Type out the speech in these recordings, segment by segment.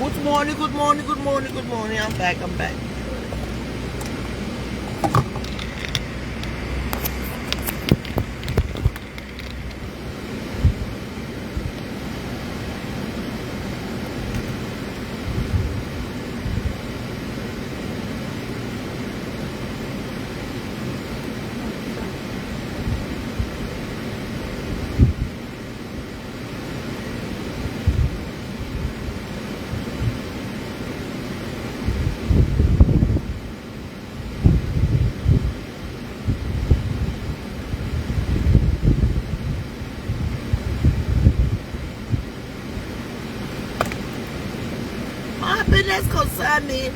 Good morning, good morning, good morning, good morning. I'm back. My business concern me.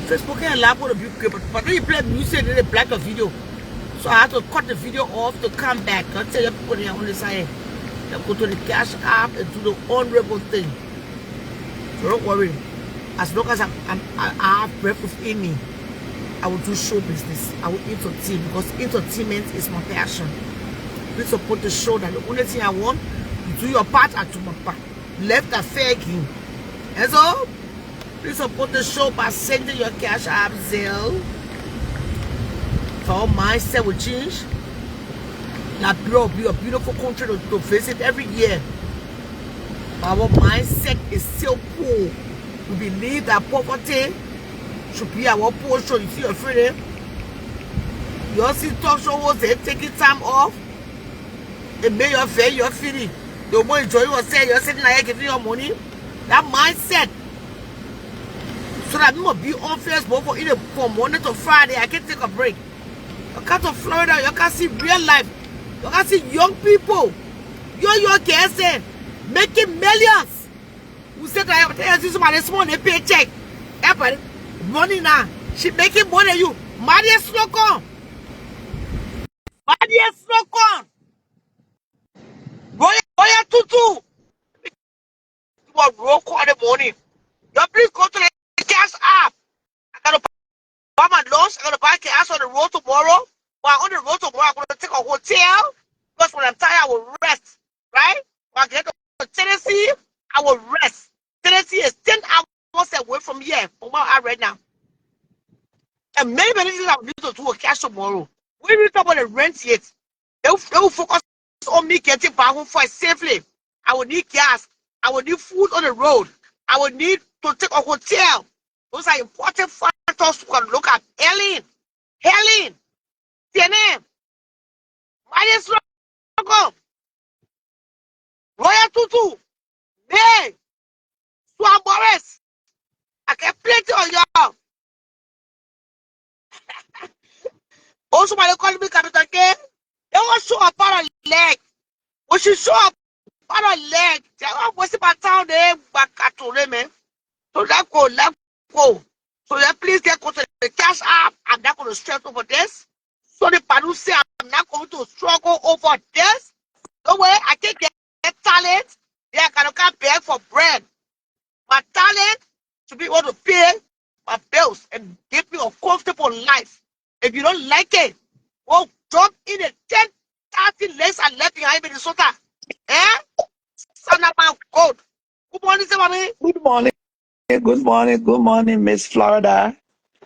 Facebook can't laugh with a view, but when you play music, they black a video. So I had to cut the video off to come back. I'll tell you people here on the side. They go to the cash app and do the honorable thing. So don't worry. As long as I have breath within me, I will do show business. I will entertain because entertainment is my passion. Please support the show. That the only thing I want, you do your part, I do my part. Left a fair game. And so, please support the show by sending your cash app Zelle. For our mindset will change. Liberia will be a beautiful country to visit every year. Our mindset is still poor. We believe that poverty should be our portion. You see your friend? You all see talk show hosts, they taking time off. They make your fair, your feeling. They will enjoy yourself. You're sitting like giving your money. That mindset. So that we must be on Facebook for either from Monday to Friday. I can take a break. You come to Florida, you can see real life. You can see young people. Young kids making millions. Who said that I see somebody small they paycheck. Everybody, money now. She making more than you. Maria Slocon. Maria Slocon. Royal Tutu. You are roll call in the morning. You please go to the cash app. I gotta buy my lunch. I gotta buy cash on the road tomorrow. While on the road tomorrow, I'm gonna take a hotel. Because when I'm tired, I will rest. Right? When I get to Tennessee, I will rest. Tennessee is 10 hours away from here, from where I'm right now. And many things I will need to do a cash tomorrow. We need to talk about the rent yet. They will focus on me getting back home for safely. I will need gas. I will need food on the road. I will need to take a hotel. Those are important factors to look at. Helen, TNM, Myers Logo, Royal Tutu, May, Swan Boris. I get plenty of y'all. Also, my economy capital game. They will show up on a leg. When she show up on a leg, they will waste my town there back at them. So let go. So then please get go to the cash app. I'm not going to stress over this. So the Padu say I'm not going to struggle over this. No way, I can get talent. They are going to come beg for bread. My talent to be able to pay my bills and give me a comfortable life. If you don't like it, well, drop in a 10, 30 legs and left behind Minnesota. Son of my God. Good morning, Sammy. Good morning, Miss Florida.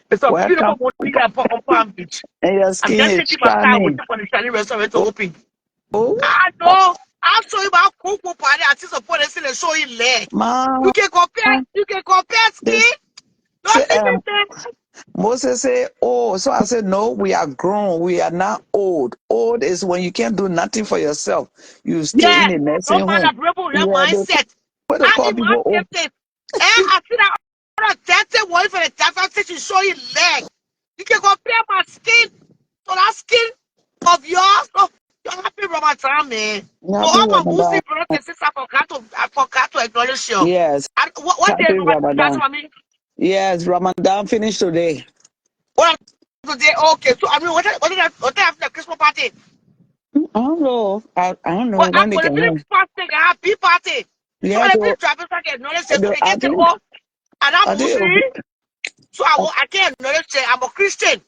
It's a Welcome. beautiful morning on Palm Beach. And your I'm skin just is taking my car with shining. you for the Chinese restaurant to open. Oh, I know. I'll show you about Coco Party. I see support and show you leg. ma. You can compare skin. Don't limit them. Moses said, oh, so I said, no, we are grown. We are not old. Old is when you can't do nothing for yourself. You stay in the nursing No home. matter rebel your mindset. What they call people old. I see that other dancing one for the dance to show you leg. You can compare my skin to that skin of yours. Oh, you're happy Ramadan, man. So all my Muslim brothers and sisters, I forgot to acknowledge you. Yes. What day is Ramadan? Yes, Ramadan finished today. What today? Okay, so I mean, what after the Christmas party? I don't know. I don't know Well, I'm when they going to can finish fasting and have bee party. So when people travel, I can acknowledge it. So they get it all. And I'm Muslim, so I can't acknowledge it. I'm a Christian.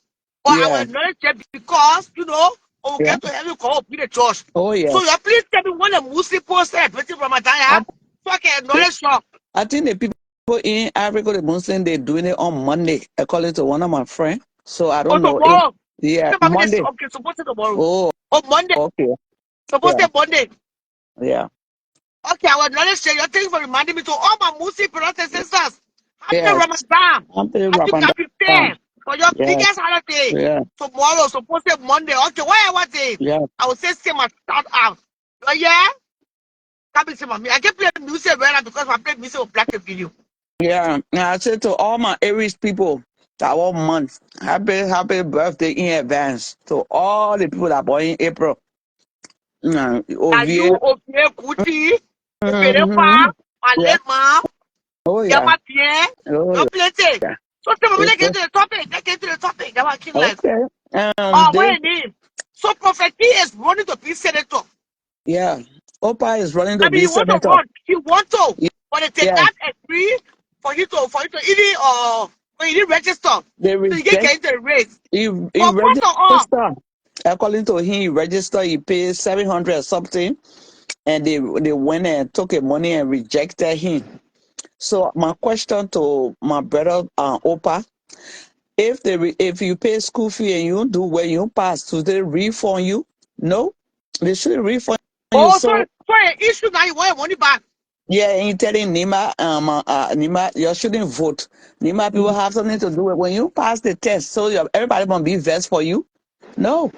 But I will acknowledge it because, you know, or Yeah. get to heaven, call be the church. Oh yeah. So you please tell me when the Muslim post said, but Ramadan, I, so I can acknowledge you. I think the people in Africa, the Muslim, they're doing it on Monday, according to one of my friends. So I Oh, don't know if tomorrow. yeah, Okay, Monday. okay, suppose it tomorrow. Oh, Oh, Monday. okay. Suppose Yeah. it Monday. Yeah. Okay, I will acknowledge you. Thank you for reminding me to all my Muslim brothers and sisters. Happy Yes. Ramadan. I'm the As you can Ramadan. prepare for your Yeah. biggest holiday Yeah. tomorrow, suppose it Monday. Okay, whatever day. Yeah. I will say my shout out. Oh, yeah? Come and say, mommy. I can play music right now because I play music with black video. Yeah. And I said to all my Aries people that one month, happy birthday in advance to all the people that born in April. Are Ovie. you okay, Kuti? Mm-hmm. Perepa, my Yeah. late mom, Oh yeah. Yama Pierre, Oh your yeah. plenty. So tell me, let's get April. to the topic. Let's get to the topic. Yama King Life. Okay. Oh, This what name? So Prophet T is running to be senator. yeah. Opa is running to I mean, be he want to senator. run. He want to, but they did Yes. not agree for you to even when you didn't register, They so you get reject into the race. he But first of all, registered. According to him, he registered, he paid 700 something, and they went and took the money and rejected him. So my question to my brother Opa, if you pay school fee and you do well, you pass, do they refund you? No, they shouldn't refund you. oh, so So an issue now you want your money back. yeah, and you telling Nima, you shouldn't vote. Nima people have something to do with when you pass the test. So everybody gonna be vest for you. No,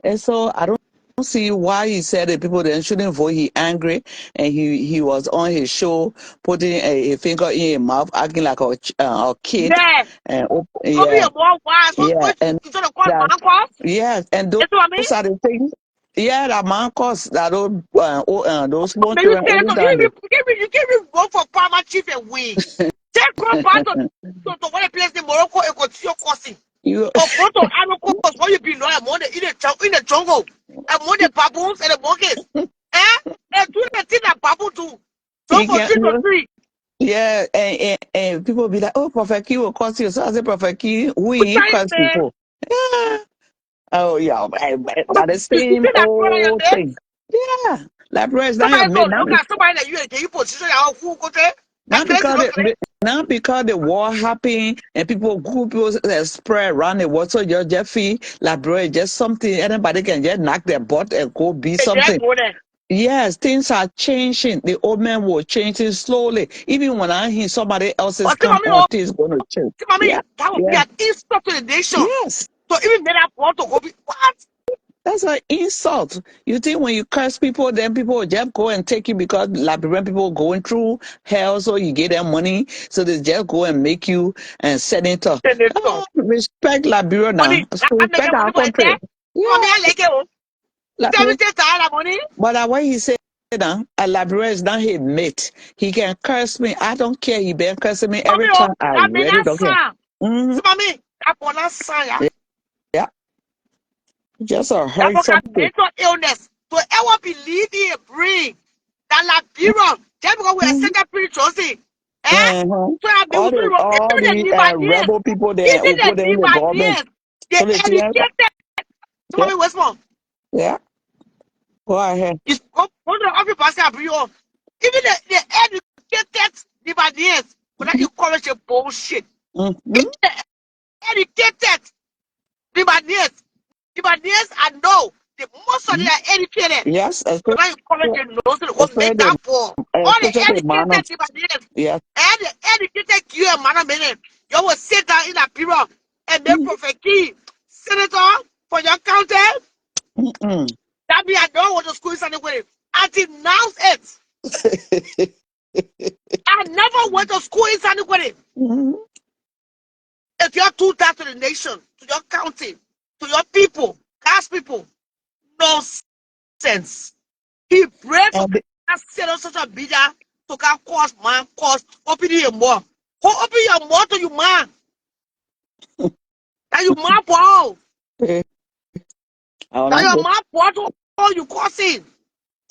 and so I don't see why he said that people then shouldn't vote. He angry, and he was on his show putting a finger in his mouth, acting like a kid, Yeah, and open yeah, your mouth wide. So yeah, and you gonna call that my uncle? yes, and That's what I mean. those are the things. Yeah, that man caused that those small Maybe children say every so. time You give me vote for Palmer Chief and win. Take go back to one place in Morocco and go to your cousin. you Or go to Amicos where you belong among in the jungle, among the baboons and the monkeys. Eh? And do the thing that baboon do. So you for can three to three. yeah, and people be like, oh, Prophet Q will curse you. So I say, Prophet Q, Which we I curse say, people. Yeah. Oh, yeah, that the you see same that brother you old say? thing. Yeah. Like, bro, it's not your Somebody so mate. look at somebody that you in the position that who go there. That Not crazy, because not crazy. not because the war happened and people spread around the world. So you're just feel like, bro, it's just something anybody can just knock their butt and go be They just something. go there. Yes, things are changing. The old man will changing slowly. Even when I hear somebody else's But see, come mommy, on, things going to change. Yeah, that would be yeah, an insult to the nation. yes. So even men have want to go be what? That's an insult. You think when you curse people, then people will just go and take you because Liberian people going through hell, so you get them money, so they just go and make you and senator. Senator. Oh, respect Liberia Money. now. I make Respect a our money for a country. test. Mommy, Yeah, I like it. Oh. You tell me Liberia. take tired of money? But what he said now, a Liberia is not his mate. He can curse me. I don't care. He been cursing me Mommy, every oh, time. I that mean really that don't care. sign. Hmm. See, mommy, that for that sign, yeah. Yeah, just a That hurt for that something. mental illness. To ever believe in a brain. That Liberia, just because we are Mhm. second pretty chosen. Eh? Uh-huh. So I mean, All the even the Libanese, rebel people there even who put the them in the government. Libanese, they So they think, educated. So yeah, mommy, what's more? yeah, go ahead. It's go to every person I bring up. Even the educated Libanese will not encourage a bullshit. Mm-hmm. Even the educated Libanese, I know the most of them are educated. Yes, Will not encourage a nose to go make especially that for all the especially the educated manners. Libanese Yes. and the educated Q and man minute. You will sit down in a period and make Mm-hmm. Prophet Key senator for your county. Mm-mm. That be I don't want to school is anyway. Until now it. I never went to school in anybody. Mm-hmm. If you're too that to the nation, to your county, to your people, caste people, nonsense. He prayed for And set on social media to can cause man, cause open your mouth. Who open your mouth to you man? That you man for I will that not your go. man for to all you causing.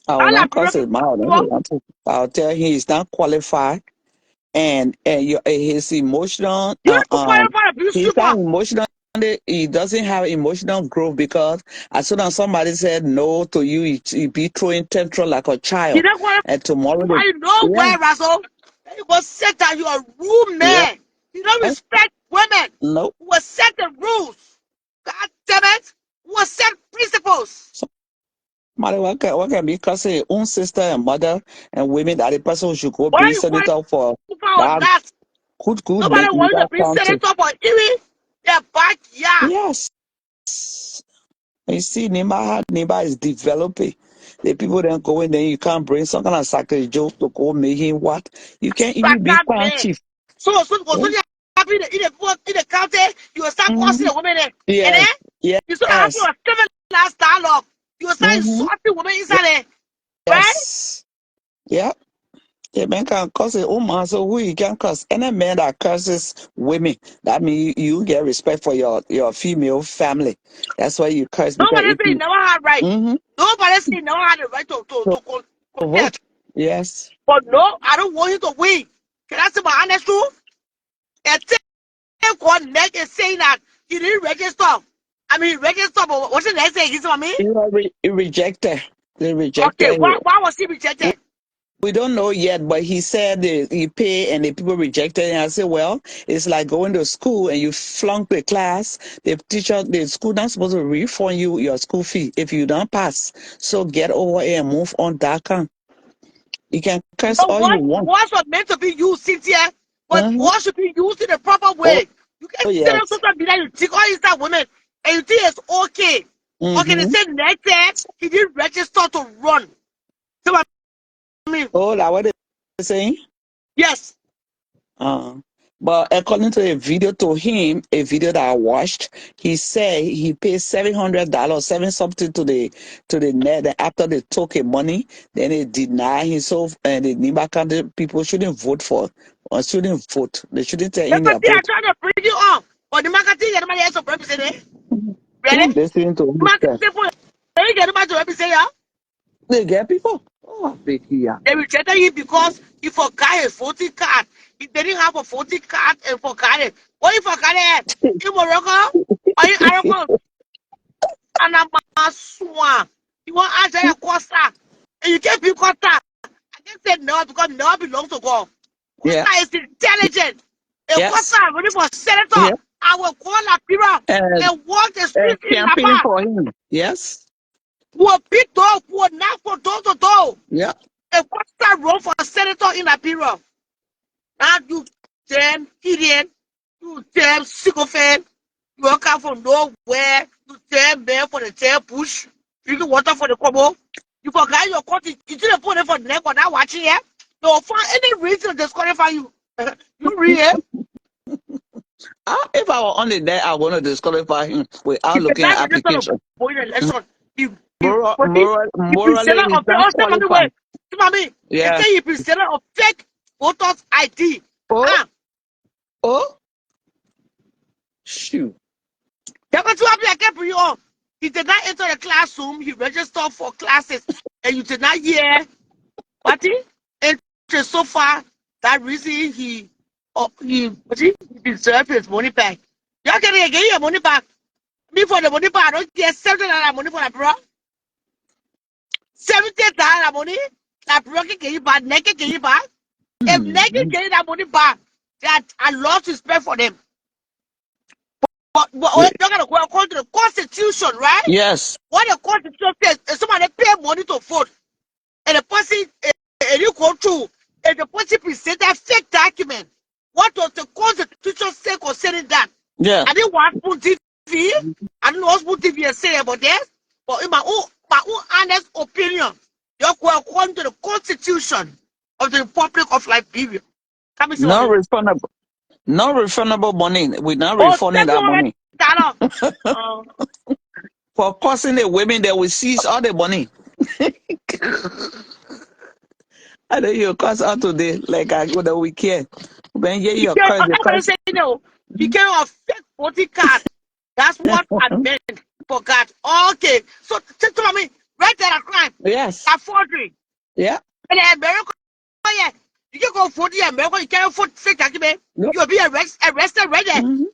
I will All I not pray cross his mouth. I'll tell him he's not qualified, and his emotional. you qualify to be He's not super. emotional. he doesn't have emotional growth because as soon as somebody said no to you, he be throwing tantrum like a You child. don't want And tomorrow, to find nowhere, Russell. You go set that you're a rule yeah, man. You don't respect women no. who will set the rules. God damn it. Who will set principles. Somebody what can be cursing your own sister and mother and women that the person should go Why be are you senator for qualifying that that? good Nobody wants you legal to be country. senator for Erie, their backyard. Yes. You see, Nima is developing. The people then go in there, you can't bring some kind of sacred joke to go make him what? You can't even be Backyard crown man. chief. So Yeah. you happy in the county, you will start Mm-hmm. cursing the women there. And Yes. then you start having Yes. a civilized dialogue. You will start Mm-hmm. insulting women inside there. Right? Yes. Yeah. A man can curse a woman, so who you can curse? Any man that curses women, that means you get respect for your female family. That's why you curse because Nobody if say you you never had right. mm-hmm, Nobody say you never had the right to vote, contest. yes. But no, I don't want you to win. Can I say my honest truth? And take one neck and saying that he didn't register. I mean, register, but what's the next thing? He's me? You know, rejected. They Okay, rejected him. why was he rejected? We don't know yet, but he said he paid and the people rejected it. And I said, well, it's like going to school and you flunk the class. The school not supposed to refund you your school fee if you don't pass. So get over it and move on that count. You can curse But all you want. words are meant to be used, Cynthia. But Mm-hmm. words should be used in the proper Oh, way. You can't sit on yes. social media, you take all these women, and you think it's okay. Okay, they Mm-hmm. said next time he didn't register to run. So I mean, Oh, that's what they're saying? yes. Uh, but according to a video to him, a video that I watched, he said he paid $700, seven something to the net. And after they took his money, then they deny him. So and the Niba County people shouldn't vote for or shouldn't vote. They shouldn't take in Remember, their they are vote. trying to bring you on. But the marketing, nobody else to represent it. Don't Really? listen to him. Marketing people, they get nobody to represent you. They get people. Oh, big here. They rejected him because he forgot his voting card. He didn't have a voting card and forgot it. What he forgot it? In Morocco? Or in Aragon? And I'm a swan. You want to answer your Costa? And you can't be Costa. I can't say no because no belongs to God. Yeah. Costa is intelligent. And Yes. Costa running for senator. Yeah. I will call Liberia And and walk the streets in campaign Laba. for him. Yes. Who will beat dog, who will knock for door to door. Yeah. And Costa run for senator in Liberia. Now you damn idiot, you damn sycophant, you will come from nowhere, you damn man for the damn bush, drinking water for the combo. You forgot your country, you didn't put it for the neck or not watching it. They'll find any reason to disqualify you. You read it? If I were on the day, I want to disqualify him without If the looking guy at registered to application. vote in the election, he Morally, presented he's of not also by the qualified. way. See what I mean? They Yeah. say he presented of fake voters ID. Oh, Ah, oh, shoot. He did not enter the classroom. He registered for classes, and you did not hear what he entered so far. That reason he deserved his money back. Y'all can get your money back. Me for the money back, I don't get $70 money for that, bro. $70 money. That bro can get you back. Naked get you back. If naked get that money back, that I lost respect for them. But you're gonna go according to the Constitution, right? Yes. What the Constitution says is somebody pay money to vote, and the person and you go through, and the person present that fake document. What does the Constitution say concerning that? Yeah. I didn't watch Spoon TV. I don't know what Spoon TV is saying about that. But in my own honest opinion, you're going according to the Constitution of the Republic of Liberia. Come and see what No I mean. refundable. No refundable money. We're not Oh, refunding that money. $700. For causing the women, they will seize all the money. I know you curse out today, like I go the weekend. When you He your can't, curse, the everybody curse. say no. He can't affect 40 card. That's what I meant for God. Okay. So, tell me, right there at crime, Yes. that forgery. Yeah. And in America, oh yeah, you can go 40 in America, you can't afford fake document. Nope. You'll be arrested right there. Mm-hmm.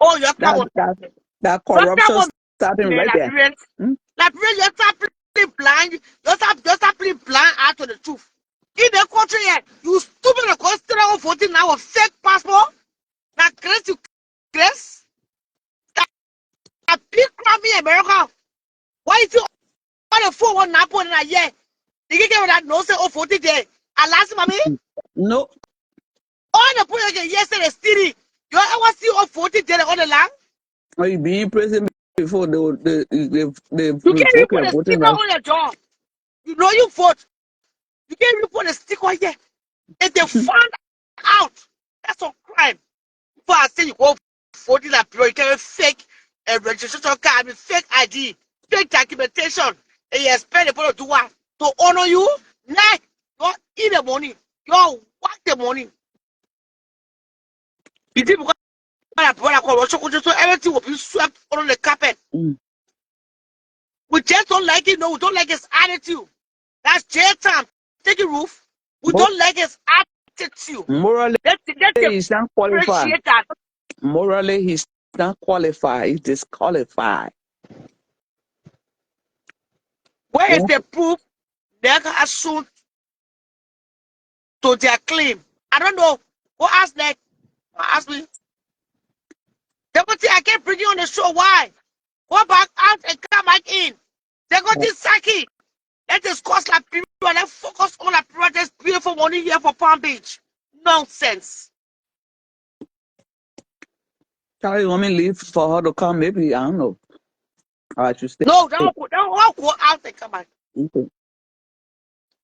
Oh, your car That was that that your car corruption was starting man, right there. Liberians. Hmm? Liberians, you start playing blind. You start playing blind out to the truth. In the country here, you stupid and consider 14 now of fake passport. That grace you grace. That big crime in America. Why is you on the phone one nap on a year? You get that no say 14 day. And last mommy, No, all the point again yesterday still. You ever see 14 day on the land? or you be in prison before they You can't even revoke put your a voting sticker rights. on your door. You know you vote. You can't even put a sticker here. If they found out, that's a crime. Before I say you go voting that period, you can fake a registration card, I mean, fake ID, fake documentation, and you expect the people to do what? To honor you? Nah, you eat the money. You want the money. You think because so everything will be swept under the carpet. Mm. We just don't like it. No, we don't like his attitude. That's jail time. Take a roof. We But don't like his attitude. morally, Let's he's not qualified. appreciate that. Morally, he's not qualified. He's disqualified. Where is Yeah. the proof they have shown to their claim? I don't know. Go ask them. Ask me. Deputy, I can't bring you on the show. Why? Go back out and come back in. Deputy Saki. Let us cost like people and then focus on the projects pay for money here for Palm Beach. Nonsense. Charlie, want me to leave for her to come? Maybe, I don't know. I should stay. No, don't go out and come back. Okay.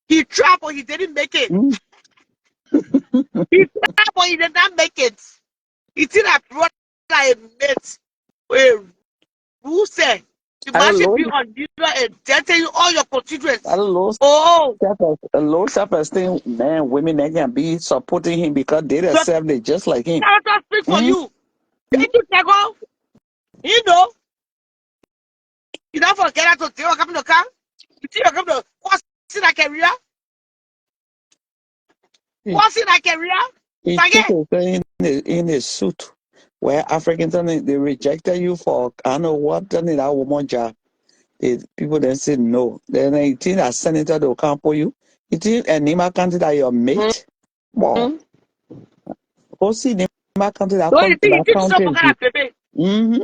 He tried, but he didn't make it. Mm. He tried, but he did not make it. He did a brother a mate. Wait, who said? At a Imagine low, being on you and telling you all your constituents. at a low Oh, a low self-esteem man, women that can be supporting him because they your themselves they just like him. character speak for Mm. you. Thank you, Tego. You know, you don't forget that to tell come to car. You think you're coming to what's in that career? What's in that career? He took a thing in his suit where Africans they rejected you for I don't know what done that woman job. People then say no. Then you think that senator will come for you. You think a Nima country that your mate? Wow. Mm-hmm. Go see Nima country that So come to you that think so country for and kind beat. of baby. Mm-hmm.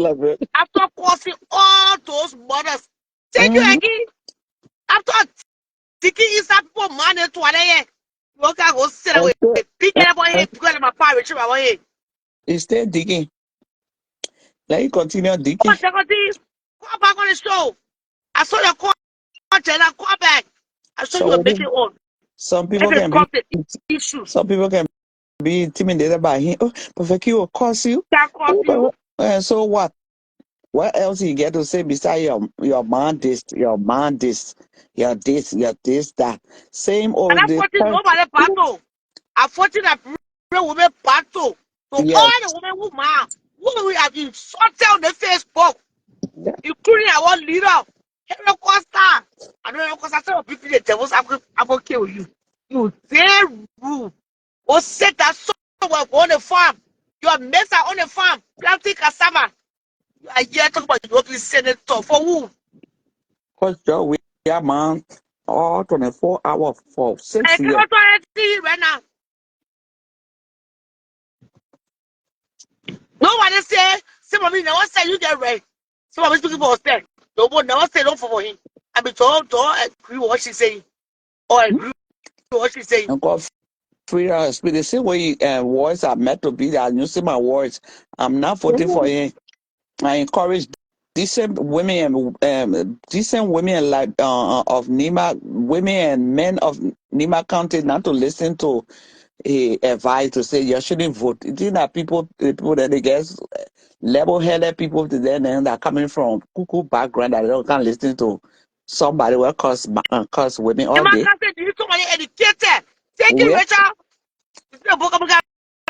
Love it. After causing all those mothers, thank you Mm-hmm. again. After taking inside people money to one year, you can go sit away. Big boy here, because my parents, my way. He stay digging. Let you continue Come digging. on, Secretary. Come back on the show. I saw your call, Jenna. Come back. I saw you So were making on. some Let's people can discuss be the issues. some people can be intimidated by him. Oh, Perfect will cost you. That cost Oh, you. so what? What else you get to say beside your man this, your man this, your this, that? Same And over I'm the fighting nobody battle. I'm fighting a women battle. So all yes. the women who we have insulted on the Facebook, Yeah. including our leader, Henry Costa. I know Costa said, people the devils, I'm gonna kill you. You dare rule. Or set that someone on the farm. Your mates are on the farm, planting cassava. You are here talking about European senator for who? Because Joe, we are man all 24 hours for I 6 years. cannot do anything right now. Nobody some of me never say you get right. Some of me speaking for herself. Nobody never say don't for him. I mean, don't agree with what she's saying. Or agree with what she's saying. And God freedom of speech. The same way words are meant to be that you see my words. I'm not voting for him. I encourage decent women and decent women like of Nima, women and men of Nima County not to listen to advice to say you shouldn't vote. It is that the people that they get level-headed people to them and that are coming from cuckoo background that they don't can listen to somebody will cause women The all man day. can say, you somebody educated. Thank you, Yeah. Rachel. It's a book about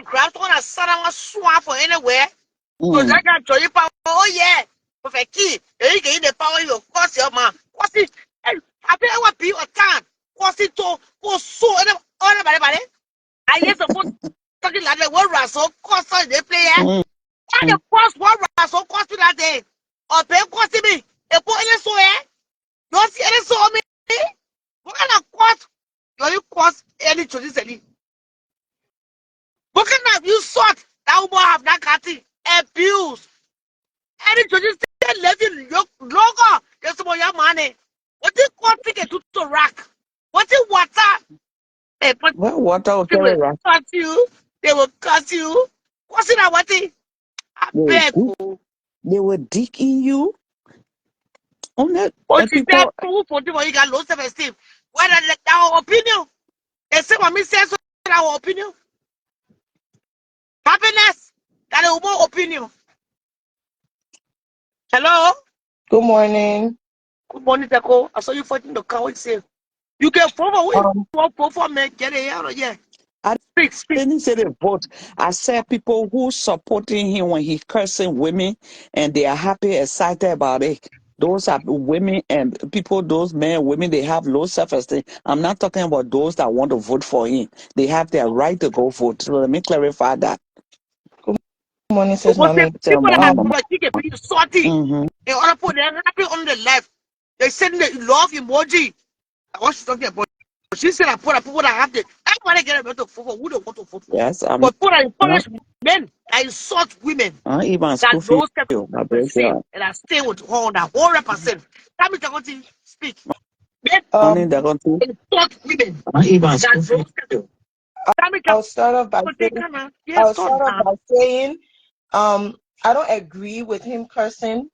grab on a son of a swamp for anywhere. So Mm. that can join you power. Oh, yeah. Perfect key. You get the power, you course your man. What's it? I think I want to be a time. What's it to go so anybody? I hear some talking that they were so cost they play. Mm. And the cost what so cost that day. Or pay cost me. A put in so don't see any so me. What kind of cost? You cost any to this any. What kind of you sort that will have that catty abuse. Any to this living longer. There's some your money. What is cost ticket to rack? What is water? But Well, water will they carry will right. cut you. They will cut you. What's in that? What thing? I beg. They will dig in you. On that, But and she said, people, proof for you, you got low self-esteem. Whether our opinion, they say what me says, so our opinion. Happiness, that is more opinion. Hello? Good morning. Good morning, Teko. I saw you fighting the car. What you say? You can forward. We Um, want for me. Get it out of here. I Speak. didn't say the vote. I said people who supporting him when he cursing women and they are happy, excited about it. Those are women and people, those men, women, they have low self-esteem. I'm not talking about those that want to vote for him. They have their right to go vote. So let me clarify that. good morning, So says what say mommy. people that have Um, to keep it salty Mm-hmm. in order to put them happy on the left. They send the love emoji. What she's talking about. She said I put up people that have the everybody get a better vote for who they want to vote for. Yes, I'm But people that not encourage men that insult women even that school fee. knows I beg self-esteem you. and are staying with her on that 100%. Tell me to speak. Men Only they're um, going to insult women that knows self-esteem. Tell me I'll start off by saying, yes, talk now. I don't agree with him cursing,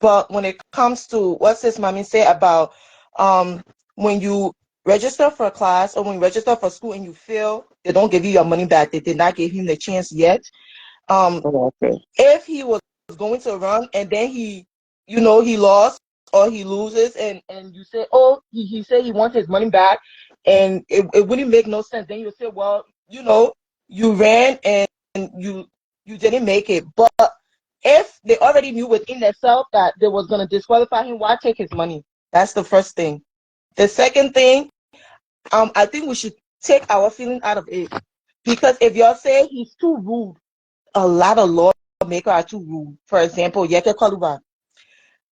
but when it comes to what's his mommy say about when you register for a class or when you register for school and you fail, they don't give you your money back. They did not give him the chance yet. Um, oh, okay. if he was going to run and then he lost or he loses and you say, oh, he said he wants his money back, and it wouldn't make no sense. Then you say, well, you ran and you didn't make it. But if they already knew within themselves that they was going to disqualify him, why take his money? That's the first thing. The second thing, I think we should take our feeling out of it, because if y'all say he's too rude, a lot of lawmakers are too rude. For example, Yeke Kaluba,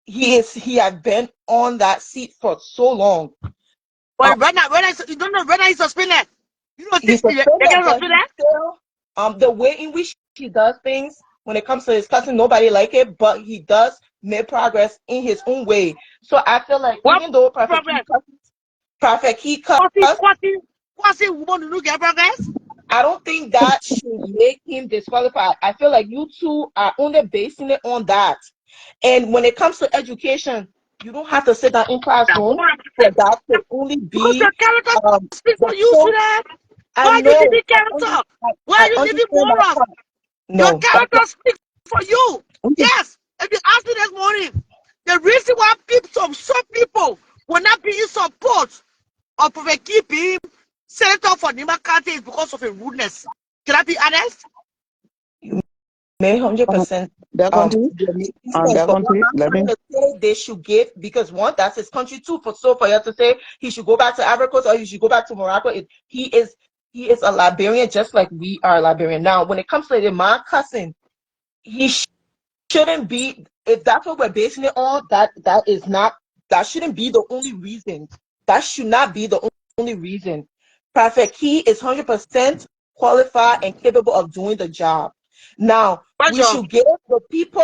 he had been on that seat for so long. But you don't know when I suspended. You don't He's think they suspended, get but suspended? he still the way in which he does things when it comes to his cussing, nobody like it, but he does make progress in his own way. So I feel like What even though progress? Prophet Key cuss, Quasi woman who get progress? I don't think that should make him disqualified. I feel like you two are only basing it on that. And when it comes to education, you don't have to sit down in classroom for that to only Because be your character speak the for you, so Sudan. I Why you know needing character? Why I you needing understand that morals? part. Your No, character speaks for you. okay. Yes. If you ask me this morning, the reason why some people will not be in support of Prophet Keeping Senator for Nima County is because of a rudeness. Can I be honest? May 100% They're going to, you're making and sense. they're But going what to, I'm let me, trying to say they should give, because one, that's his country too. For you to say he should go back to Ivory Coast or he should go back to Morocco, he is a Liberian just like we are Liberian. Now, when it comes to the man cussing, he shouldn't be. If that's what we're basing it on, that shouldn't be the only reason. That should not be the only reason. Prophet Key is 100% qualified and capable of doing the job. Now, What we job? should give the people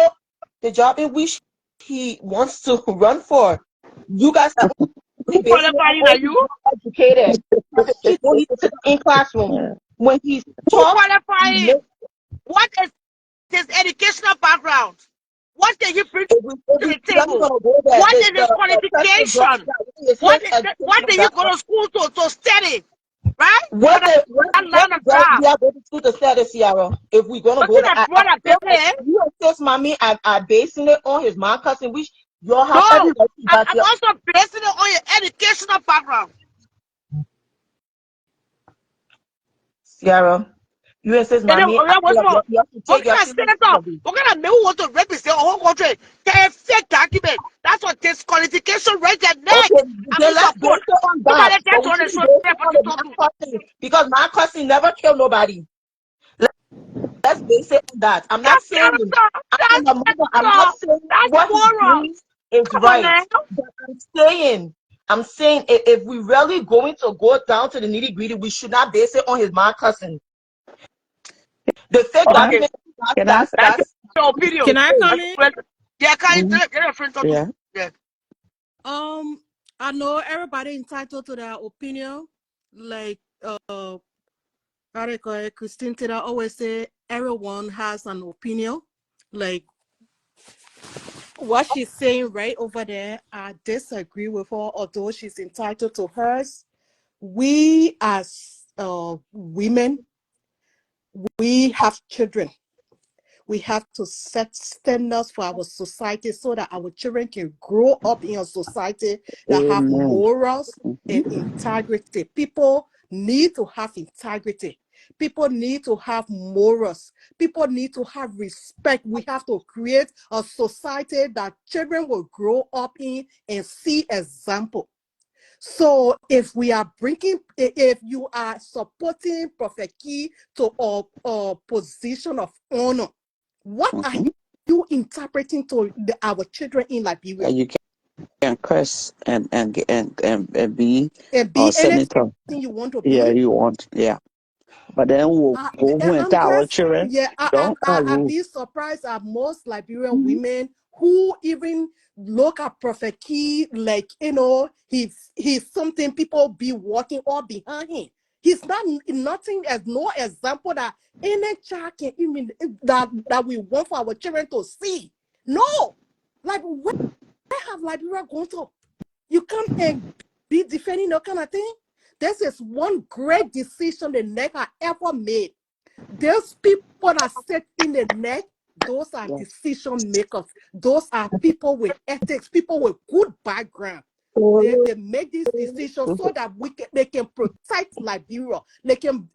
the job in which he wants to run for. You guys are only Who basing it on, qualifying oh, are he's you? not educated. Prophet Key don't need to sit in classroom. yeah. When he Who talks, he qualifying? makes. What is his educational background? What can he bring to the Let me table? gonna go there. What is his The person brought qualification? that is his What educational did he go background. to school to study? Right? For What that, the what that what line of does job. we are going to school to study, Sierra? If we're gonna But go see there, that I brother feel like baby. you and sis mommy are basing it on his mom cousin, which you all have every No, right to, but I'm also basing it on your educational background. Sierra, you and sis And then mommy, I feel what's like more? you have to What take your kind of feelings senator? out of it. What kind of men who want to represent a whole country? They have fake document. That's what disqualification right there Okay, next. I'm then in let's support. base it on that, Somebody but get we on the shouldn't show base there it for on to the talk to. mom cousin because my cousin never killed nobody. Let's base it on that. I'm not That's saying character. I'm That's a mother. I'm not character. saying That's what he's moral. doing is Come on right. now. But I'm saying if we really going to go down to the nitty gritty, we should not base it on his man cousin. The fake Okay. document, Can I? That's your opinion. Can I come in? Yeah, can you Mhm. tell your friend talk Yeah. to? Yeah. I know everybody entitled to their opinion. Like how they call it, Christine Taylor always say everyone has an opinion. Like what she's saying right over there, I disagree with her, although she's entitled to hers. We as women, we have children. We have to set standards for our society so that our children can grow up in a society that have Amen. morals Mhm. and integrity. People need to have integrity. People need to have morals. People need to have respect. We have to create a society that children will grow up in and see example. So if we are bringing, if you are supporting Prophet Key to a position of honor, what are Mhm. you interpreting to our children in Liberia? You can curse and be And a be anything senator. you want to Yeah, be. you want. Yeah. But then we'll go who and I'm tell our just, children, yeah, don't I'd rule. be surprised at most Liberian Mhm. women who even look at Prophet Key like, he's something people be walking all behind him. He's not nothing as no example that any child can even that we want for our children to see. No, like where have Liberia gone to? You come and be defending that kind of thing. This is one great decision the neck I ever made. Those people that sit in the neck, those are Yeah. decision makers. Those are people with ethics, people with good background. They make these decisions so that they can protect Liberia. They can,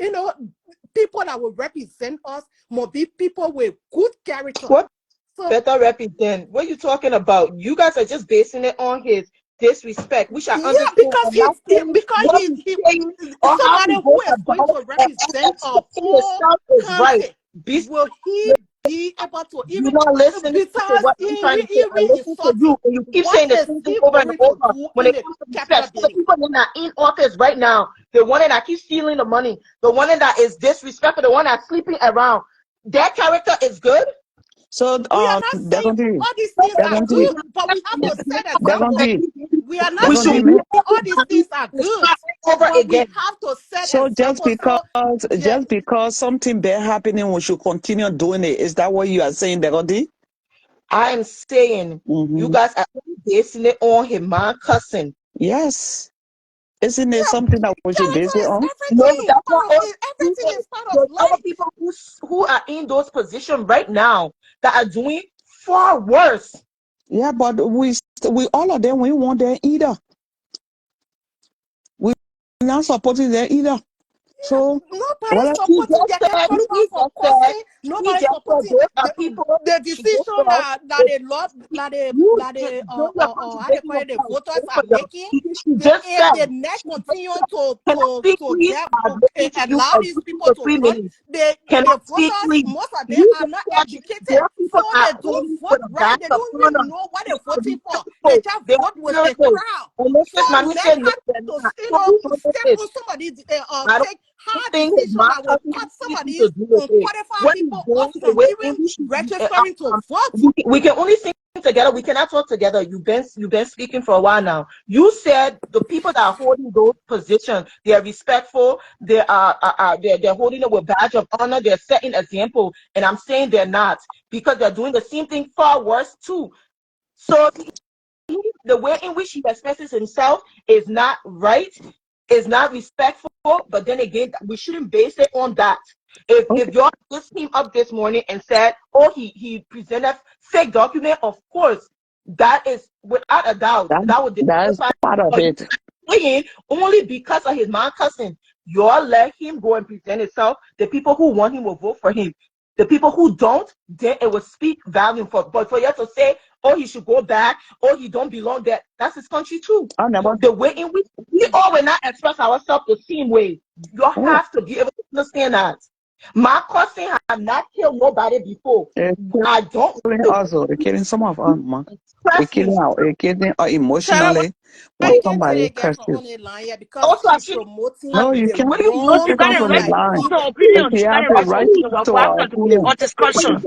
people that will represent us must be people with good character. what So better represent? What you talking about? You guys are just basing it on his disrespect, which I yeah, understand. I'm not saying what he's saying or how somebody he who goes is going about to and represent a expressing whole himself is right. country, Be will he be able to You're even, not listening to besides what I'm trying to say. I even listen to you, insulting, and you keep what saying the is same thing he over and going to over. do When in it the comes to capital respect, so the building? people that are in office right now, the one that keeps stealing the money, the one that is disrespectful, the one that's sleeping around, their character is good. So We are not they're saying going to all these So things if are we they're good, do but we have to set going example. to We are not we they're going to should saying make. all these things are good, start over but we again. have to set So example. So yeah, just because something bad happening, we should continue doing it. Is that what you are saying, Degodi? I am saying you Mm-hmm. guys are only basing it on him man cussing. Yes. Isn't it something that we should base character it is on? No, everything. that's Part not of all. it. Everything is part of There's other life. people who are in those positions right now that are doing far worse. Yeah, but we all of them we want them either. We're not supporting them either. So Nobody well, He supporting. just They get said, cut off for cursing. he Nobody just said supporting those are the, people the you should go decision for. that If they love, you that just they bring your how they contribution call it, the yourself, voters go are for them. making. She just If said, the net she just continue said, can I speak please? I've listened to you allow for these good people for to three run, minutes. Can I the speak voters, please? most of them You are just not said educated, their so people are they don't holding vote with a right. badge They of don't even honor. know what They they're are voting for. They respectful. just They are vote with the honorable. crowd. And So Mrs. Money net said, no, had they're to, not. So who's doing step this? on somebody, I don't take hard think his decision mom that will cousin cut has some of anything these to do with it. unqualified What he's people off doing, the from way in even which registering to vote. we can only sing together. We cannot talk together. You've been speaking for a while now. You said the people that are holding those positions, they are respectful. They're holding it with badge of honor. They're setting example, and I'm saying they're not because they're doing the same thing far worse too. So the way in which he expresses himself is not right, is not respectful. But then again, we shouldn't base it on that. If okay. y'all just came up this morning and said, "Oh, he presented fake document," of course, that is without a doubt That that would that's disqualify. part of But it. saying only because of his man cousin, y'all let him go and present himself. The people who want him will vote for him. The people who don't, then it will speak volume for. But for you to say, "Oh, he should go back," "Oh, he don't belong there," that's his country too. I never. The way in which we all will not express ourselves the same way. You Oh, have to be able to understand that. My cousin have not killed nobody before. They're I don't killing also. They're killing some of us, man. They're trust killing me. out. They're killing Tell emotionally when I So, can't somebody take it from curses. on the line here because also, I she's should. promoting No, you the can't. Really want You You wrong got come a from the right like line. to people. opinion. You You got have a the right right to to our opinion. or discussion.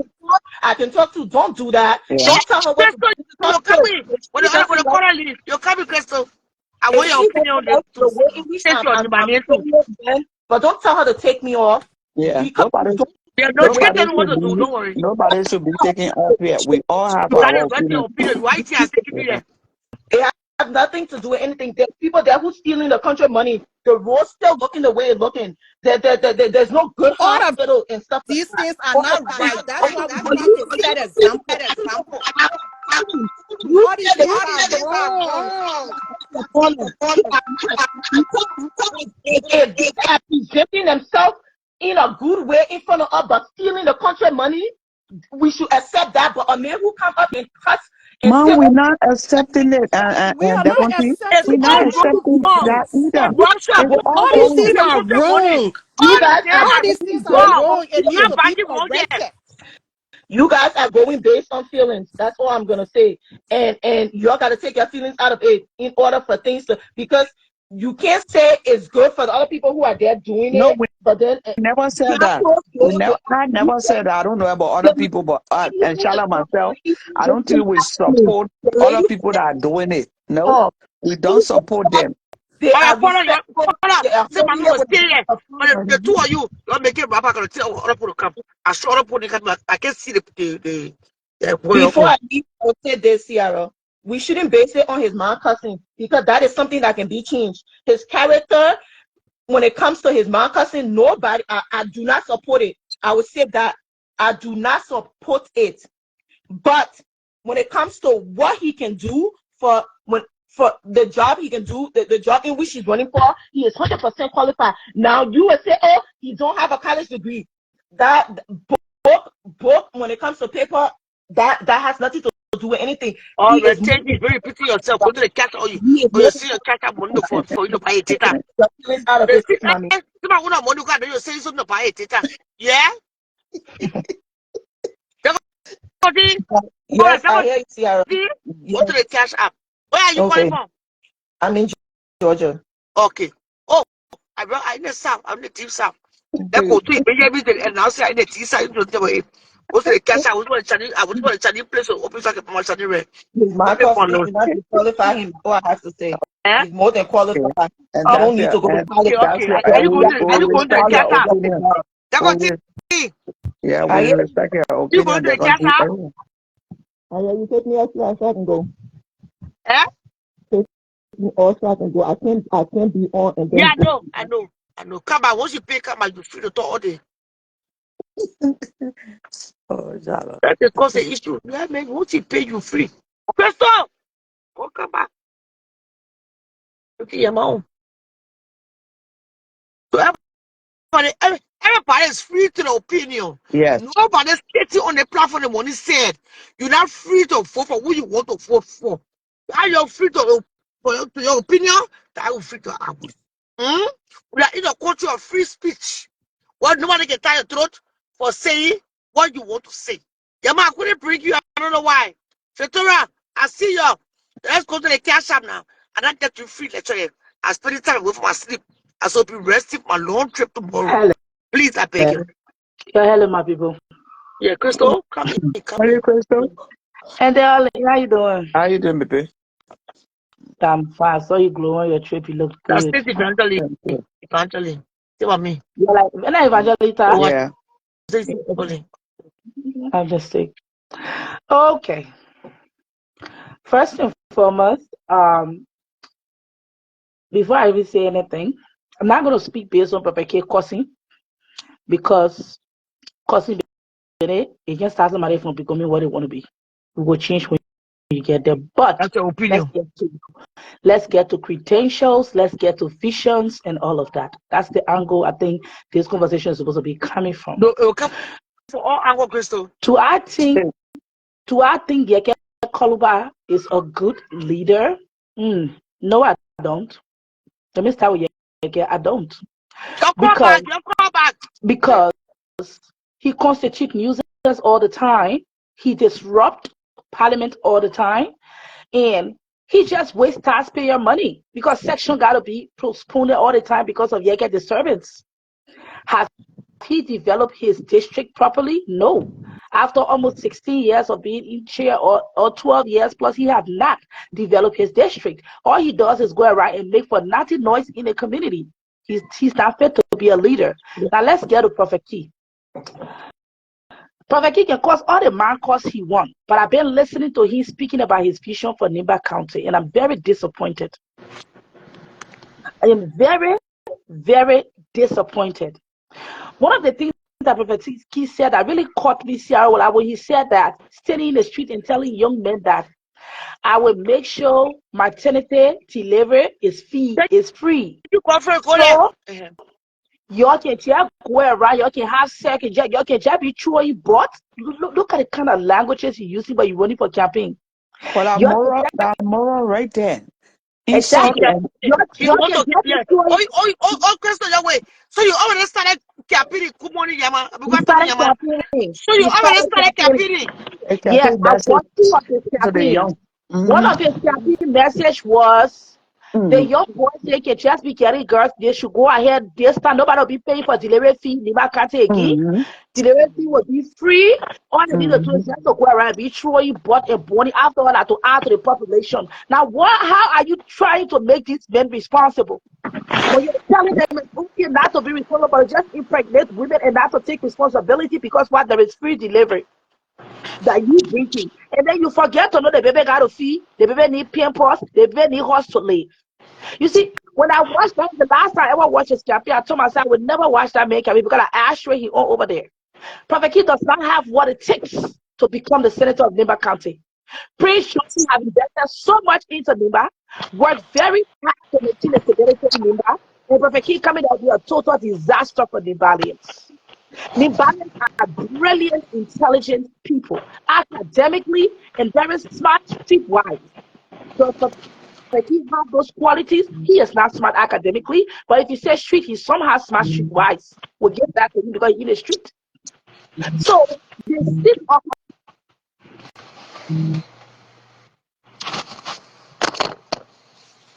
I can talk to. Don't do that. Yeah. Don't tell her what to Crystal, do. you Talk come to. in. If When she the doesn't like, corner leave, you come in, Crystal. I want if your she opinion doesn't on this like to the way in which say to your I'm neighbor too. saying it, then, but don't tell her to take me off Yeah. because you don't Yeah, like no, the way she can Nobody tell you what should to do. be Don't worry. taken off yet. We all have You got our a right to your opinion. opinion. Why can't I take it Yeah. here? it has nothing to do with anything. There's people there who's stealing the country money. The road's still looking the way it's looking. There's no good All of hospital and stuff like these that. things are All not of right. That's why we but have to you set example. you All these said things that are wrong. if they are presenting themselves in a good way in front of us, but stealing the country money, we should accept that. But a man who come up and cuss and say, Man, we're "Oh, not accepting it. We are That not one thing, It's we're accepting not all any of wrong. accepting these Wrong. that things. either. Russia, It's all All you these wrong. see things the are country money. wrong. you All the guys same are All as these things are wrong. wrong. It You needs can't to buy be the wrong there. corrected. you guys are going based on feelings. That's all I'm gonna say. And y'all gotta take your feelings out of it in order for things to, because you can't say it's good for the other people who are there doing No, it, we but then never said behind that. closed doors, I never said that. I don't know about other people, but and Shala myself, I don't think we support the other ladies people that are doing it. No, talk. we don't support them. They Oh, yeah, are respectful. They are say, holding mommy it was with stay here. But the two a of you're making Baba going to tell other people to come. I saw other people to come. I can see the boy. Before I leave, I would say this, Sierra. We shouldn't base it on his mom cussing because that is something that can be changed. His character, when it comes to his mom cussing, nobody, I do not support it. I would say that I do not support it. But when it comes to what he can do for the job he can do, the job in which he's running for, he is 100% qualified. Now you would say, oh, he don't have a college degree. That book when it comes to paper, that has nothing to do with anything. All He the is more change is very pity yourself. Go to the cash or you, he is or you more see your cash up money for you to buy a tita. out of The it, see, mommy. see my one money card. You say something to buy a tita. Yeah. Somebody, Yes, I hear you, Sierra. go to Yes. the cash app. Where are you calling Okay. from? I'm in Georgia. Okay. Oh, I'm in the south. I'm in the deep south. That go to it. Maybe everything. And now say I'm in the deep south. You don't know. Go to the cash app. I was going to Chinese place or open like a promotion red. My What they course is follow? enough to qualify him. All I have to say, Eh? he's more than Okay. qualified. And He Oh, don't that's need your to go to and college. that's okay. your Are and you going to we the respect cash your app? opinion. That We go re- to yeah, I we hear respect your you going opinion to the because cash app? I hear you. Take me out so I can go. Eh? Take me off so I can go. I can't be on and Yeah, then I go. know. I know. I know. Come back. Once you pay, come back. You free to talk all day. Oh, Jala. That's the cause the issue. Yeah, man. Once you pay, you free. Crystal, go come back. Okay, your mom. So everybody is free to the opinion. Yes. Nobody's sitting on the platform. The money said you're not free to vote for who you want to vote for. Are you free to your opinion? That you free to have. We are in a culture of free speech. Well, nobody can tie your throat for saying what you want to say. Yama, I couldn't bring you. I don't know why. Fetora, I see you. Let's go to the cash app now. And I get you free lecture. I spend the time away from my sleep. I shall be resting for my long trip tomorrow. Hello. Please, I beg you. Yeah, hello, my people. Yeah, Crystal, come in. Come Hey, in. Crystal. And all, how you doing? How you doing, baby? I'm fine. I saw you glow on your trip. You looked That's good. it eventually. Eventually. See what I mean? You're like, when I evangelista, What Yeah. is it? I'm just sick. Okay. First and foremost, before I even say anything, I'm not going to speak based on Papa K cussing because cussing, it can start somebody from becoming what they want to be. We will change when you get there. But That's your opinion. let's get to credentials, let's get to visions and all of that. That's the angle I think this conversation is supposed to be coming from. No, it will come for all angle, Crystal. I think Yeke Koluba is a good leader. No, I don't. Let me start with Yeke. I don't. Your call back. Because he constitute nuisance all the time. He disrupt parliament all the time. And he just wastes taxpayer money because section got to be postponed all the time because of Yaga disturbance. Has he developed his district properly? No. After almost 16 years of being in chair or 12 years plus, he has not developed his district. All he does is go around and make for nothing noise in the community. He's not fit to be a leader. Now let's get to Prophet Key. Prophet Key can cause all the man cause he wants, but I've been listening to him speaking about his vision for Nimba County, and I'm very disappointed. I am very, very disappointed. One of the things that Prophet Key said that really caught me, Sierra, when he said that standing in the street and telling young men that I will make sure maternity delivery is free. So y'all can just go around, y'all can have sex, y'all can just be true you bought. Look at the kind of languages you're using, but you're running for campaign. Well, that moral right there. Exactly. You want to question your way. So you already started campaigning. So you already started campaigning. Yes, I watched two of his campaigns. One of his campaign message was the young boys they can just be getting girls. They should go ahead this time. Nobody will be paying for delivery fee. Nima can't again. Delivery fee will be free. All they need to do is just to go around and be sure you bought a body after all that to add to the population. Now, how are you trying to make these men responsible? When you're telling them it's okay not to be responsible, but just impregnate women and not to take responsibility because what there is free delivery that you drinking, and then you forget to know the baby got to feed, the baby need pampers, the baby need horse to live. You see, when I watched that, the last time I ever watched his campaign, I told myself I would never watch that man campaign because I asked where he all over there. Prophet Key does not have what it takes to become the senator of Nimba County. Prince Johnson have invested so much into Nimba, worked very hard to maintain the stability of Nimba, and Prophet Key coming out will be a total disaster for Nimbalians. Nimbalians are brilliant, intelligent people, academically and very smart, streetwise. So if he have those qualities, he is not smart academically, but if you say street, he's somehow smart streetwise. We'll give that to him because he's in the street. So the seat of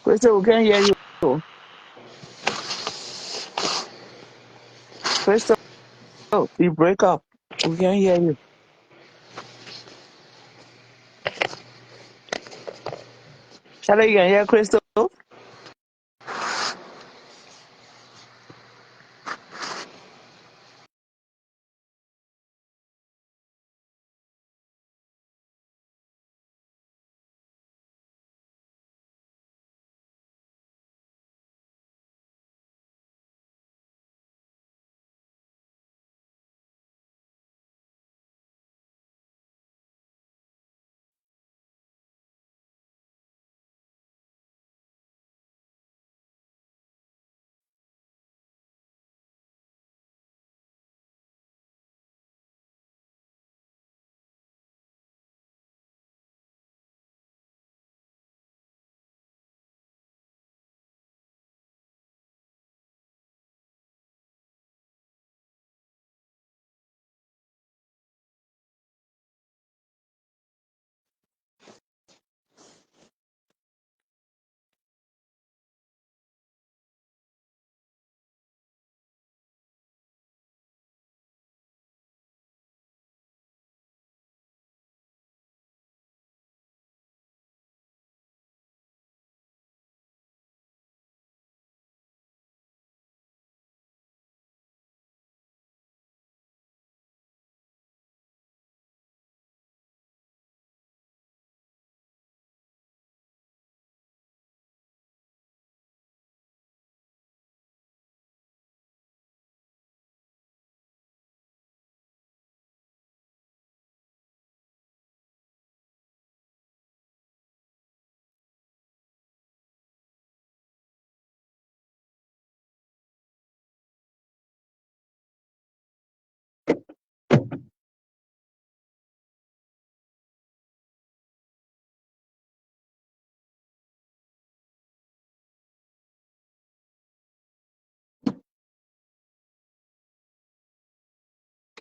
Crystal, we can't hear you. Crystal, you break up. We can't hear you. Shall I hear Crystal?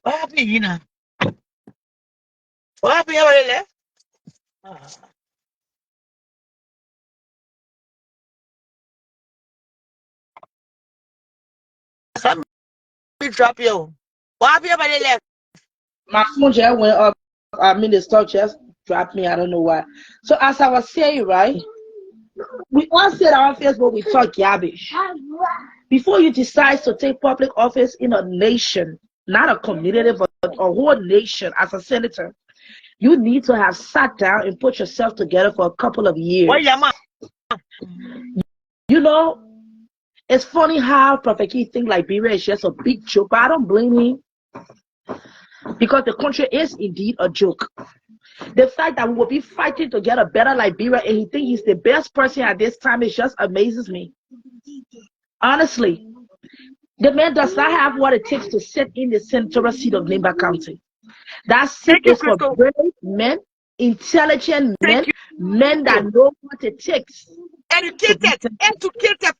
What happened, you know? What happened? Everybody left. Somebody drop you. What happened? Everybody left. My phone just went up. I mean, the stuff just dropped me. I don't know why. So as I was saying, right, we all said on Facebook we talk garbage. Before you decide to take public office in a nation, not a community, but a whole nation as a senator, you need to have sat down and put yourself together for a couple of years. What your man? You know, it's funny how Prophet Keith think Liberia is just a big joke, but I don't blame him because the country is indeed a joke. The fact that we will be fighting to get a better Liberia and he think he's the best person at this time, it just amazes me. Honestly, the man does not have what it takes to sit in the senatorial seat of Limba County. That seat is for brave men, intelligent men, men that know what it takes. Educated.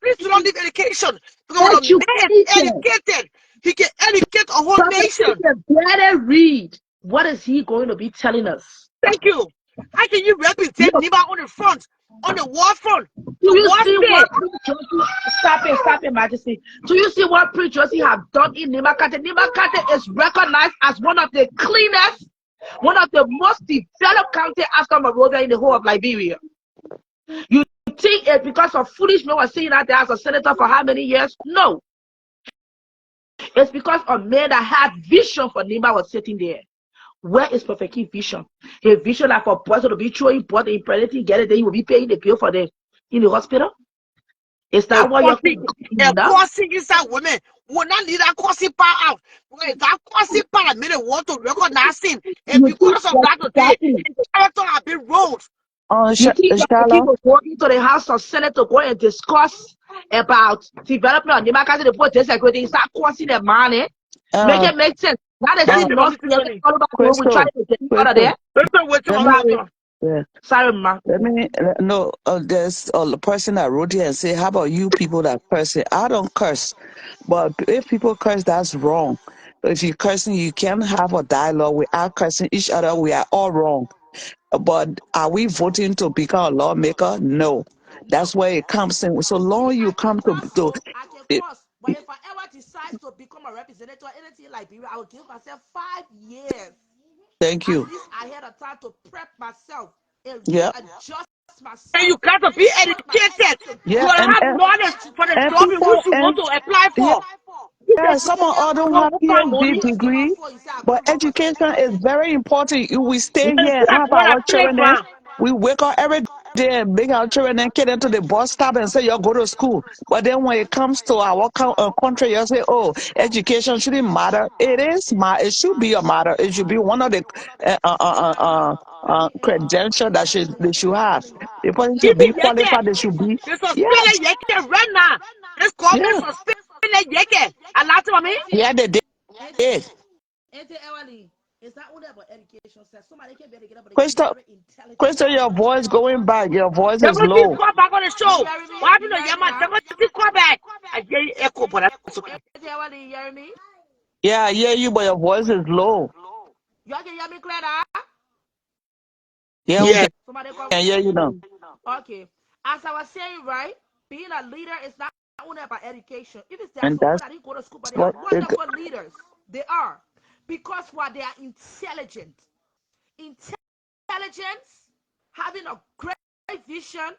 Please do not leave education. Because when a man is educated, he can educate a whole nation. Better read. What is he going to be telling us? Thank you. How can you represent Niba on the front, on the war front? Do you see what Stop it, Majesty. Do you see what Prince Josie have done in Nimakate? Nimakate is recognized as one of the cleanest, one of the most developed county after Monrovia in the whole of Liberia. You think it's because of foolish men were sitting out there as a senator for how many years? No. It's because a man that had vision for Nima was sitting there. Where is Prophet King's vision? His vision like for a person to be throwing pot, impregnating, get it, then he will be paying the bill for them in the hospital. Is that what you're thinking? Causing inside women will not need that causing power out. That causing power made it want to recognize him. And because of that today, his character have been rolled. You think people going to the House of Senate to go and discuss about development of the market, the poor disagree, start causing the money? Make it make sense. That is it. We try to get out of there. Yeah. Sorry, ma. Let me no. There's a person that wrote here and say, "How about you people that curse it? I don't curse, but if people curse, that's wrong. If you cursing, you can have a dialogue without cursing each other. We are all wrong. But are we voting to become a lawmaker? No. That's where it comes in. So long you come to but if I ever decide to become a representative or anything like Liberia, I will give myself 5 years. Thank you. At least I had a time to prep myself and adjust myself. And you got to be educated. Yeah, you have knowledge for the job in which you want to apply for. Yeah, some of us don't have PhD degree, but education is very important. We stay here and have our children. We wake up every day and bring our children and get into the bus stop and say, you go to school. But then when it comes to our country, you say, oh, education shouldn't matter. It is it should be a matter. It should be one of the credentials that they should have. The person should be qualified. They should be. Yes. Right now. This government suspended Yeke. Yeah, they did. It's not only about education. Somebody can be educated, but Crystal, your voice going back. Your voice is low. Call back on the show. Why do you call back? I hear you echo, but that's okay. You hear me? Yeah, I hear you, but your voice is low. You can hear me clear? Yeah, we can hear you now. Okay. As I was saying, right, being a leader is not only about education. If it's there, so that didn't go to school, but they are wonderful leaders. They are. Because what they are intelligent. Intelligence, having a great vision,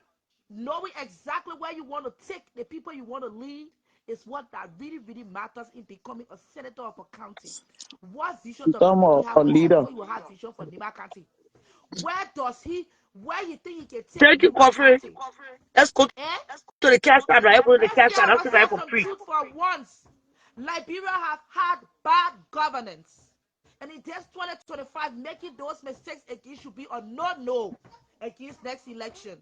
knowing exactly where you want to take the people you want to lead is what that really, really matters in becoming a senator of a county. What vision does he have before you have vision for Nima County? Where you think he can take Thank you, Coffee. Let's go to the cash card, right? Go to the cash card. I'll for free. For once, Liberia have had bad governance. And in this 2025, making those mistakes again should be a no against next election.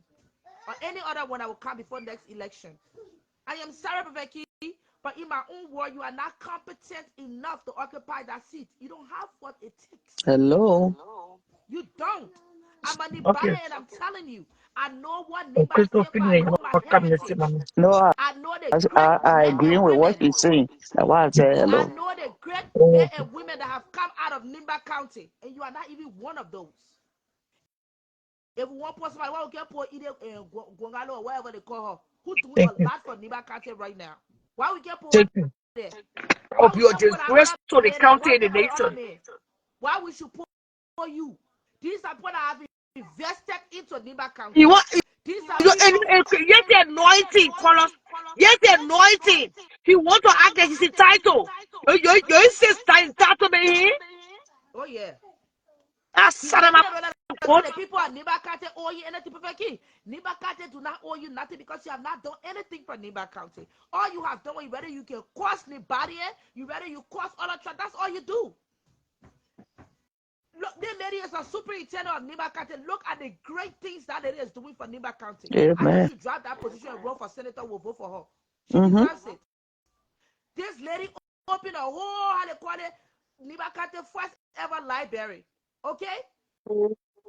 Or any other one that will come before next election. I am sorry, Becky, but in my own word, you are not competent enough to occupy that seat. You don't have what it takes. Hello. You don't. I'm a Liberian and I'm telling you, I know what Liberians I know my heritage. No, I know the I agree with what you're saying. That's why I said hello. I know the great men and women that have of Nimba County, and you are not even one of those. If one person, why we can't put either Gwangalo or whatever they call her, who doing a lot for Nimba County right now? Why we can't put her there? Why we can't put our other man there? Why we can't put other man? Why we should put you? These are people that have invested into Nimba County. You want These are people. yes, the anointing, colors. Yes, the anointing. He want to act like he's entitled. You say entitled me. Oh yeah. That's the people at Nimba County owe you anything for key. Nimba County do not owe you nothing because you have not done anything for Nimba County. All you have done, you better you can cost Nimba, you better you cost all the that's all you do. Look, this lady is a superintendent of Nimba County. Look at the great things that lady is doing for Nimba County. I think she dropped that position and run for senator. We'll vote for her. She deserves it. This lady opened a whole, how they call it, Nimba County first ever library. Okay?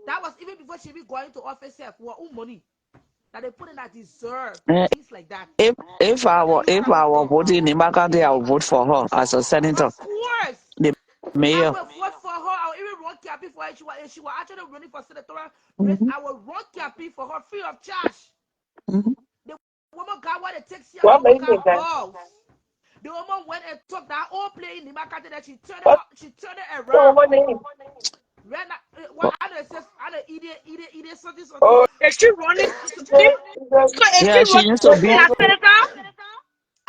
That was even before she be going to office for her own money. That they put in that deserve things like that. If I were voting in Nimba County, I would vote for her as a senator. Of course. The mayor. I will vote for her. I will even run campaign for her. If she was actually running for senatorial race, I will run campaign for her free of charge. The woman got what it takes here. The woman got balls. The woman went and took that old play in the market that she turned it around. Oh, is she running? Yeah, she needs to be.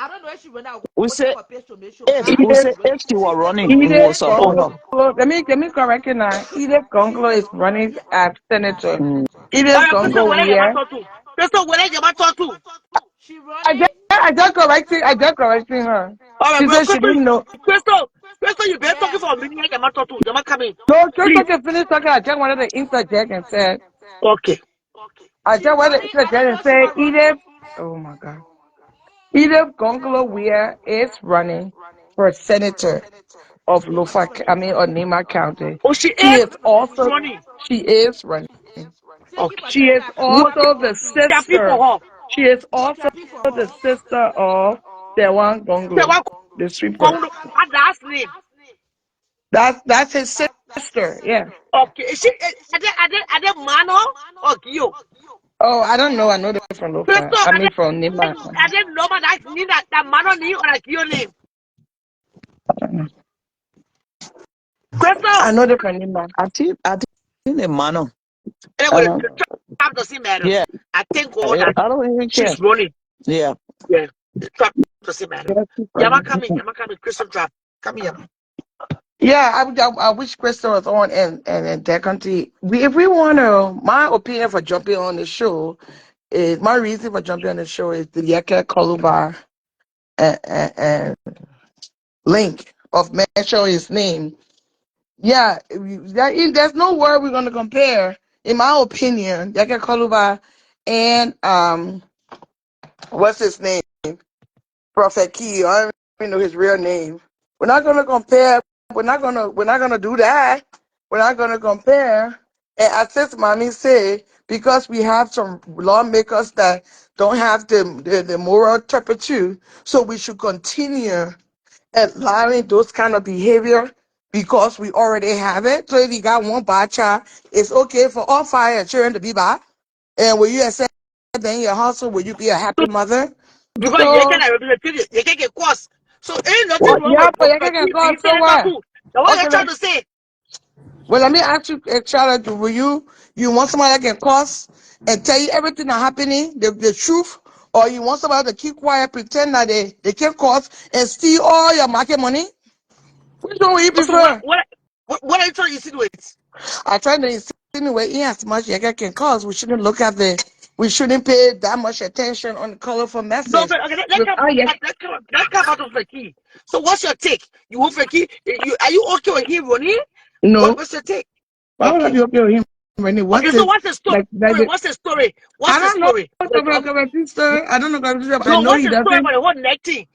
I don't know if she went out. We say if she were running, we will support her. Let me correct you now. Edith Gonglo is running as senator. Edith Gonglo, yeah. She running. I just correcting her. She said she didn't know. Crystal, you better talking for a minute. I'm not talking. You're not coming. No, Crystal can finish talking. I just wanted to interject and said. Okay. I just wanted to interject and say Edith. Oh my God. Edith Gonglo Weir is running for senator of Onima County. Oh, she is also running. She is running. Okay. She is also the sister. She is also the sister of Tewan Gonglo, the sweeper. That's name. That's his sister. Yeah. Okay. Is she? Are they Mano or Gio? Oh, I don't know. I know them from Lofa. I mean from Nima. I didn't know that Mano name or a Gio name. Crystal. I know them from Nima. I think the Mano. Anyway, the doesn't matter. Yeah. I think all that. I don't even care. She's running. Yeah. Yeah. The trap doesn't matter. Yama coming. Crystal trap. Come here. Yeah, I wish Crystal was on and that country. If we want to, my opinion for jumping on the show is my reason for jumping on the show is the Yeke Koluba and link of mentioning his name. Yeah, there's no word we're gonna compare. In my opinion, Yeke Koluba and what's his name? Prophet Key. I don't even know his real name. We're not gonna compare. We're not gonna do that. We're not gonna compare. And as Sis Mommy said, because we have some lawmakers that don't have the moral turpitude, so we should continue allowing those kind of behavior because we already have it. So if you got one bad child, it's okay for all 5 children to be bad. And will you accept that in your household? Will you be a happy mother? Because you can represent you can get cost. So ain't nothing wrong Yeah, but you with can go. So what? What you're trying to say? Well, let me ask you, Charlotte, will you want somebody that can cuss and tell you everything that's happening, the truth, or you want somebody to keep quiet, pretend that they can cuss and steal all your market money? Which one will you prefer? What are you trying to insinuate? I try to insinuate in as much as can cause. We shouldn't pay that much attention on the colorful message. No, okay, that come out of the key. So what's your take? You want the key? Are you okay with him running? No. What's your take? Why would I be okay with him running? What's the story? What's the story? I don't know the story. I don't know the story. I know he doesn't. Story about the whole neck thing.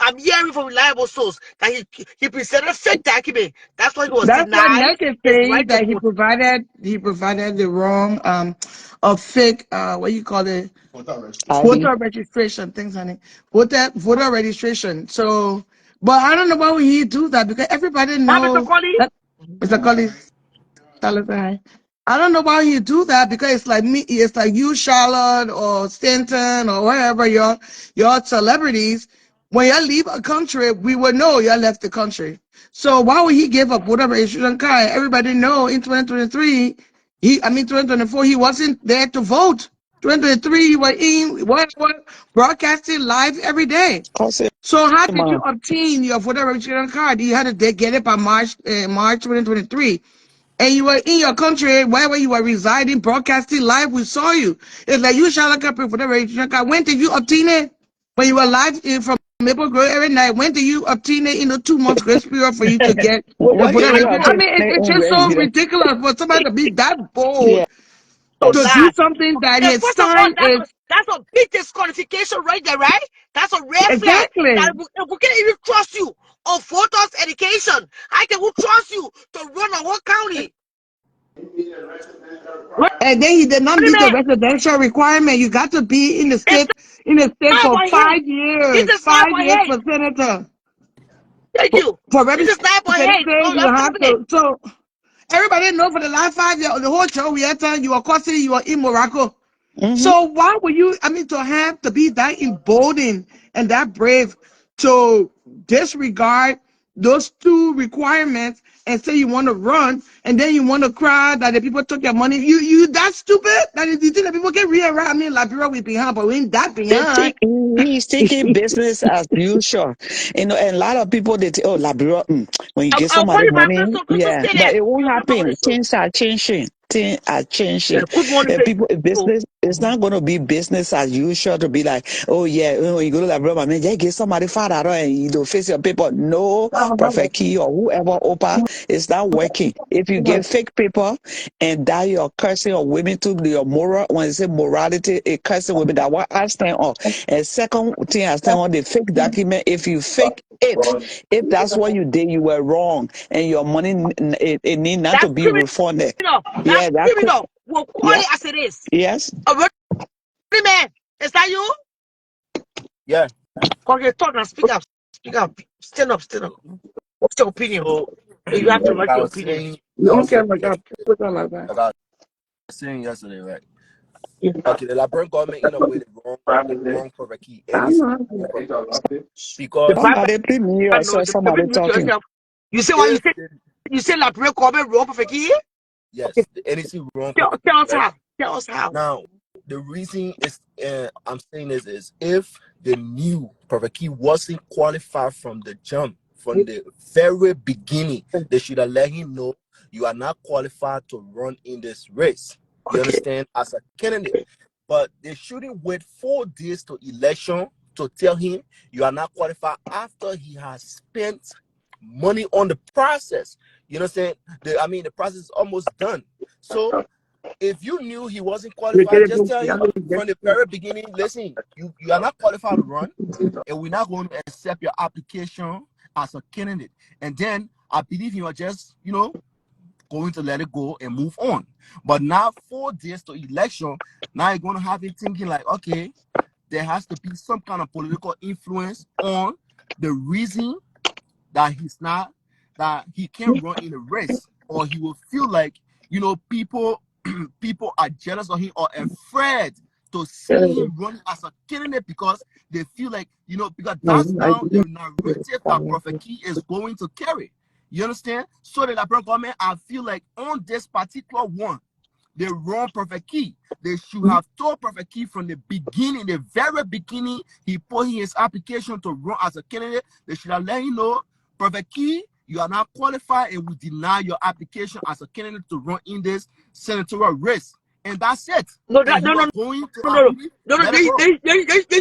I'm hearing from reliable source that he presented a fake document. That's why he was denied. That's what Neck is saying, that he provided the wrong a fake what you call it, voter registration things on it, voter registration. So, but I don't know why would he do that, because everybody knows that Mr. Collins. I don't know why you do that, because it's like me, it's like you, Charlotte, or Stanton, or wherever your celebrities. When you leave a country, we would know you left the country. So why would he give up whatever Sri Lanka? Everybody know in 2023, 2024, he wasn't there to vote. 2023, he was in what broadcasting live every day. Cause So how did you obtain your voter registration card? You had to get it by March 2023. And you were in your country, wherever you were residing, broadcasting live, we saw you. It's like you shall look up for the registration card. When did you obtain it? When you were live from Maple Grove every night, when did you obtain it in the 2 months grace period for you to get your when voter did you registration? I obtain mean, their it's own just so resident? ridiculous for somebody to be that bold to Yes. do something that And his first of all, son is that's a big disqualification right there, right? That's a red flag. That exactly. if we can't even trust you on voters' education, how can we trust you to run a whole county? And then he did not Money meet the man, residential requirement. You got to be it's in the state not for about hate. 5 This years. is not 5 about years hate. for senator. Thank you. For This is not about hate. representative, No, you let's have stop it. to. So everybody know for the last 5 years, the whole show we had time, you were custody, you were in Morocco. Mm-hmm. So why would you? To have to be that emboldened and that brave to disregard those 2 requirements and say you want to run, and then you want to cry that the people took your money. You that stupid? That is the thing that people can read around. Liberia we behind, but we ain't that They behind. think he's taking business as usual, and a lot of people they think, oh, Liberia, when you give I'll call somebody you back. money, Crystal, yeah, stay but there. it won't Crystal, come on happen. the show. Things are Yeah, changing. good morning, And people, people. business, it's not going to be business as usual to be like, oh yeah, when you go to Liberia, man, just give somebody $5 and you don't face your paper. No, Prophet Key or whoever Opa, it's not working. If you get fake paper and that you're cursing or women to your moral, when you say morality, it cursing women, that what I stand on. And second thing I stand on, the fake document, if you fake it, if that's what you did, you were wrong, and your money it need not to That's be refunded. criminal. That's Yeah, that could. criminal. We'll call Yeah. it as it is. Yes. A ready man. Is that you? Yeah. Okay, talk now. Speak up. Speak up. Stand up. Stand up. What's your opinion? So You have to like write I your was opinion. saying, You I don't was care saying about that. yesterday, Put that like that. like I was saying yesterday, right? Okay, the Liberian government in a way the wrong Prophet Key, and I it's know. wrong Prophet Key The because Bible, Somebody please mute I know. yourself. Let me Somebody mute talking. yourself. You say what you if say? the, You say la prayer comment wrong for Feki? Okay. yes, the NEC wrong Prophet Key, Tell us right? how. Tell us how. Now the reason is I'm saying this is if the new Prophet Key wasn't qualified from the jump, from the very beginning, they should have let him know you are not qualified to run in this race. You Okay. understand? As a candidate. But they shouldn't wait 4 days to election to tell him you are not qualified after he has spent money on the process. You understand? The process is almost done. So if you knew he wasn't qualified, just tell him from the very beginning, listen, you are not qualified to run, and we're not going to accept your application as a candidate. And then I believe you are just, going to let it go and move on. But now 4 days to election, now you're going to have him thinking like, okay, there has to be some kind of political influence on the reason that that he can't run in a race, or he will feel like, people people are jealous of him or afraid to see him running as a candidate because they feel like, because that's now the narrative that Prophet Key is going to carry. You understand? So the Liberian government, I feel like on this particular one, they wrong Prophet Key. They should have told Prophet Key from the beginning, the very beginning, he put in his application to run as a candidate. They should have let him know, Prophet Key, you are not qualified and we deny your application as a candidate to run in this senatorial race. And that's it. No, And he no, was no, going to, no, I no, believe, no, no. let it go.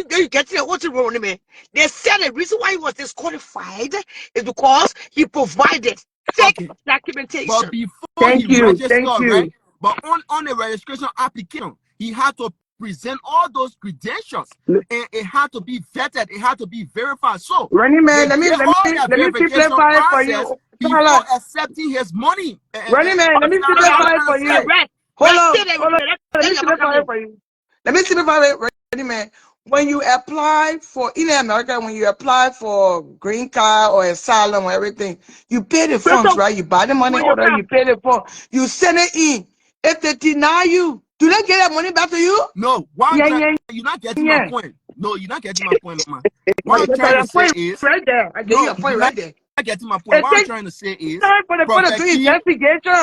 They get it. What's wrong with me? They said the reason why he was disqualified is because he provided fake Okay. documentation. But before he Thank you. Thank registered, right? you. But on the registration application, he had to present all those credentials, and it had to be vetted. It had to be verified. So Running they man, did all that let me verification simplify it for process you. before accepting his money. Running man, let me That's what I'm simplify it trying to for say. you. Rest, Hold rest, on, stay there with hold me. on. Let Let me your man come simplify it in. for you. Let me simplify it, running man. when you apply for in America, when you apply for green card or asylum or everything, you pay the funds, right? You buy the money order, you pay the fund, you send it in. If they deny you, do they get that money back to you? No, you're not getting my point. No, you're not getting my point, man. What I'm Okay, so trying your to say point is, right there. I get no, your point you're right not there. getting my point. It What I'm takes trying to say is, time for the do investigation.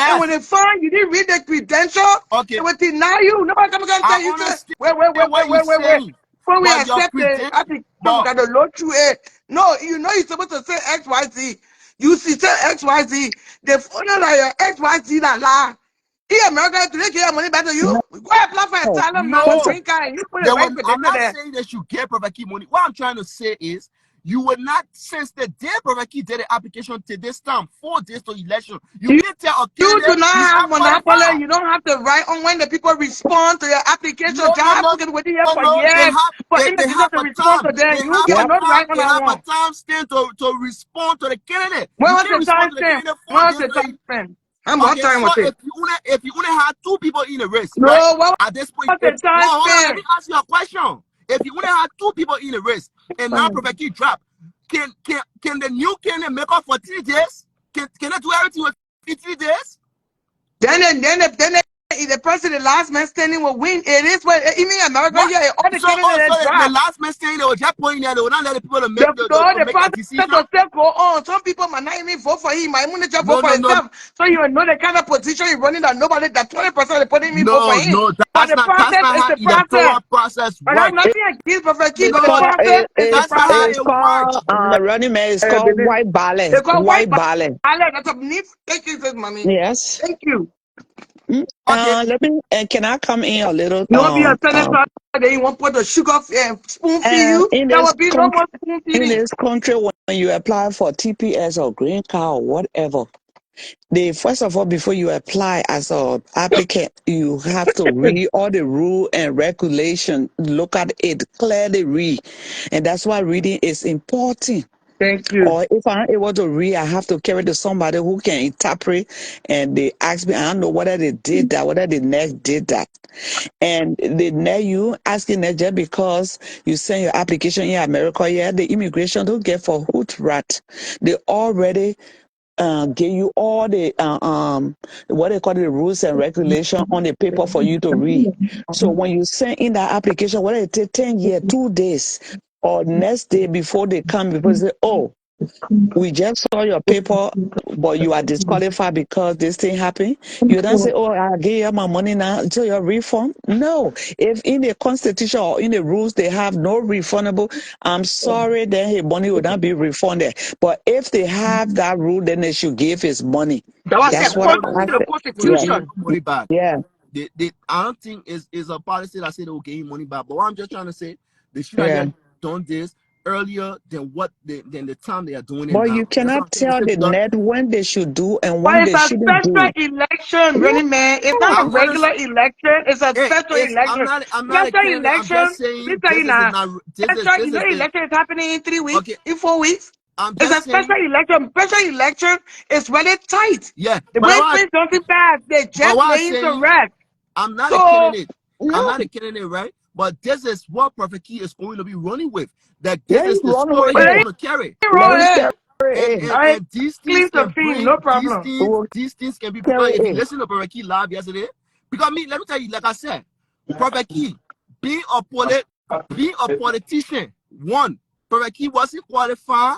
And when yes, they find you didn't read the credential, okay, they will deny you. Nobody come and tell I you, say, understand wait. what you're saying, Before we but your accept the credentials, application, we but got to load through it. No, you know you're supposed to say XYZ. You see, say XYZ. They found out that your XYZ that lie. In America, do they give your money back to you? Go apply for asylum now or no. green card and you put the right I'm credential not there. saying that you get Prophet Key money. What I'm trying to say is, you will not, since the day Prophet Key did the application to this time, 4 days to election, you can't tell a You do candidate not he's have not monopoly. qualified. You don't have the right on when the people respond to your application. Job No, can waiting here for no. years for They immigration have to a respond time. to them. They You don't have get a no time. right on They that have a one. time stamp to respond to the candidate. When You was can't the respond time to the stamp? candidate 4 When was days the time later. stamp? And what Okay, time so was it? if you only had 2 people in the race, right? No, what At this point, was the time hold on, let me stamp? ask you a question. If you only had 2 people in the race and now Prophet Key drop, can the new candidate make up for 3 days? Can they do everything with 3 days? Then the person, the last man standing will win. It is what even in America, What? yeah, all the So, candidates that the drop. last man saying they were just pointing there, they will not let the people to The, make no, to the make a process decision. will still go on. Some people might not even vote for him. Might even just vote for No. himself. So you will know the kind of position he's running that nobody, that 20% of putting me vote for him. No, But the that's process not is how the process. electoral process And I'm works. nothing against Prophet Key, but It's the No, called, process is the that's not how process. it's it works. called running man. It's called Baby. white ballet. They call white White ballet. ballot. That's a neat. Thank you, says mommy. Yes. Thank you. Mm. Okay, Let me. Can I come in a little? You want to be a senator? Then you want to put the sugar spoon feed And you? There will be no more spoon in feeding. this country, when you apply for TPS or green card or whatever, they first of all, before you apply as a applicant, you have to read all the rule and regulation. Look at it, clearly read, and that's why reading is important. Thank you. Or if I'm able to read, I have to carry to somebody who can interpret. And they ask me, I don't know whether they did that, whether the next did that. And they net you asking that just because you send your application in America, yeah, the immigration don't get for hoot rat. They already give you all the what they call the rules and regulation on the paper for you to read. So when you send in that application, whether it take 10 years, 2 days, or next day before they come, people say, oh, we just saw your paper, but you are disqualified because this thing happened. You don't say, oh, I'll give you my money now until your refund. No. If in the constitution or in the rules they have no refundable, I'm sorry, then his money will not be refunded. But if they have that rule, then they should give his money. That was That's the what I the said. will Yeah. give you Constitution. money back. Yeah. I don't think is a policy that say they will give you money back. But what I'm just trying to say, they should Yeah. have done this earlier than the time they are doing it But you now. That's what cannot I'm saying. They tell should the have done. net when they should do and But when it's they a shouldn't special do. election, really, man. It's not a I'm gonna. regular election. It's a Hey, special it's election. I'm not a Special candidate. I'm election. just Let me saying tell you this is now. not Special, you this know, is the election is happening in 3 weeks, okay. in 4 weeks. I'm It's a just special saying, election. Special election is really tight. yeah. The way things don't pass, they But just what I'm laying to saying, rest. I'm not a So, candidate. I'm No. not a candidate, right? But this is what Prophet Key is going to be running with. That this Let him is the run with story but he's they it. going to carry. ain't Let wrong, him eh? carry And it. and, I and these things clean the can film, bring no problem. these things can be, because Carry if you it. listen to Prophet Key live yesterday, because me, let me tell you, like I said, Prophet Key, being being a politician, one, Prophet Key wasn't qualified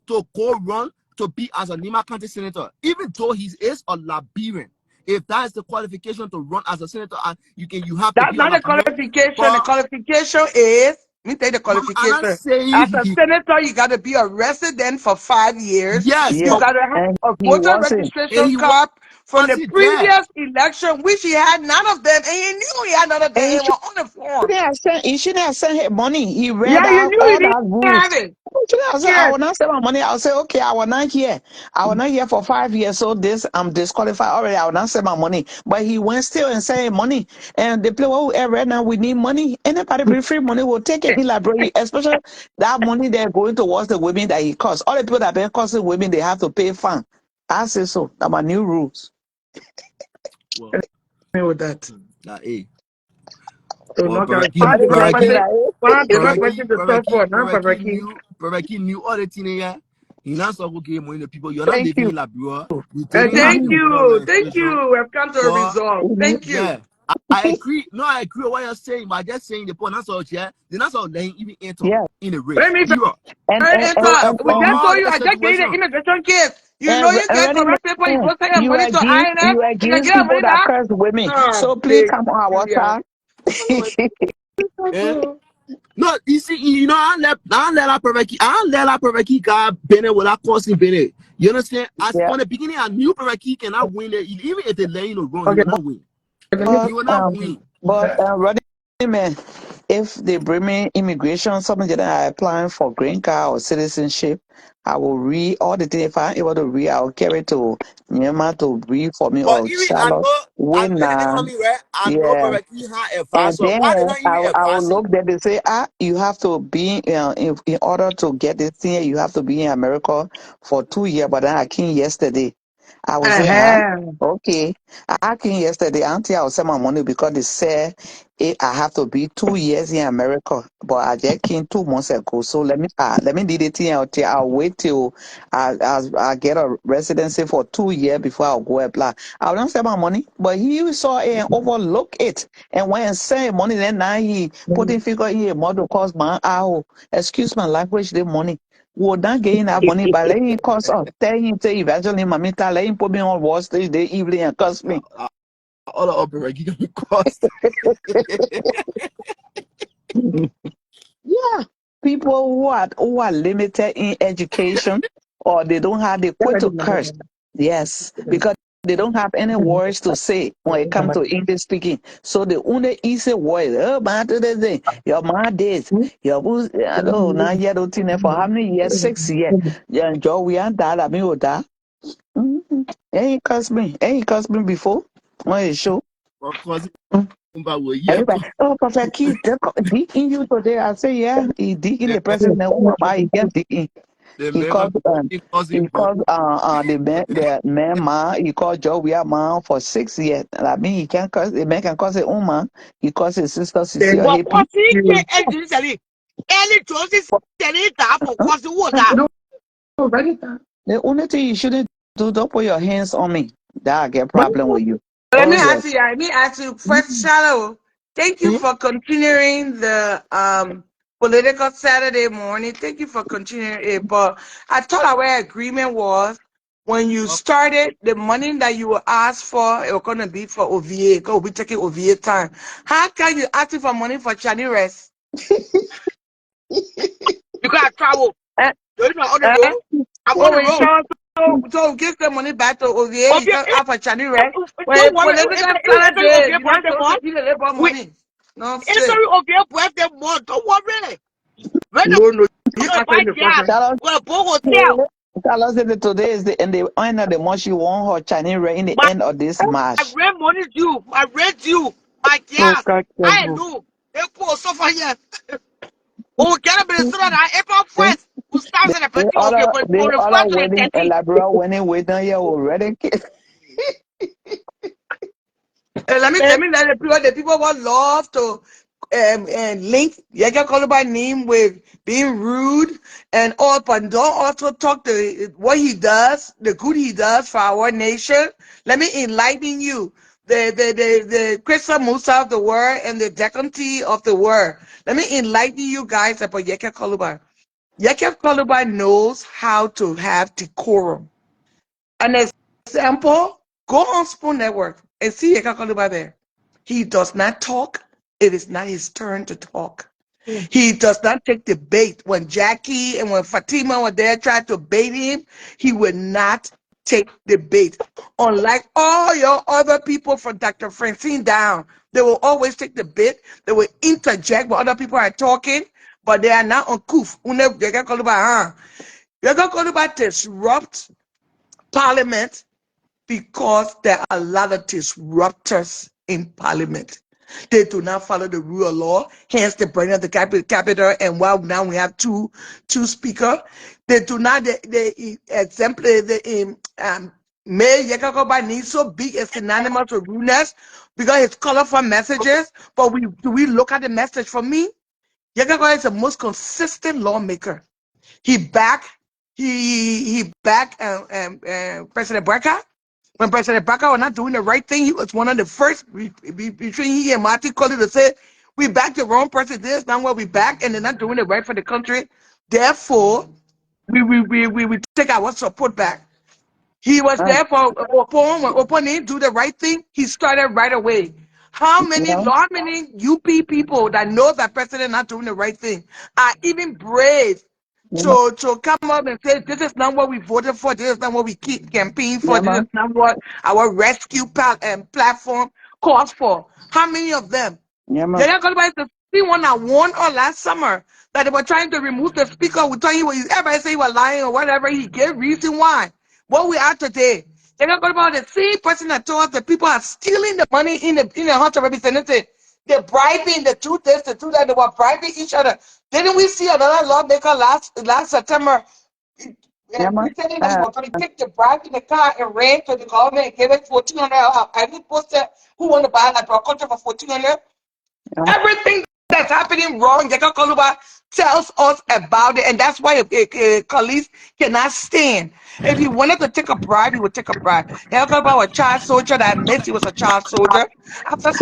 to go run to be as a Nima County senator, even though he is a Liberian. If that is the qualification to run as a senator, you have to That's be a not the Liberian. qualification. The But qualification is, let me tell you the I'm not qualification. saying As a senator, you got to be a resident for 5 years. yes, You Yeah. but got to have And a he voter wasn't. and registration he card from the wasn't there. previous election, which he had none of them, and he knew he had none of them, And and was on the form. he shouldn't have sent him money. He read Yeah, you out knew he all didn't that rules. have it. He shouldn't have said, I Yes. will not send my money. I'll say, okay, I will not here. I will not here for 5 years. So this, I'm disqualified already. I will not send my money. But he went still and sent money. And they play, oh, right now we need money. Anybody bring free money will take it in library, especially that money they're going towards the women that he costs. All the people that been costing women, they have to pay fine. I say so. That's my new rules. Well, With that. hey, So Well, no can Pereki, find different Pereki, person. Find different person Pereki, to talk Pereki, for. Not for Ricky. Pereki knew all the thing here. He now start working with the people. You're not Thank living you. in Liberia. You didn't have Thank the Mhm, withdrawal you. Thank registration. you. We have come to a But result. mhm. Thank you. yeah, I agree. No, I agree with what you're saying, but I'm just saying the point. That's all, yeah. They're not all letting even enter Yeah. in the Let race. me Period. And and and So and, we for and just all told you the I just gave you the situation, immigration case. You know you get Already, correct paper, you man, go send your money to INS you and then against get your people money that back. curse women. Oh, So please big come on our Julia. side. eh? No, you see, you know, I let that perfect key guy Bennett without costing Bennett. You understand? As Yeah. on the beginning, I knew perfect key cannot win it. Even if they let you know wrong, he Okay, will not win. But He will not win. running man, if they bring me immigration, something that I applying for green card or citizenship, I will read all the things. If I'm able to read, I'll carry to Myanmar to read for me But or even Charlotte. I know When anything on me, right? I know yeah. perfect key had And advisor. then Why they not even I will advise him? look there. They say, you have to be in order to get this thing. You have to be in America for 2 years. But then I came yesterday. I will say, okay. I came yesterday until I will send my money because they said I have to be 2 years in America. But I just came 2 months ago. So let me do the thing until I'll wait till I get a residency for 2 years before I'll go apply. I will not send my money. But he saw it and overlook it. And when I send money, then now he putting figure in a model cost my excuse my language, the money. Would not gain that money by letting cost of tell him say eventually mamita let him put me on Wall Street the evening and cost me. All of perfect key can cost. Yeah. People who are limited in education or they don't have the quit to curse. Yes. Because they don't have any words to say when it comes to English speaking. So the only easy word, oh man, today, your man this, your booze, oh now you don't think for how many years? 6 years. Yeah, Joe, we are that I mean that. Ain't cost me. Ain't cost me before. On the show. Of course, but yeah, Everybody, oh, Prophet Keith, dig in you today. I say, yeah, he dig in the the president. He can dig in. the He man called, causing he both. called, the man, he called Joe, we are man for 6 years. I mean, he can cause, the man can cause his own man. He calls his sister, Cecile, Thank But happy. cause he you. can't actually any choices any that for cause the water. The only thing you shouldn't do, don't put your hands on me. That I get But problem with you. let me Yes. ask you, first, Shallow. Thank you for continuing the political Saturday morning. Thank you for continuing it. But I thought our agreement was when you Of started, the money that you were asked for, it was gonna be for OVA, because we taking OVA time. How can you ask for money for Chani rest? Because I travel. Eh, You're not on the eh? road. I'm on So the we road. so give the money back to OVA, Of you your can have a Chani rest. When don't worry, political it's only of Saturday, your you're not birthday supposed to month. eat the labor We money. No it's shit. only of your birthday month. Don't worry. When the No, you gonna buy answering the gas, question. Shout we're gonna book hotel. out. Tell us that today is the end of the month. She won her Chinese rate in the My end of this March. rent money due. My rent due. My Oh, gas. God, I careful. know. They put so far here. Oh, get a bit of that. April 1st. Who starts in the They 15th? Okay, other but they from the other 1st to the wedding 13th. elaborate waiting here already. Let the people want love to and link Yega call by name with being rude and all, but don't also talk to what he does, the good he does for our nation. Let me enlighten you. The Christian Musa of the word and the decanty of the word. Let me enlighten you guys about Yeka Kolubai. Yeka Kolubai knows how to have decorum. An example, go on Spoon Network and see Yeka Kolubai there. He does not talk. It is not his turn to talk. He does not take the bait. When Jackie and when Fatima were there trying to bait him, he would not take the bait. Unlike all your other people from Dr. Francine down, they will always take the bait. They will interject when other people are talking, but they are not on coof. They're going to disrupt Parliament because there are a lot of disruptors in Parliament. They do not follow the rule of law, hence the burning of the capital. And while now we have two speakers, they do not the exemplary the May Yakakoba needs so big and synonymous with rudeness, because it's colorful messages, but we look at the message. For me, Yekako is the most consistent lawmaker. He backed President Barker. When President Barker was not doing the right thing, he was one of the first between he and Martin Colley to say, we back the wrong person. This is not what we back, and they're not doing it right for the country. Therefore, we take our support back. He was there for Opon. When Opon didn't do the right thing, he started right away. How many UP people that know that president not doing the right thing are even brave to come up and say, this is not what we voted for, this is not what we keep campaigning for, this is not what our rescue platform calls for? How many of them? They're not going to see one that won or last summer that they were trying to remove the speaker. We thought everybody say he was lying or whatever. He gave reason why. What we are today. They're not going about the same person that told us that people are stealing the money in the House of Representatives. They're bribing the two this, the two that. They were bribing each other. Didn't we see another lawmaker last September? Pretending that he was going to take the bribe in the car and ran to the government and gave it $1,400. I didn't post that. Who want to buy like a contract for $1,400? Everything that's happening wrong, Jeka Koluba tells us about it, and that's why colleagues cannot stand. If he wanted to take a bribe, he would take a bribe. Jeka Koluba was a child soldier that admits he was a child soldier. After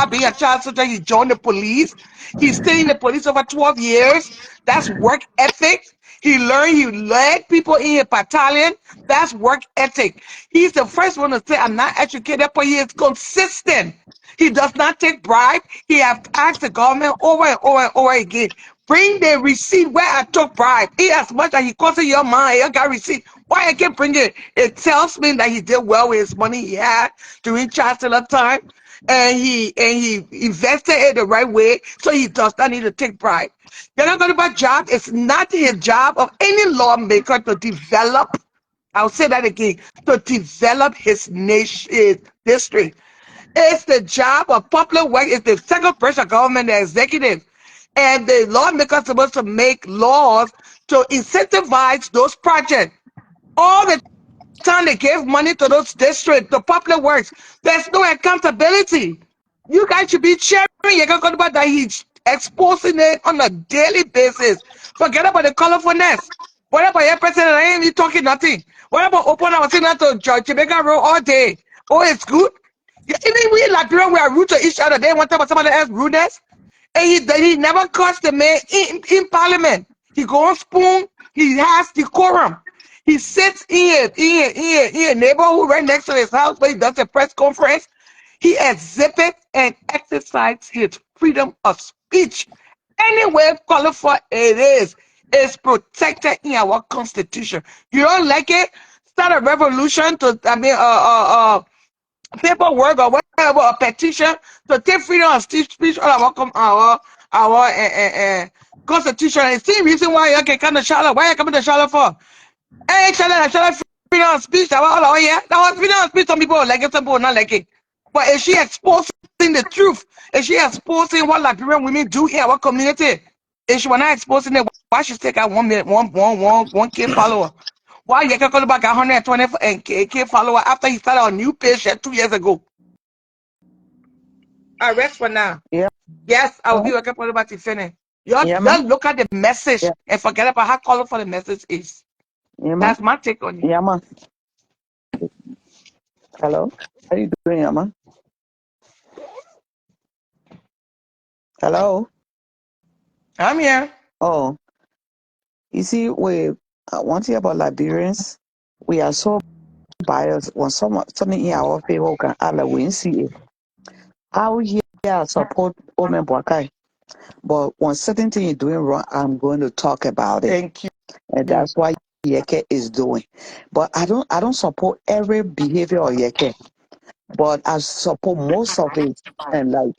being a child soldier, he joined the police. He stayed in the police over 12 years. That's work ethic. He led people in a battalion. That's work ethic. He's the first one to say, I'm not educated, but he is consistent. He does not take bribe. He has asked the government over and over and over again, bring the receipt where I took bribe. Eat as much as he costs your mind. You got receipt. Why I can't bring it? It tells me that he did well with his money he had during chancellor time, and he invested it the right way, so he does not need to take bribe. You're not going about job. It's not his job of any lawmaker to develop. I'll say that again, to develop his nation, his district. It's the job of public work. It's the second branch of government, the executive. And the lawmakers are supposed to make laws to incentivize those projects. All the time they gave money to those districts, the public works, there's no accountability. You guys should be cheering. You're going to talk about that he's exposing it on a daily basis. Forget about the colorfulness. What about your president? I ain't even talking nothing. What about open? I was saying that to Jamaica Road all day. Oh, it's good. Even we in Liberia, we are rude to each other. They want to talk about somebody else's rudeness. And he never cursed the man in parliament. He go on spoon. He has decorum. He sits in a neighborhood right next to his house where he does a press conference. He exhibits and exercises his freedom of speech. Anywhere qualified it is protected in our constitution. You don't like it? Start a revolution to paperwork or whatever, a petition to take freedom of speech all our constitution. It's the reason why you can come to Charlotte. Why you coming to Charlotte for? Hey, Charlotte, freedom of speech. That was freedom of speech. Some people like it, some people not like it. But is she exposing the truth? Is she exposing what Liberian women do in our community? If she was not exposing it, why she take out 1K follower? Why you can call back 120K follower after he started a new page 2 years ago? I rest for now. Yeah. Yes, I will be working for about to finish. You just look at the message and forget about how colorful the message is. That's my take on it. Yeah, man. Hello? How are you doing, Yama? Hello? I'm here. Oh, you see, one thing about Liberians, we are so biased. When something in our favor can add, like we see it. Out here, I support Omen Bwakai. But when certain thing is doing wrong, I'm going to talk about it. Thank you. And that's why Yeke is doing. But I don't support every behavior of Yeke. But I support most of it, and like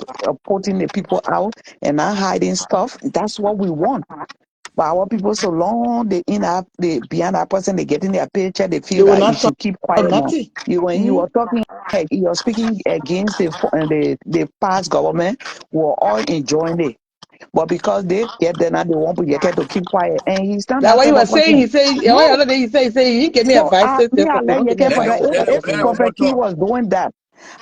putting the people out and not hiding stuff. That's what we want. But our people, so long they behind that person, they get in their paycheck, they feel that you should keep quiet now. When you were talking, you're speaking against the past government, we're all enjoying it. But because they get there now, they want to keep quiet. And he's not That's that what he type of was saying. person. He said, No. the other day he said, he gave me So advice. I let Yeke for that. If Prophet King was doing that,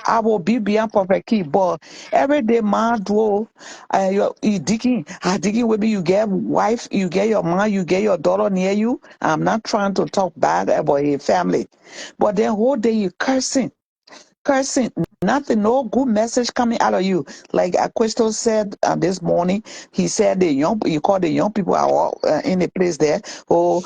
I will be beyond Prophet Key. But every day, man, do you digging with me. You get wife, you get your mom, you get your daughter near you. I'm not trying to talk bad about your family, but then whole day you cursing, nothing, no good message coming out of you. Like Crystal said this morning, he said you call the young people are in the place there. Oh,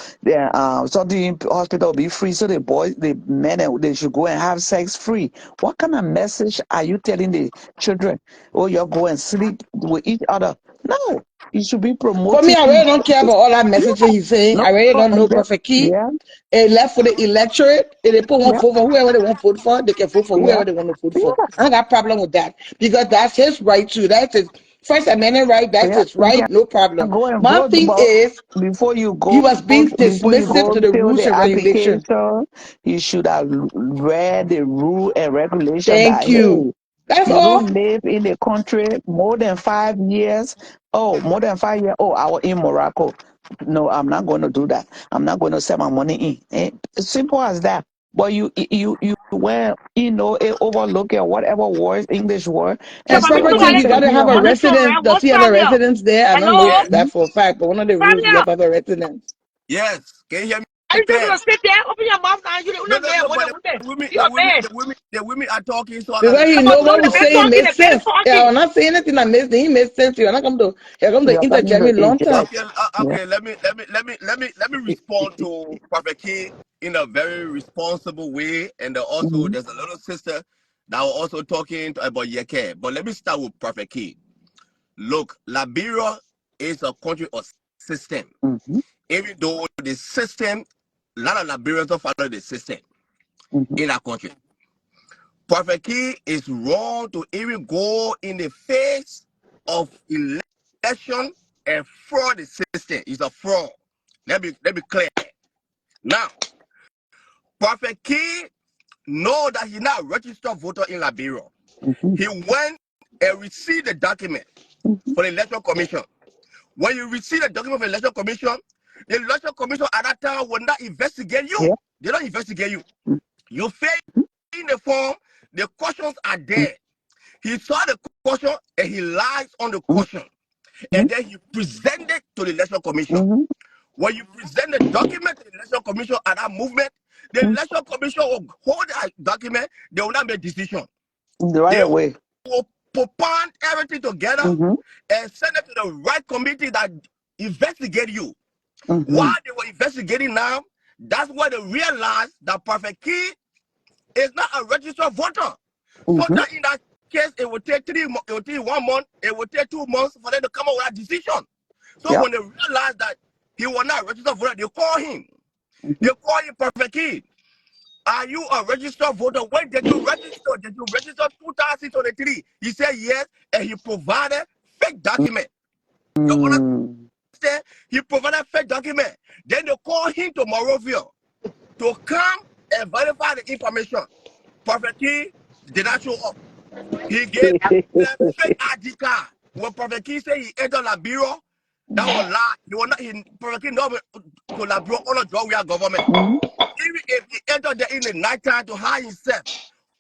something hospital will be free, so the boys, the men, they should go and have sex free. What kind of message are you telling the children? Oh, you're going to sleep with each other? No, you should be For me, promoting. I really don't care about all that messaging he's saying. No, I really don't know Prophet Key. yeah, It left for the electorate. If they put one yeah, vote for whoever they want to vote for, they can vote for yeah, whoever they want to vote for. yeah, I don't got a problem with that because that's his right too. That's his First Amendment right. That's yeah. his You right. No can problem. go and My vote, thing but is before you he go, was being dismissive to the fill rules the and regulations. application, you should have read the rule and regulation that, Thank you. hey, That's you all. don't live in the country more than 5 years. Oh, more than 5 years. Oh, I was in Morocco. No, I'm not going to do that. I'm not going to send my money in. It's simple as that. But you went, overlook it, whatever words, English word, Yeah, and And but me still too, Prophet my King, want to you lady. send gotta you have your a But money. me too, residence. right? Does What's he have a Samuel? residence there? I don't know Hello? Yes, that for a fact, but one of the rules you have Samuel, to have a residence. yes. Can you hear are me you just clear? gonna sit there? Open your mouth now. You No, don't no, man. no. What But the women? the You a man. women are talking, so I gotta Because he Yeah, let but know them no, what the we talk. man say talking, makes the man sense. Yeah, talking. I'm not saying anything that makes sense to you. I'm not come to You're coming to interject me long time. eject. Okay, Yeah. okay. Let me respond to Prophet King in a very responsible way, and also Mm-hmm. there's a little sister that was also talking about Yeke. But let me start with Prophet King. Look, Liberia is a country of system. Mm-hmm. Even though the system, a lot of Liberians don't follow the system Mm-hmm. in that country. Prophet King is wrong to even go in the face of election and fraud the system. It's a fraud. Let me clear. Now, Prophet King know that he's not a registered voter in Liberia. Mm-hmm. He went and received the document Mm-hmm. for the election commission. When you receive the document from the election commission, the election commission at that time will not investigate you. Yeah. They don't investigate you. You fill in the form, the questions are Mm-hmm. there. He saw the question and he lies on the Mm-hmm. question. And then he presented to the election commission. Mm-hmm. When you present the document to the election commission at that movement, the election commission will hold that document. They will not make decision. Right They away. will propound everything together Mm-hmm. and send it to the right committee that investigate you. Mm-hmm. While they were investigating now, that's why they realized that Prophet Key is not a registered voter. So Mm-hmm. that in that case, it would take it would take 1 month, it would take 2 months for them to come up with a decision. So Yep. when they realized that he was not a registered voter, they call him. Mm-hmm. They call him Prophet Key. Are you a registered voter? When did you register? Did you register 2023? He said yes, and he provided fake document. You Mm-hmm. understand? He provided fake document. Then they call him to Morovia to come and verify the information. Prophet Key did not show up. He gave them fake ID card. When Prophet Key said he entered Liberia, that was lie. He was not. Prophet Key not to Liberia on a drug government. Even if he entered there in the night time to hide himself,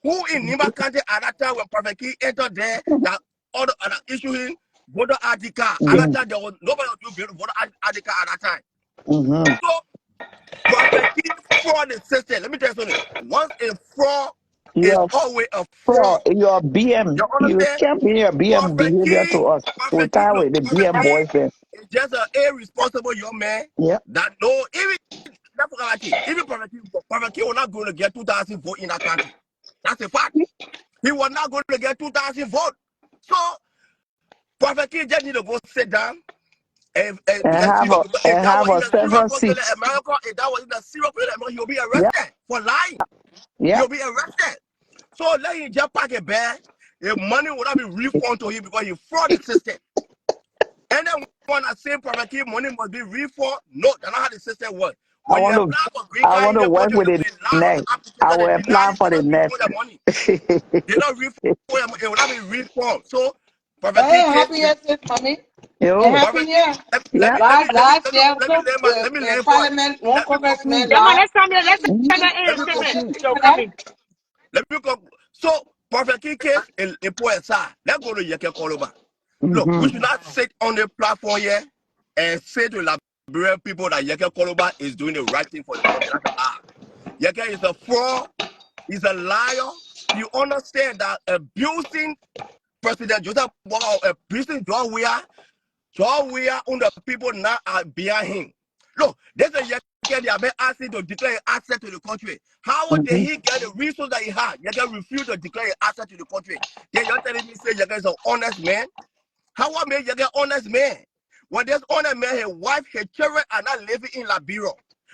who in Nima County at that time when Prophet King entered there that order and issue him voter ID card? At that time there was nobody was doing voter ID card at that time. Mm-hmm. So Prophet King fraud the system. Let me tell you something. Once a fraud is You're always a fraud. fraud. You're You BM. You understand? can't be a BM behavior to us. We're tired Look, with the Prophet BM King boys then. is just an irresponsible young man Yeah. that know even that's what I like it. Even Prophet King was not going to get 2,000 votes in that country. That's a fact. He was not going to get 2,000 votes. So Prophet King just need to go sit down And because have if that was in a a serious several country seats. like America, if that was in a serious country like America, he'll be Yeah. arrested for lying. Yeah. He'll be arrested. So let him just pack a bag. The money will not be refunded to him because he fraud the system. And then when I say Prophet King money must be refunded, no, that's not how the system works. I When you want to apply for green I card want in to the work country, with there the will be a lot of net. applicants I that they will deny apply it, they for the don't net. refund their money. They don't refund their money, it will not be refunded. So Prophet Hey, King case happy is year, sis, mommy. Hey, Yo. happy Prophet King. year. Yeah. Last year, some Let me lay point. Parliament, one Let me congressman conclude. Yeah, man, died. let's Samuel, let's Mhm. Samuel Let in me a minute. conclude. You're coming. Let me conclude. So Prophet King case, it poor side. Let's go to Yeke Koloba. Look, we should Mm-hmm. not sit on the platform here and say to Liberian people that Yeke Koloba is doing the right thing for the country. That's a lie. Yeke is a fraud. He's a liar. You understand that abusing President Joseph Boga, abusing John Weah on the people now are behind him. Look, there's a Yeke they have been asking to declare asset to the country. How did he get the resource that he had? Yeke refused to declare asset to the country. Then you're telling me say Yeke is an honest man? How I made Yeke honest man? When there's honest man, his wife, his children are not living in Liberia.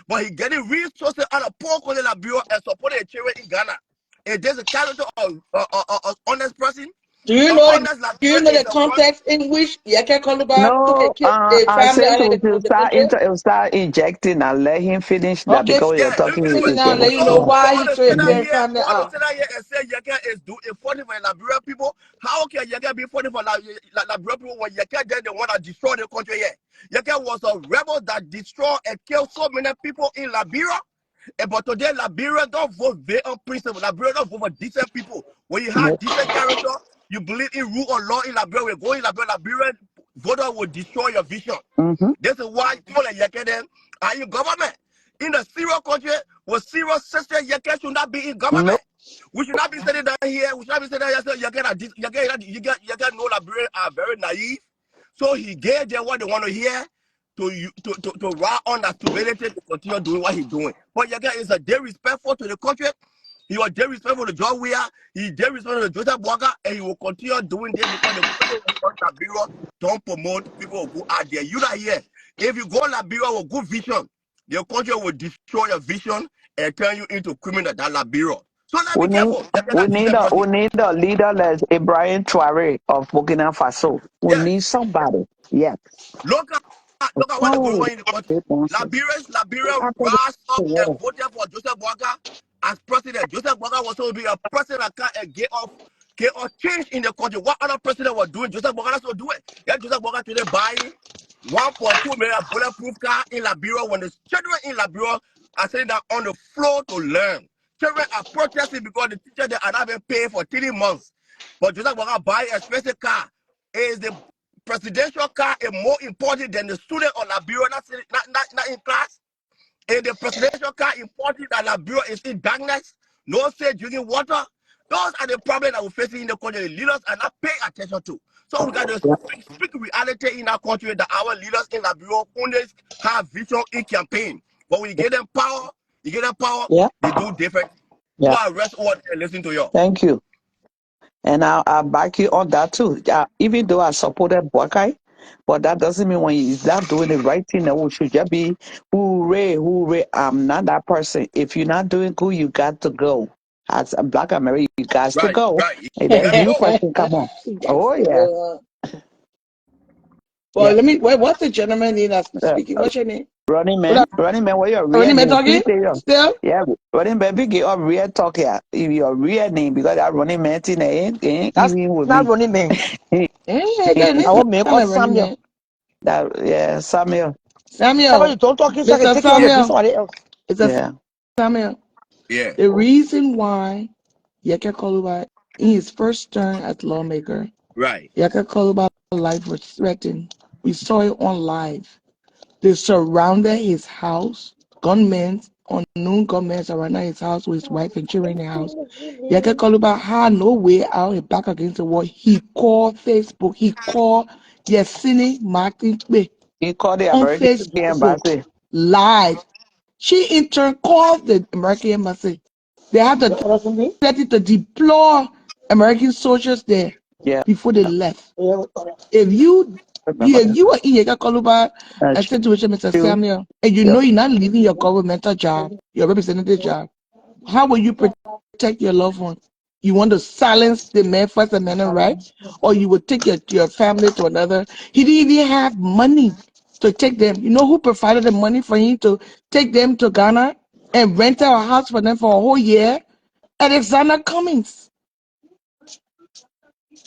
But he getting resources out of poor country Liberia and supporting his children in Ghana. Is this a character of honest person? Do you An know? honest Do you Liberian know is the a one. context in which Yeke Koluba took No, a I family said out to, of the country? start injecting and let him finish that Okay, because you're Yeah, let me talking finish finish with. now. Let you know So emotional. why for all he the took sit out a here, family out. and say Yeke is doing funny for Liberian people. How can Yeke be funny for Liberian people when Yeke then the one that destroyed the country here? Yeke was a rebel that destroyed and killed so many people in Liberia. But today, Liberia don't vote based on principle. Liberia don't vote for decent people. When you have decent character, you believe in rule of law in Liberia. When you go in Liberia, Liberian voter will destroy your vision. Mm-hmm. This is why people like Yeke them are in government. In the Syria country, with Syria sister, Yeke should not be in No, government. We should not be sitting down here. We should not be sitting down here saying Yeke know Liberians are very naive. So he gave them what they want to hear to ride on that stability to continue doing what he's doing. But Yeke is a very respectful to the country. He was very respectful to John Weah. He's very respectful to Joseph Boga, and he will continue doing this because the people who want Liberia don't promote people who go out there. You not here. If you go Liberia with good vision, the country will destroy your vision and turn you into criminal than Liberia. So let's we be need careful. Yeke is a decent person. a leader like Ibrahim Traore of Burkina Faso. We Yes. need somebody. Yes. Look at what is going Oh, on in the country. it nonsense. Liberia After rise the up and war. voted for Joseph Boga as president. Joseph Boga was supposed to be a president that can get off change in the country. What other president was doing? Joseph Boga also do it. Yeah, Joseph Boga today buying 1.2 million bulletproof car in Liberia when the children in Liberia are sitting down on the floor to learn. Children are protesting because the teachers they are not being paid for 3 months. But Joseph Boga buy a expensive car. Is the presidential car is more important than the student of Liberia not in class? Is the presidential car important that Liberia is in darkness? No safe drinking water? Those are the problems that we're facing in the country. The leaders are not paying attention to. So we got to speak reality in our country that our leaders in Liberia only have vision in campaign. But when you get them power, Yeah. they do different. So Yeah. I rest all and listen to you. Thank you. And I'll back you on that too. Even though I supported Buckeye, but that doesn't mean when he's not doing the right thing, that we should just be hooray, hooray. I'm not that person. If you're not doing good, you got to go. As a Black American, you got to Right, go. right. And You then got to new go. person come on. Yes, Oh yeah, well, yeah. let me. What's the gentleman name that's Uh, speaking? What's your name? Running What man, up? what your real Running man name? talking? Please say your Still? yeah. Running man, big get up real talk here. If your real name, because that running man thing ain't That's even with not me. running man. Again, I want me I'm call a running Samuel. man. That yeah, Samuel. Somebody Samuel, don't talk so I can Mr. take care of it. Do Samuel, somebody else. Mr. Yeah. Samuel. Yeah. The reason why Yeke Koluba, in his first term as lawmaker, Right. Yeke Koluba's life was threatened. We saw it on live. They surrounded his house, gunmen, unknown gunmen surrounded his house with his wife and children in the house. Yeke Koluba had no way out and back against the wall. He called Facebook. He called Yesini Martin He called the on American Facebook embassy. live. She in turn called the American embassy. They had the authority to deploy American soldiers there Yeah. before they left. If you were in Yeke Koluba a situation, Mr. True. Samuel, and you Yeah. know you're not leaving your governmental job, your representative job, how will you protect your loved ones? You want to silence the man First Amendment right? Or you will take your family to another. He didn't even have money to take them. You know who provided the money for him to take them to Ghana and rent out a house for them for a whole year? Alexander Cummings.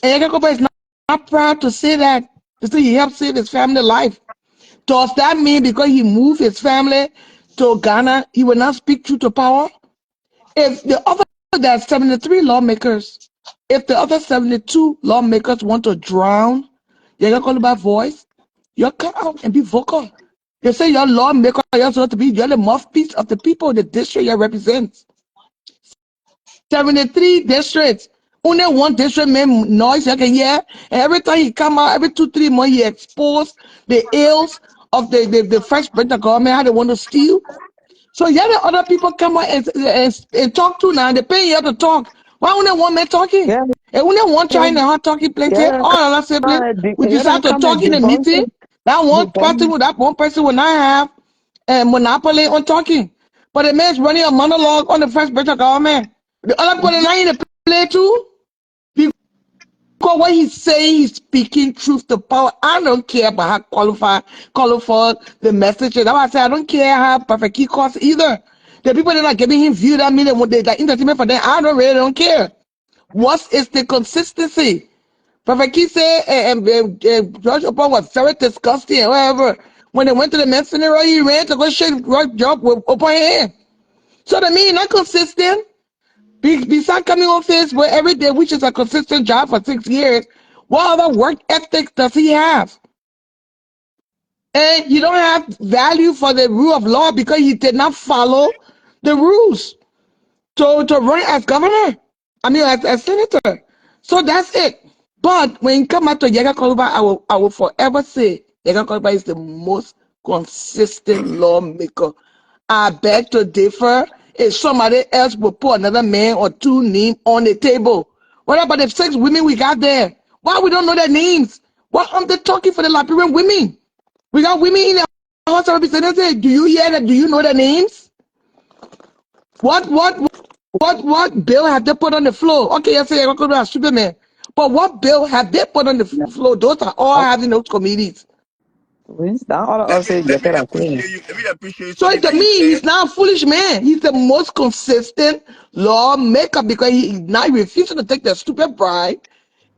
And Yakoba is not proud to say that. To say he helped save his family life. Does that mean because he moved his family to Ghana, he will not speak truth to power? If the other, there are 73 lawmakers if the other 72 lawmakers want to drown Qualified voice, you come out and be vocal. You say you're a lawmaker, you're supposed to be, you're the mouthpiece of the people, the district you represent. 73 districts. Only one district made noise you can hear. And every time he come out, every 2-3 months, he expose the ills of the first British government, how they want to steal. So yeah, the other people come out and talk to now. They pay you to talk. Why only one man talking? Yeah, And only one China how talking plenty. yeah, All other siblings, we yeah, decide to come and talk in a meeting. That one person will not have a monopoly on talking. But the man's running a monologue on the first British government. The other people are not in the play too. Because what he's saying, he's speaking truth to power. I don't care about how qualified the message is. That's why I say I don't care how perfect he costs either. The people that are not giving him view that mean they want the entertainment for them. I don't care. What is the consistency? Perfect Key said George Upon was very disgusting and whatever. When they went to the men's funeral, he ran to go shake job with open hand. So that mean not consistent. Besides coming on Facebook every day, which is a consistent job for 6 years, what other work ethics does he have? And you don't have value for the rule of law because he did not follow the rules to run as governor. I mean, as senator. So that's it. But when you come out to Yaga Koluba, I will forever say Yaga Koluba is the most consistent lawmaker. I beg to differ. If somebody else will put another man or two names on the table, what about the 6 women we got there? Why we don't know their names? What I'm talking for the Liberian women? We got women in the House of Representatives. Do you hear that? Do you know their names? What bill have they put on the floor? Okay, you say you're going to be a Superman. But what bill have they put on the floor? Those are all having those committees. That all of us say you can appreciate you. Let me appreciate So something to that you me, said. he's not a foolish man. He's the most consistent lawmaker because he's not refusing to take the stupid bribe,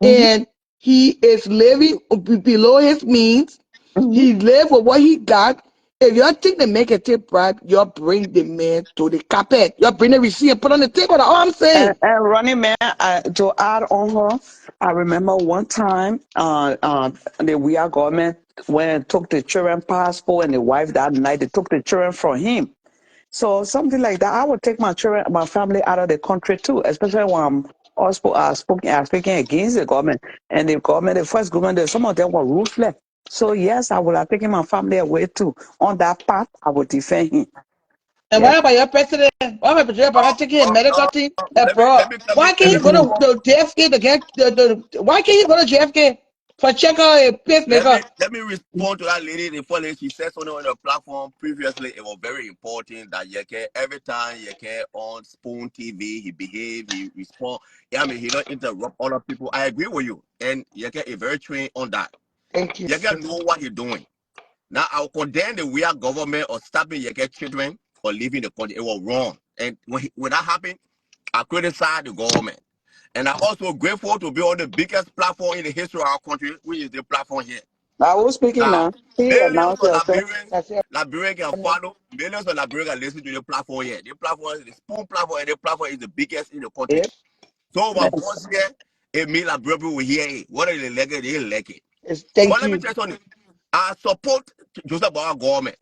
and he is living below his means. Mm-hmm. He live with what he got. If you think they make a tip bribe, you bring the man to the carpet. You bring the receipt and put on the table. That's all I'm saying. And running man, to add on her, I remember one time, the we are government when it took the children passport and the wife that night, they took the children from him. So something like that, I would take my children, my family out of the country too, especially when I'm also speaking against the government. And the government, the first government, some of them were ruthless. So yes, I would have taken my family away too. On that part, I would defend him. And Yes. what about your president? What about your president taking a medical team Let abroad? me come in. Why Let can't me he go respond. to JFK to get why can't he go to JFK for check out a pacemaker? Let me respond to that lady. The funny, she said something on the platform previously. It was very important that Yeke, every time Yeke on Spoon TV, he behave, he respond. Yeah, I mean, he don't interrupt other people. I agree with you, and Yeke is very trained on that. Thank you. Yeke know what he's doing. Now, I'll condemn the weird government or stopping Yeke children or leaving the country. It was wrong, and when that happened, I criticize the government. And I'm also grateful to be on the biggest platform in the history of our country, which is the platform here. I was speaking Now, now. He millions announced of yourself. That's it. Liberians can follow, millions of Liberians can listen to the platform here. The platform is the Spoon platform, and the platform is the biggest in the country. Yep. So my voice here, it means Liberian people will hear it. Whether they like it, they like it. But Thank let me you. tell you something. I support Joseph Boa government,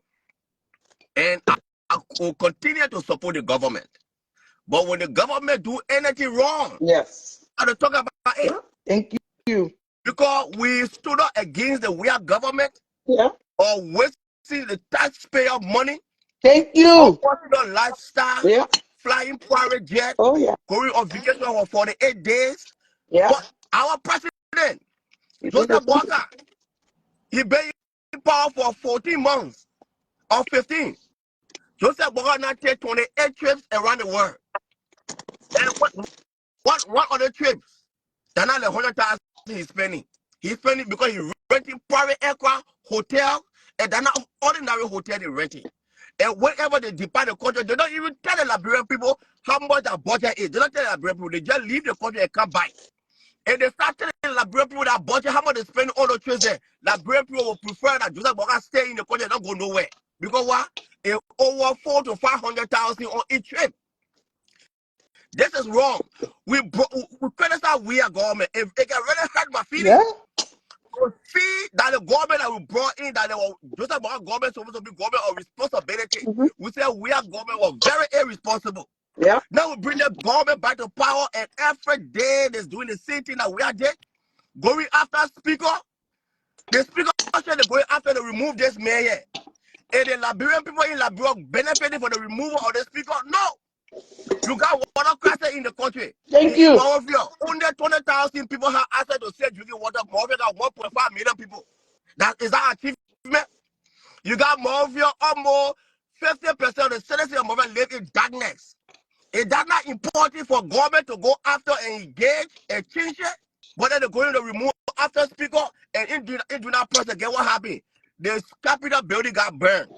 and I will continue to support the government. But when the government do anything wrong, Yes. I don't talk about it. Thank you. Because we stood up against the weird government Yeah. or wasting the taxpayer money Thank or you. popular lifestyle, Yeah. flying private jet, Oh yeah. going on vacation for 48 days. Yeah. But our president, You did it. Joseph Walker, he been in power for 14 months or 15. Joseph Walker now take 28 trips around the world. And what other trips? They're not the 100,000 he's spending. He's spending because he's renting private aircraft, hotel, and they're not ordinary hotel they're renting. And whenever they depart the country, they don't even tell the Liberian people how much their budget is. They don't tell the Liberian people. They just leave the country and come back. And they start telling the Liberian people that budget, how much they spend on the trips there. Liberian people will prefer that Joseph Boga stay in the country and not go nowhere. Because what? It's over 400,000 to 500,000 on each trip. This is wrong. We criticize we are government. If it can really hurt my feelings, Yeah. to see that the government that we brought in, that they were just about government supposed to be government of responsibility. We say we are government was very irresponsible. Yeah. Now we bring the government back to power, and every day they're doing the same thing that we are doing. Going after speaker. The speaker said they're going after to remove this mayor. And the Liberian people in Liberia benefiting for the removal of the speaker? No. You got water crisis in the country. Thank In you. Monrovia, under 20,000 people have access to safe drinking water. Monrovia got 1.5 million people. That is our achievement. You got Monrovia, almost 50% of the citizens of Monrovia live in darkness. Is that not important for government to go after and engage and change it? But then they're going to remove after speaker, and in doing that process, get what happened? The Capitol building got burned.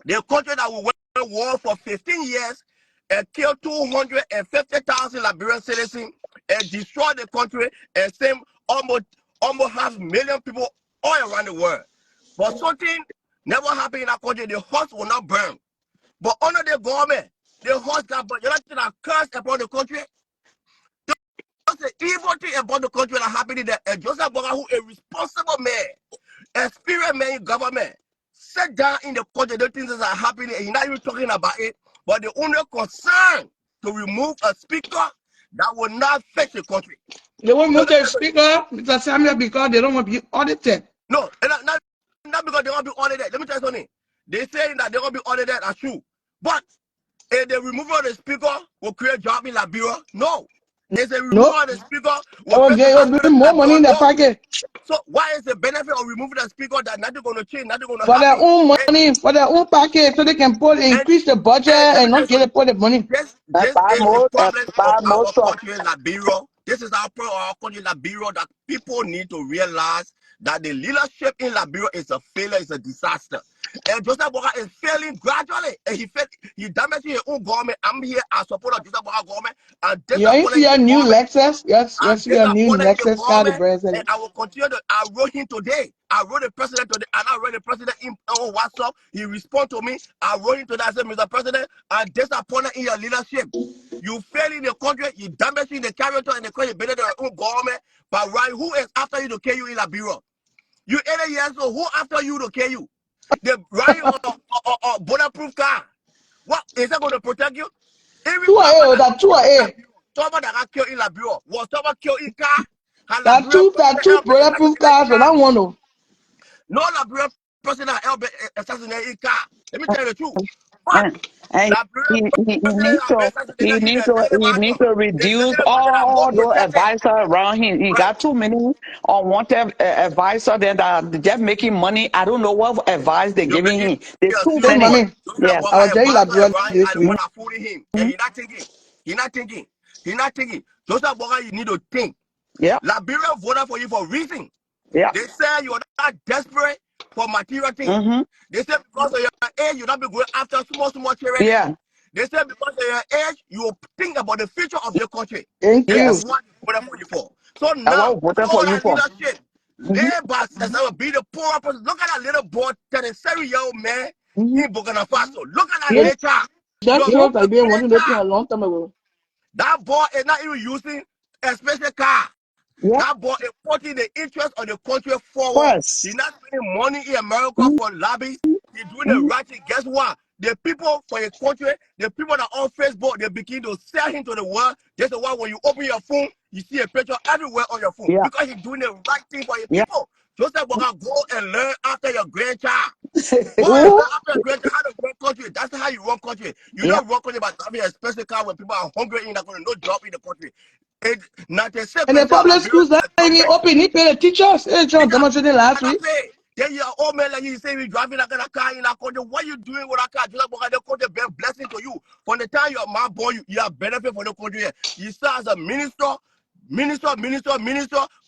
The country that we went to war for 15 years and killed 250,000 Liberian citizens and destroyed the country and sent almost 500,000 people all around the world. But something never happened in that country. The house will not burn. But under the government, the house got burned. You know that curse upon the country? That's the evil thing about the country that happened there. And Joseph Boga, who a responsible man, experienced man in government, sit down in the country, the things that are happening, and you're not even talking about it, but the only concern to remove a speaker that will not fix the country. They won't move the speaker, Mr. Samuel, because they don't want to be audited. No, and not because they want to be audited. Let me tell you something. They say that they're going to be audited as true. But if the removal of the speaker will create job in Liberia, no. It's a removal of the speaker will Okay, more money in the pocket. So why is the benefit of removing the speaker that nothing going to change, nothing going to For happen? their own money, for their own package, so they can increase the budget and not get it for the money. This is the problem of our country in Liberia. This is our problem of our country in Liberia, that people need to realize that the leadership in Liberia is a failure, is a disaster. And Joseph Boga is failing gradually. And he damaging his own government. I'm here as support of Joseph Boga government. And You see your new Lexus? Yes, yes, your new Lexus car, the president. And I will continue to, I wrote him today. I wrote the president today, and I wrote the president on WhatsApp. He responded to me. I wrote him today. I said, Mr. President, I'm disappointed in your leadership. You fail in the country, you damaging the character and the credibility of your own government. But right, who is after you to kill you in Liberia? You 80 years old, who after you to kill you? The right or bulletproof car. What is that going to protect you? Someone that got killed in Liberia was someone killed in car. That two bulletproof cars, but I want to. No Liberian person that helped assassinate in car. Let me tell you the truth. But And he need to reduce all those advisors around him. He got too many unwanted advisors that just making money. I don't know what advice they're giving him. There's too many. Yes, I was very Liberian this week. And he's not thinking. He's not thinking. He's not thinking. Joseph Boga, you need to think. Yeah. Liberia voted for you for a reason. Yeah. They say you're not desperate for material things. They say because of your age, you're not be going after small charity. Yeah. They say because of your age, you think about the future of your country. Thank you. This is what they voted for you for. So now, all that leadership, labor says I will be the poor person. Look at that little boy, 37-year-old man in Burkina Faso. Look at that nature. That shows I've been wanting that thing a long time ago. That boy is not even using a special car. That boy is putting the interest of the country forward. He's not spending money in America for lobbies. He's doing the right thing. Guess what? The people for your country, the people that are on Facebook, they begin to sell him to the world. That's why when you open your phone, you see a picture everywhere on your phone. Because he's doing the right thing for your people. Joseph Boga, go and learn after your grandchild. Go and learn after your grandchild how to run country. That's how you run country. You don't run country by having a special car when people are hungry and not going to no job in the country. And the public schools that even open, he pay the teachers. Hey, John, demonstrated last week. Then you're old man like you say we driving like a car in a country. What you doing with a car? Just like the country be a blessing to you. From the time you're my boy, you have benefit for the country. You start as a minister,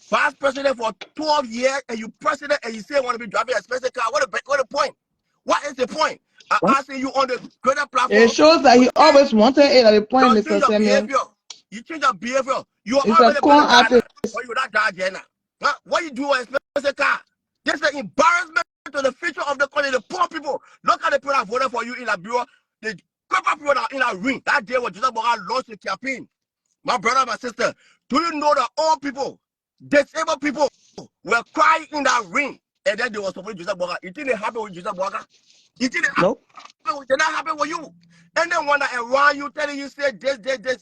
vice president for 12 years, and you president, and you say you want to be driving a special car. What the point? What is the point? I'm asking you on the greater platform. It shows that he always wanted it at the point, Mr. Samuel. You change your behavior. You are already better or you're not Diana. What you do is special car. This is an embarrassment to the future of the country, the poor people. Look at the people that voted for you in Liberia. The corporate people that are in a ring. That day when Joseph Boga launched the campaign. my brother, my sister, do you know that all people, disabled people, were crying in that ring, and then they were supporting Joseph Boga? It didn't happen with Joseph Boga. It didn't happen. Nope. It did not happen with you. And then when around you telling you say this,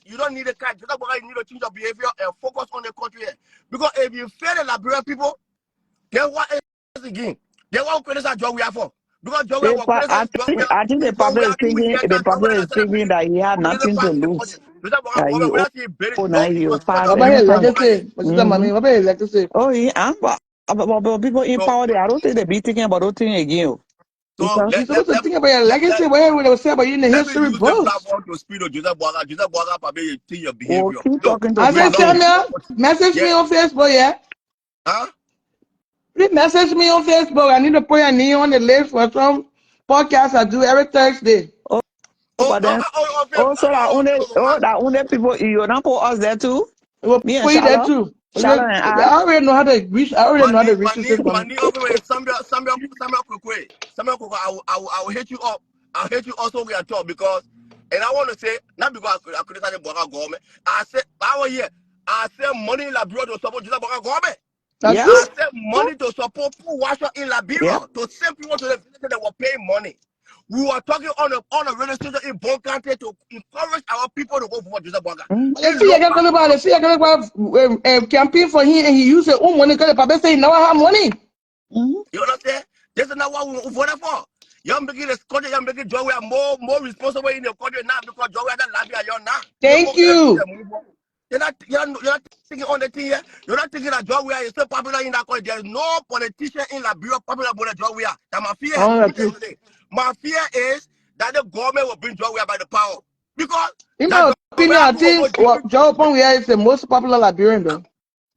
you don't need a card. Joseph Boga, you need to change your behavior and focus on the country. Because if you fail the Liberian people, then what is again? Then what criticize job we are for? Because job we are I criticize job we I think the are public is too thinking here. the Job we public are is not thinking that he had who didn't nothing to pass the lose. budget. Joseph Boga He government, we not see Berry. now No, he it will was spent pass on Baba money. here, anytime. legacy. Mr. Mami, Baba here, legacy. Oh, yeah, but people in So, power, I don't think they be thinking about those things again. so Because You're supposed to think about your let, legacy. What they will say about you in the let me history use the books. platform to speak to Joseph Boga. Joseph Boga, probably see your we'll behavior. keep Look, talking to I we said, people. love you. Samuel, message Yeah. me on Facebook, yeah? Huh? Please message me on Facebook. I need to put your name on the list for some podcast I do every Thursday. But then, also that only people, you don't put us there too. It will Me and put you there Charlotte, too. Charlotte and I I. already know how to reach. I already know how to reach you, Sister Mami. Money over with Samuel Kukwe. Samuel Kukwe, I will hit you up. I'll hit you also with a talk because, and I want to say, not because I couldn't say the Boga government. I said, our year, I said money in Liberia to support the Boga government. That's Yeah. true. I said money to support poor washer in Liberia, Yeah. to send people to the village that were paying money. We were talking on a radio station in Bon County to encourage our people to go for Joseph Boga. You see, I got about see, I got campaign for him, and he used his own money because the Papa say he never have money. You understand? This is not what we voted for. You're making this country, you're making Joe more responsible in the country now because Joe are not laughing you're not. Thank you. You're not thinking on the thing here. You're not thinking that Joe is so popular in that country. There's no politician in Liberia popular about Joe. That my fear. Oh, Let me that's tell you true. today. My fear is that the government will bring Joe by the power. Because In that my Joe opinion, I people will think go Joe Pongwea is the most popular Liberian though.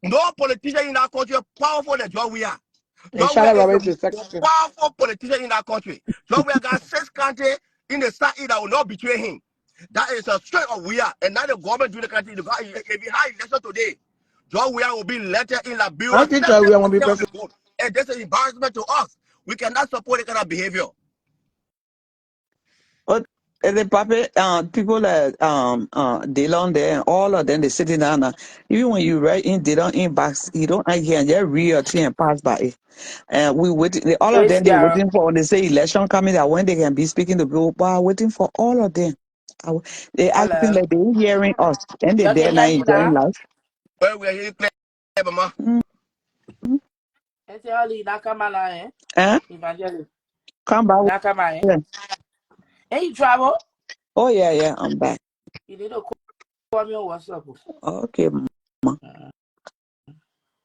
no politician in that country powerful than Joe. And John Weah Charlotte is Roberts the is most second. powerful politician in that country. John Weah got 6 countries in the South that will not betray him. That is a strength of Weah. And now the government doing the country. If he had election today, John Weah will be elected in I Liberia. don't think Joe Weah won't be On the president. vote. And that's an embarrassment to us. We cannot support that kind of behavior. But the puppet, people that Dillon there, all of them, they sitting down now. Even when you write in Dillon inbox, you don't again just read your thing and pass by it. And we wait. All of them, they waiting for when they say election coming. That when they can be speaking to people, but I'm waiting for all of them. They acting Hello. like they hearing us, and they You there can now hear me enjoying now? life. Well, we are here clear, Mama. It's early, Nakamala, eh? Eh? Evangelist. Come back. Nakama, eh? Yeah. Hey, you travel? Oh yeah, I'm back. You need to call me on WhatsApp. Okay, mama.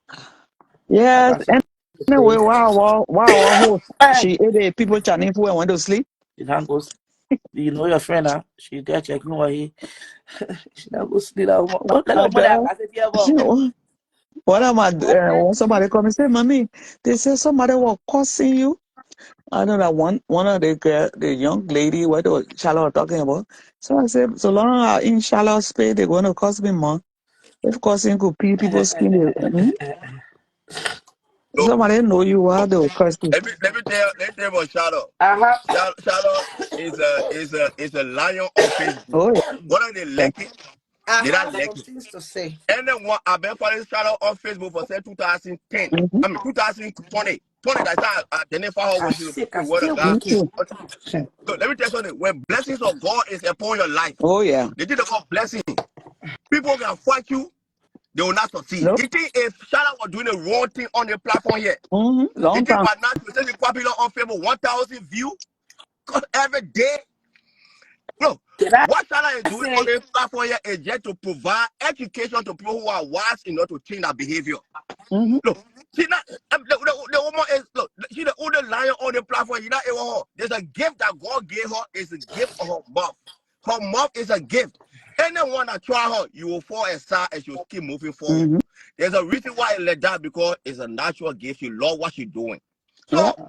I Yes. got something to Anyway, say. wow, host. Hey! She ate the people chatting who went to sleep. You can't go. You know your friend, huh? She there checking what he. She not go sleep. What kind I of money I tell got? Yeah, well. what am I? When somebody come and say, "Mommy," they say somebody was cursing you. I know that one of the girl, the young lady, what was Charlotte was talking about. So I said, so long as in Charlotte's space, they're going to cost me more. If cursing could peel people's skin, No, somebody know you are the curse you. let me tell you about Shadow. Uh-huh. Shadow is a lion on Facebook. Oh What are they yeah. liking? I They not have some liking. things to say. And then what I've been following Shadow on Facebook for say 2010. Mm-hmm. I mean 2020. 20, that's how I identify her I'm when she's a sick. I'm word of still God. Me waking. too. So let me tell you something. When blessings of God is upon your life, Oh yeah. they did about blessing. People can fight you, they will not succeed. Nope. You think if Shadow was doing the wrong thing on the platform here, Mm-hmm. you Long think time. by now she will be popular on Facebook, 1,000 views every day? Look, Can I what Shadow is doing on say? the platform here is just to provide education to people who are wise enough to change their behavior. Mm-hmm. Look, she not the woman is look. She the older lion on the platform. You not even her. There's a gift that God gave her. It's a gift of her mouth. Her mouth is a gift. Anyone that try her, you will fall aside and she'll keep moving forward. Mm-hmm. There's a reason why it let that because it's a natural gift. She love what she's doing. Yeah. So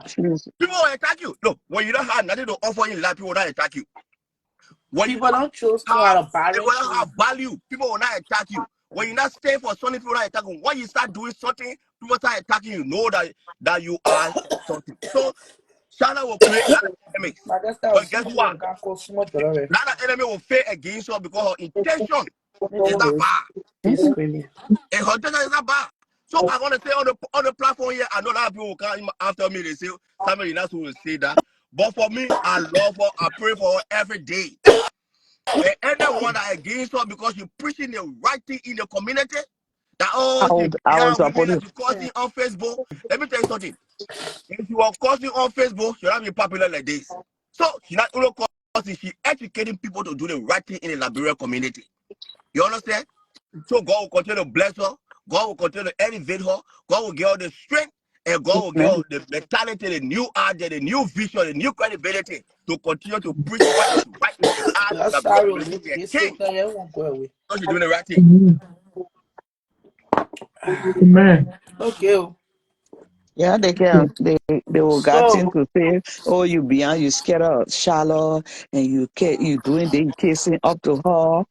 people will attack you. Look, when you don't have nothing to offer in life, people will not attack you. When you People don't choose to have, have a they will not balance. have value. People will not attack you. When you not stay for something, people will not attack you. When you start doing something, people start attacking you. Know that you are something. So China will create a lot of enemies. My guess that But was guess something what? that got so much better. A lot of enemy will fail against her because her intention Maybe It's not both. bad. They screaming. And her intention is not bad. So I'm gonna say on the platform here, I know a lot of people will come after me. They say somebody else will say that. But for me, I love her. I pray for her every day. And anyone that against her because you're preaching the right thing in the community, that she I was behind women supporting. that she causing on Facebook. Let me tell you something. If you are causing on Facebook, she'll not be popular like this. So she not only causing, she educating people to do the right thing in the Liberian community. You understand? So God will continue to bless her. God will continue to elevate her. God will give her the strength. And God will give her the mentality, the new idea, the new vision, the new credibility to continue to preach what is right in the eyes of the That's Liberian sorry. community to be a This king. Satan, you won't go away. So she's doing the right thing. Amen. Amen. Okay. Yeah, they will got So, into say, oh, you beyond, you scared of Charlotte, and you doing the kissing up to her,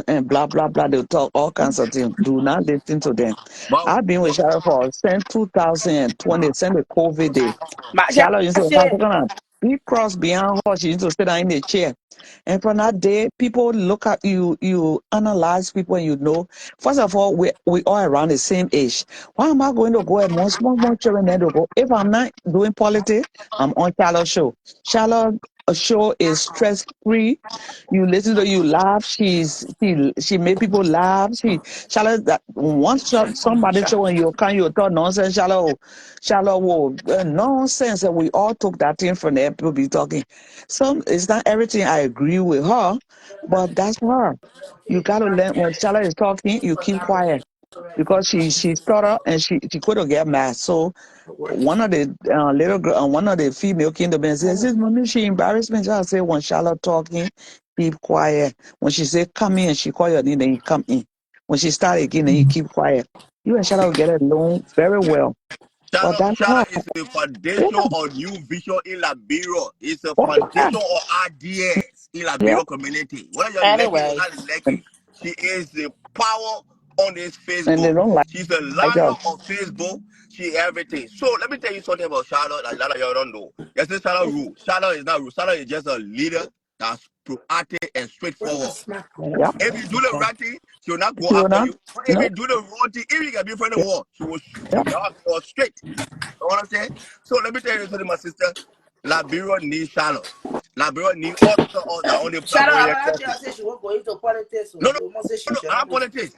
and blah blah blah. They'll talk all kinds of things. Do not listen to them. But, I've been with but Charlotte for since 2020, since the COVID day. my Charlotte used to have say, to be cross behind her. She used to sit down in the chair. And from that day, people look at you, you analyze people, and you know, first of all, we all around the same age. Why am I going to go among small children there to go? If I'm not doing politics, I'm on Charlotte show. Charlotte show is stress free. You listen to, you laugh. She made people laugh. Charlotte, that once somebody show and you can, you talk nonsense. Charlotte nonsense, and we all took that thing from there. People be talking. Some, it's not everything I agree with her, but that's her. You gotta learn when Charlotte is talking, you keep quiet because she stutter and she couldn't get mad. So one of the little girl, one of the female kindergarten says, "Mommy, she embarrassed me." I say, when Charlotte talking, keep quiet. When she say come in, she call your name, then you come in. When she start again, then you keep quiet. You and Charlotte will get along very well. But that's her. Charlotte is the Yeah. foundation of new vision in Liberia. It's a Oh, yeah. foundation of ideas in Yeah. Liberia community. Whether you're liking or anyway, not liking, she is the power on this And they Facebook. don't She's the like lion her. of Facebook. She everything. So let me tell you something about Charlotte that a lot of y'all don't know. Yes, this Charlotte rule. Charlotte is not rule. Charlotte is just a leader that's proactive and straightforward. Yeah. If you do the right thing, she will not go She will after not. you. But if No. you do the wrong thing, if you can be friend of Yeah. war, she will shoot Yeah. you down or straight. You know what I'm saying? So let me tell you something, my sister. Liberia needs Charlotte. Liberia needs all of us that on the shout platform out. here I'm not talking. there. Say she won't go into politics. So No, no, she won't say she no, shall I'm not go. politics.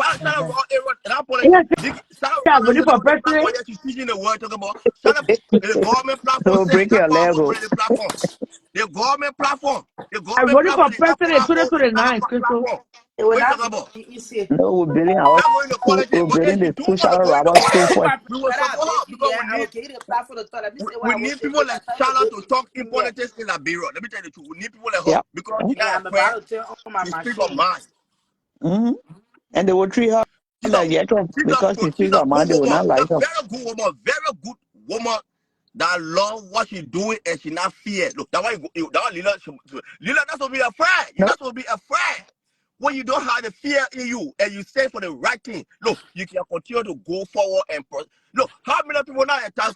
Shout out Uh-huh. raw area and I'm politics. Yes, Shout out yeah, raw voting sitting for on the platform president. here. She's teaching the word talking about. Shout out the government platform So says break it's not your powerful Lego. for the platform. The government platform. The I government voted for platform is not president in powerful. It's not 2029, a Crystal. platform. It will What you not talking be about? easy. No, we're building our Not going to school. politics. We're But if building she the do school, want to Charlotte go into Robert School politics, first. we will Shout out, support her baby. because Yeah, I will give you the platform to talk. Let me say we what I will need say. people If I like tell you Charlotte the to baby talk in here, politics in Liberia. Let me tell you the truth. We need people like her Yeah. because she's and not I'm afraid. about to turn on my She speaks her machine. mind. Mm-hmm. And they will treat her She's a like yet because she she's speaks a her good mind. They will woman. not She's like a her. very good woman. Very good woman that love what she's doing and she not fear. Look, that why that why Lila not supposed to be afraid. You're No. not supposed to be afraid. When you don't have the fear in you and you say for the right thing, look, you can continue to go forward and look. How many people now attack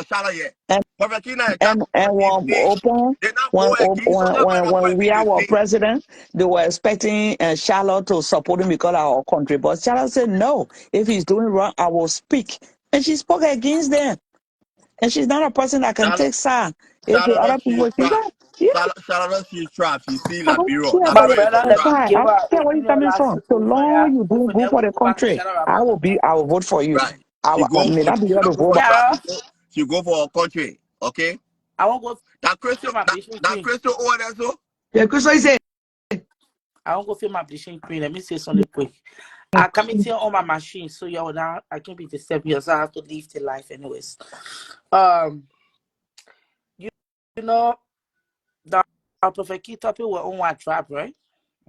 Charlotte yet? And Prophet King now attack and on and his when page. open They not go against her. Everybody not go when we against are his our page. president, they were expecting Charlotte to support him because of our country. But Charlotte said no. If he's doing wrong, I will speak. And she spoke against them. And she's not a person that can Charlotte, take side. If the other Charlotte, people, she's she's trapped. not. Yeah. Charlotte, she's trapped. She see I don't Liberia. care, My but Liberia is brother, a that's let me trap. fine. I give don't our care where you're opinion coming last from. So for ya. long you do From good there, for we'll the go back to country, Shadow Robert. I will vote for you. Right. She May not be she able to not go vote. for Shadow, politics. She go for her country. Okay. I won't go Crystal feel my bleaching that cream. Crystal over there so. Yeah, Crystal is it. I won't go feel my bleaching cream. Let me say something quick. I come in here on my machine, so y'all now I can't be disturbed here, so I have to leave the life anyways. You, you know that our perfect key topic were on one trap, right?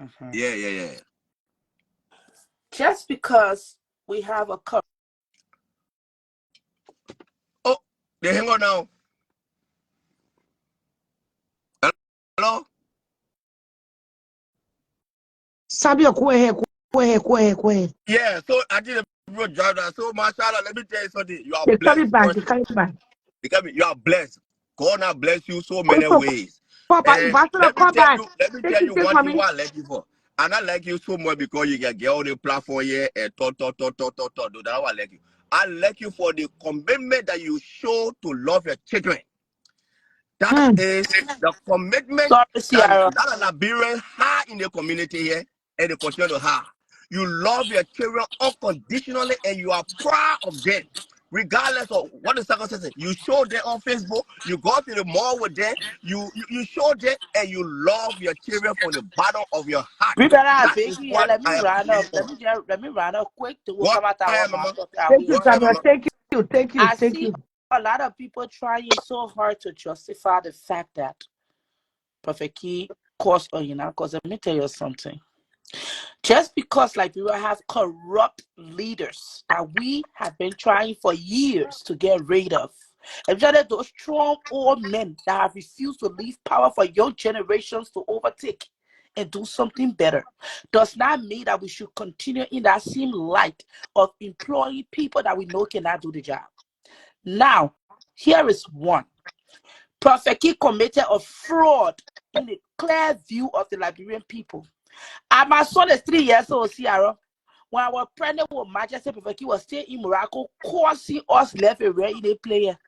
Mhm. Yeah. Just because we have a cup. Oh, they hang on now. Hello? Sabio, go ahead. Yeah, so I did a road drive that. So mashallah, let me tell you something. You are They're coming blessed back. They're person. coming back. You are blessed. God has blessed you so many Crystal, ways. call back. And Ambassador, call back. let me Take tell this you thing one from thing me. what I like you for. I not like you so much because you get on the platform here and talk. No, that's how I like you. I like you for the commitment that you show to love your children. That is the commitment Sorry, that Sierra. a Liberian have in the community here, and they continue to have. You love your children unconditionally, and you are proud of them, regardless of what the circumstances. You show them on Facebook. You go to the mall with them. You show them, and you love your children from the bottom of your heart. We better That big is here. what Let me I run up. appreciate. Let me run up quick to Go come out ahead, our mama. mouth. Thank you, Go ahead, Samuel. mama. Thank you. I Thank see you. a lot of people trying so hard to justify the fact that Prophet Key caused because let me tell you something. Just because Liberia have corrupt leaders that we have been trying for years to get rid of, especially those strong old men that have refused to leave power for young generations to overtake and do something better, does not mean that we should continue in that same light of employing people that we know cannot do the job. Now, here is one. Prophet Key committed a fraud in the clear view of the Liberian people. And my son is 3 years old, Sierra. When I was pregnant with Majesty, Prophet Key was still in Morocco, causing us left a rare in a player.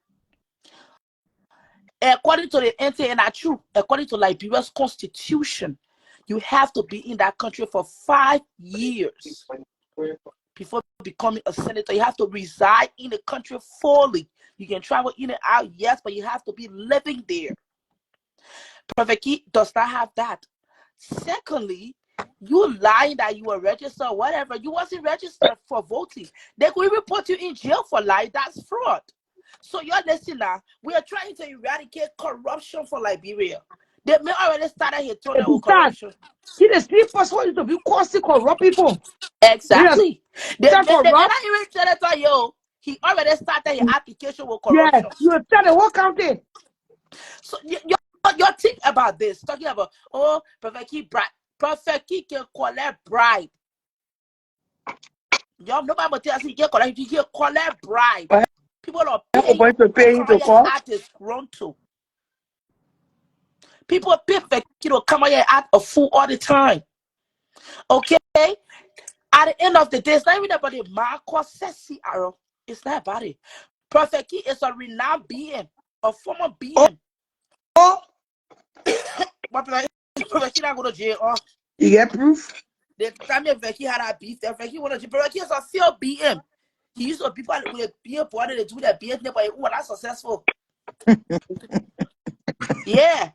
According to the NTA, and that's true, according to Liberia's constitution, you have to be in that country for 5 years before becoming a senator. You have to reside in the country fully. You can travel in and out, yes, but you have to be living there. Prophet Key does not have that. Secondly, you lying that you were registered or whatever, you wasn't registered for voting. They could even put you in jail for lying. That's fraud. So your listener, we are trying to eradicate corruption for Liberia. They may already started here turning with corruption. See the street person to be causing corrupt people. Exactly. They not corrupt. even senator, yo. He already started his application with corruption. Yeah, you tell the whole county. So you think about this, talking about Prophet Key bribe. Prophet Key can collect bribe. Y'all nobody but tell us he can collect bribe. People are paying to pay him to call. artists grown to. People pay Prophet Key to come out here act a fool all the time. Okay? At the end of the day, it's not even about the Marcos Sessi arrow. It's not about it. Prophet Key is a renowned being, a former being. But Prophet Key not go to jail. You get proof? The time Veki had a beef, Veki wanted to Veki is a field BM. He used to people with a beer party to do their business, but who are not successful. Yeah.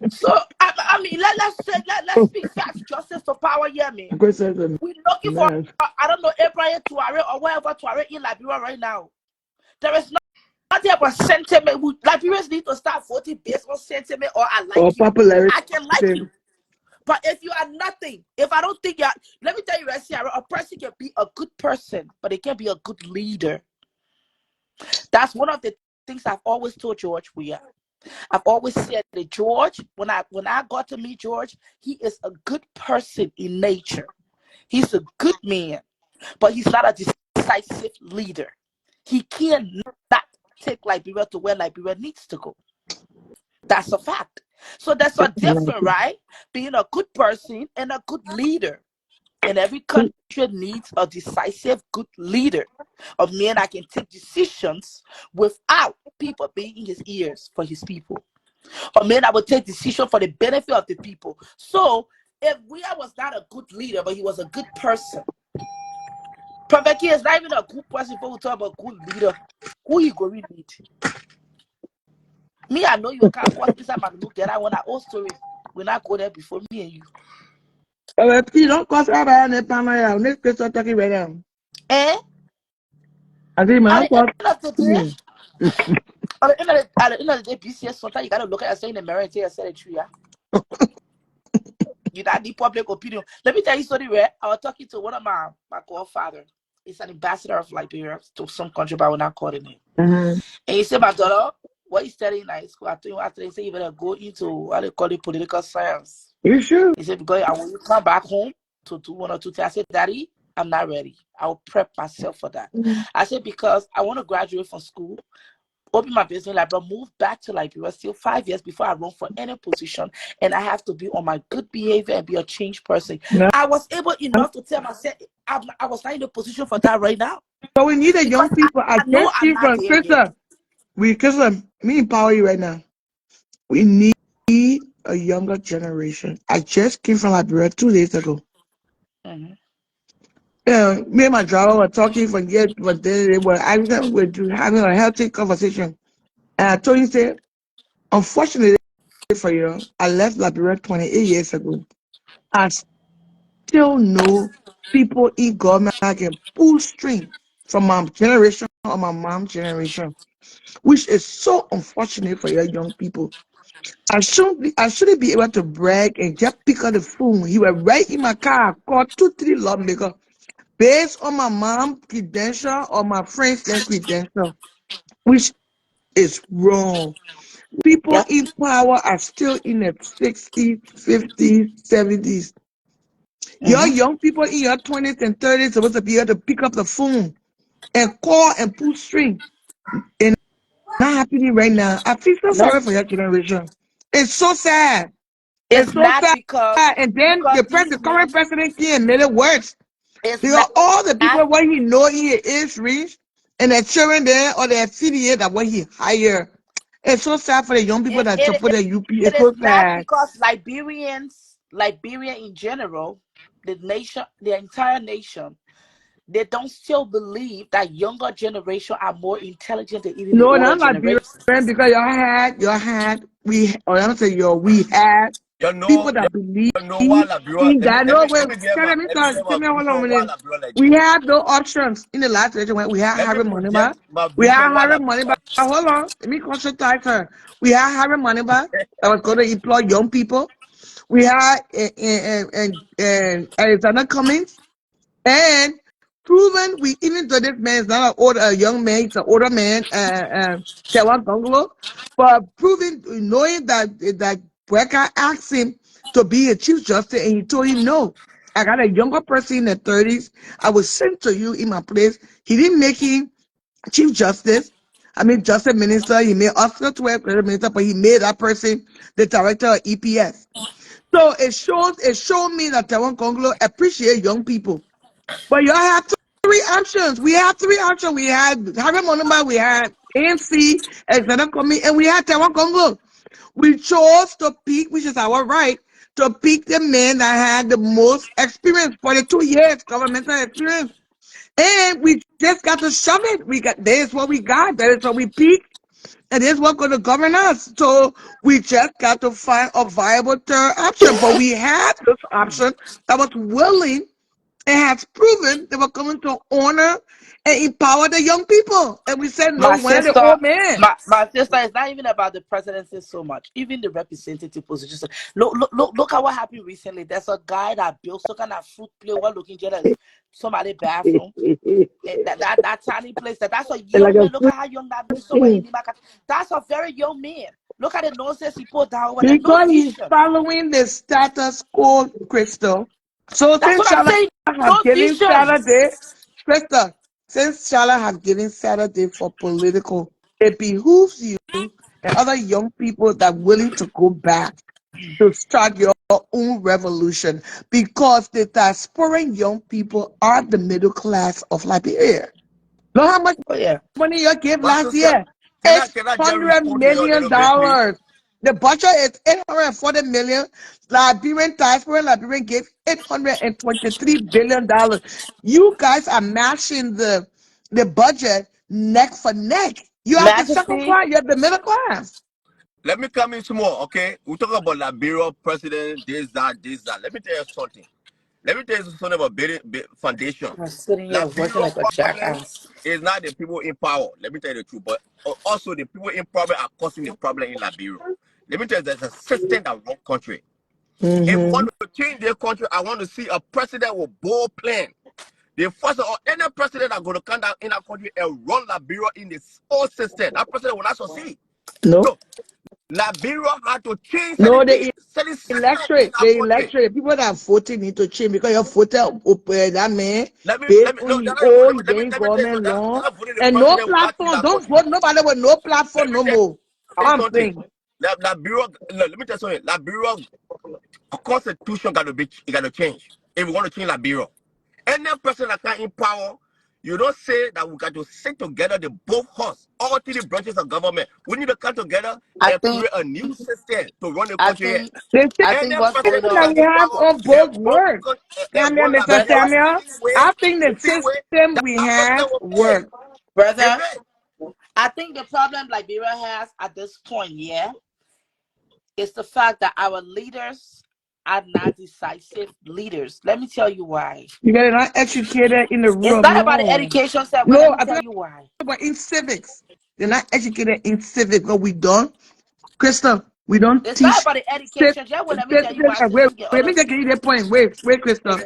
So I mean, let's speak facts, justice to power here, man. We're looking for I don't know Abraham Tuare or whatever Tuare in Liberia right now. There is nothing about sentiment. Liberians need to start voting based on sentiment or I like you. Popularity. I can like you. But if you are nothing, if I don't think you're, let me tell you right here, a person can be a good person, but they can't be a good leader. That's one of the things I've always told George we are. I've always said that George, when I got to meet George, he is a good person in nature. He's a good man, but he's not a decisive leader. He cannot take Liberia to where Liberia needs to go. That's a fact. So that's a difference, right? Being a good person and a good leader. And every country needs a decisive, good leader. A man that can take decisions without people being in his ears for his people. A man that will take decisions for the benefit of the people. So if Weah was not a good leader, but he was a good person, Prophet Key is not even a good person before we talk about good leader. Who you going to lead? Me, I know you can't cause this. I'm look at that one. That old story. We're not go there before me and you. You don't cause next person talking right now. Eh? I think at the end of the day, at the end of the day, BCS, sometimes you gotta look at yourself in the mirror and say yourself the truth, yeah. You got the public opinion. Let me tell you something, where I was talking to one of my godfather. He's an ambassador of Liberia to some country, but I will not call the name. And he said, my daughter, what he's studying in school, I told him after they say you better go into what they call it political science. You sure? He said, because I will come back home to do 1 or 2 things. I said, Daddy, I'm not ready. I will prep myself for that. I said, because I want to graduate from school. open my business in Liberia, move back to Liberia still 5 years before I run for any position, and I have to be on my good behavior and be a changed person. No. I was able enough to tell myself I was not in a position for that right now. So we need a young Because people. I I know just I'm came not from there yet. Krista. Krista, me empower you right now. We need a younger generation. I just came from Liberia 2 days ago. Mhm. Me and my driver were talking for years, but they were having a healthy conversation. And I told him, say, unfortunately for you, I left Liberia 28 years ago. I still know people in government that can pull string from my generation or my mom's generation, which is so unfortunate for your young people. I shouldn't be able to brag and just pick up the phone. He was right in my car, called 2, 3 lawmakers based on my mom's credential or my friend's credential, which is wrong. People Yep. in power are still in the 60s, 50s, 70s. Your Mhm. young people in your 20s and 30s supposed to be able to pick up the phone and call and pull string. And not happening right now. I feel so No, sorry for your generation. It's so sad. It's it's so not sad. because And then the these current men. president can't made it worse. It's Because not. all the people what he know he is rich and their children there or their affiliate that what he hire. It's so sad for the young people It, that it, support the UP. it It's is so not sad. because Liberia in general, the nation, the entire nation, they don't still believe that younger generation are more intelligent than even the No, older not Liberian generation. because I don't say we had people that believe you know why Liberia. in Let me that. let No, me wait, let me give tell my me, let me give my tell me, hold on a vision why minute. Liberia like We this. had no options in the last election when we had Let me Harry Moneyba. project my We vision had why Harry Liberia. Moneyba. Hold on, let me concentrate her. We had Harry Moneyba that was going to employ young people. We had Alexander Cummings. And proven we even though this man is not an older a young man, he's an older man, Tewa Gongolo, but proving knowing that Brecker asked him to be a chief justice and he told him no. I got a younger person in the 30s. I was sent to you in my place. He didn't make him chief justice. I mean justice minister. He made Oscar 12 minister, but he made that person the director of EPS. So it showed me that Tewa Gongolo appreciate young people. But y'all have three options. We have three options. We had Harry Monumba, we had ANC, Alexander Komi, and we had Taiwan Congo. We chose to pick, which is our right, to pick the man that had the most experience, 42 years governmental experience. And we just got to shove it. This is what we got. That is what we picked. And this is what's going to govern us. So we just got to find a viable third option. But we had this option that was willing and has proven they were coming to honor and empower the young people. And we said, no, My one of the sister, old men. my sister, it's not even about the presidency so much. Even the representative position. Look at what happened recently. There's a guy that built some kind of fruit play while looking at somebody's bathroom. That tiny place. That's a Like young a man. Look at how young that is. Somewhere in the market. That's a very young man. Look at the nonsense he put down over there. No because he's vision. following the status quo, Crystal. So That's since what I'm Charlotte saying. have No given vision. Saturday, Crystal, since Charlotte have given Saturday for political, it behooves you and other young people that willing to go back to start your own revolution because the diasporan young people are the middle class of Liberia. Know how much Oh yeah. money you gave My last sister, year? It's can I just $100 respond to you a million. little bit, please? The budget is 840 million. Liberian diaspora, Liberian gave $823 billion. You guys are matching the budget neck for neck. You have the second Majesty. class, you have the middle class. Let me come in small, okay? We talk about Liberia president, this, that, this, that. Let me tell you something. Let me tell you something about foundation. I'm sitting here working Liberia like a problem jackass. is not the people in power. Let me tell you the truth. But also the people in power are causing the problem in Liberia. Let me tell you, there's a system that runs country. If we Mm-hmm. want to change their country, I want to see a president with bold plan. The first or any president that's going to come down in our country and run Liberia in this old system, that president will not succeed. No. So Liberia had to change No, certain things, certain systems in our country. the people that are voting need to change because your voter, that man, Let me based no, on they're he not owe, voting. he Let me getting let me tell you government something. They're loan, not voting the and no president without change platform. our Don't country. vote nobody with no Let platform me no tell more. you I'm something. saying. Liberia, let me tell you something. Liberia constitution got to change if we want to change Liberia. Any person that can in power, you don't say that we got to sit together, the both us, all three branches of government. We need to come together I and think create a new system to run the I country here. think The I Any think what's person going system who that on, got we in have power on can both run, work. Samuel, run Mr. brother, Liberia Samuel, the same way, I think the the same way system that we our have president will pay. work. brother. Amen. I think the problem Liberia has at this point, yeah, is the fact that our leaders are not decisive leaders. Let me tell you why. You guys are not educated in the rule It's of not about the law. education side. Well, let No, me I'm tell talking you why. about in civics. They're not educated in civics. What we done, Crystal, we don't It's not teach about the civics. education. Just well, let me tell you why, so Wait, you can let me just understand. give you the point. Wait, Crystal.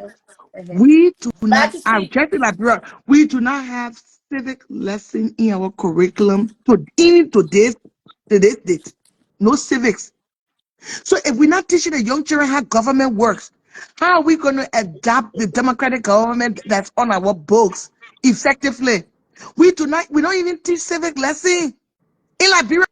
Mhm. We do not, I'm Majesty, just like brother, we do not have civic lesson in our curriculum to even to this date. No civics. So if we're not teaching the young children how government works, how are we going to adapt the democratic government that's on our books effectively? We don't even teach civic lesson. In Liberia,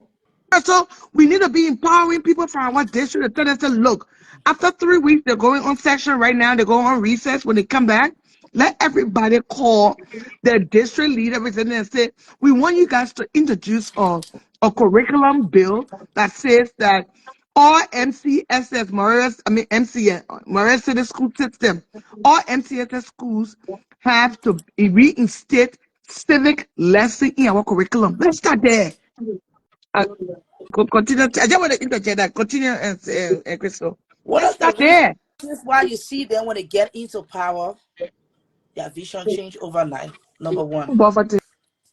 so we need to be empowering people from our district to tell them, say, look, after 3 weeks, they're going on section right now, they're going on recess. When they come back, let everybody call their district leader and say, we want you guys to introduce a curriculum bill that says that all MCSS, MCS, Morris City School System, all MCSS schools have to reinstate civic lesson in our curriculum. Let's start there. Uh, Continue. I just want to interject that. Continue, Crystal. one Let's of the start there. reasons why you see them when they get into power, their vision change overnight. Number one, Poverty,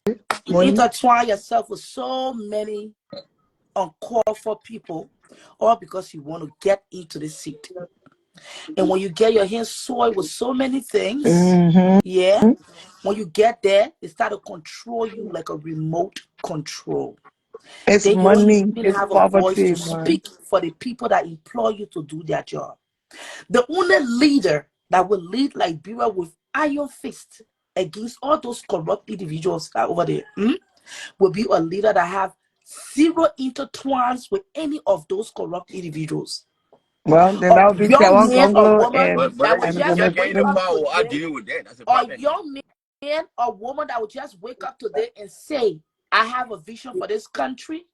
you money. intertwine yourself with so many uncalled for people, all because you want to get into the seat. And when you get your hands soiled with so many things, Mm-hmm. yeah, when you get there, they start to control you like a remote control. It's Then you don't money. even It's have a voice poverty, to man. speak for the people that employ you to do their job. The only leader that will lead Liberia with iron fist against all those corrupt individuals that over there will be a leader that have zero intertwines with any of those corrupt individuals. Well, then A that would be young Tawan man or Gonglo woman and that But would if you just can't get in wake the Mr. up power, I today, deal with that. That's a a problem. young man or woman that would just wake up today and say, I have a vision for this country.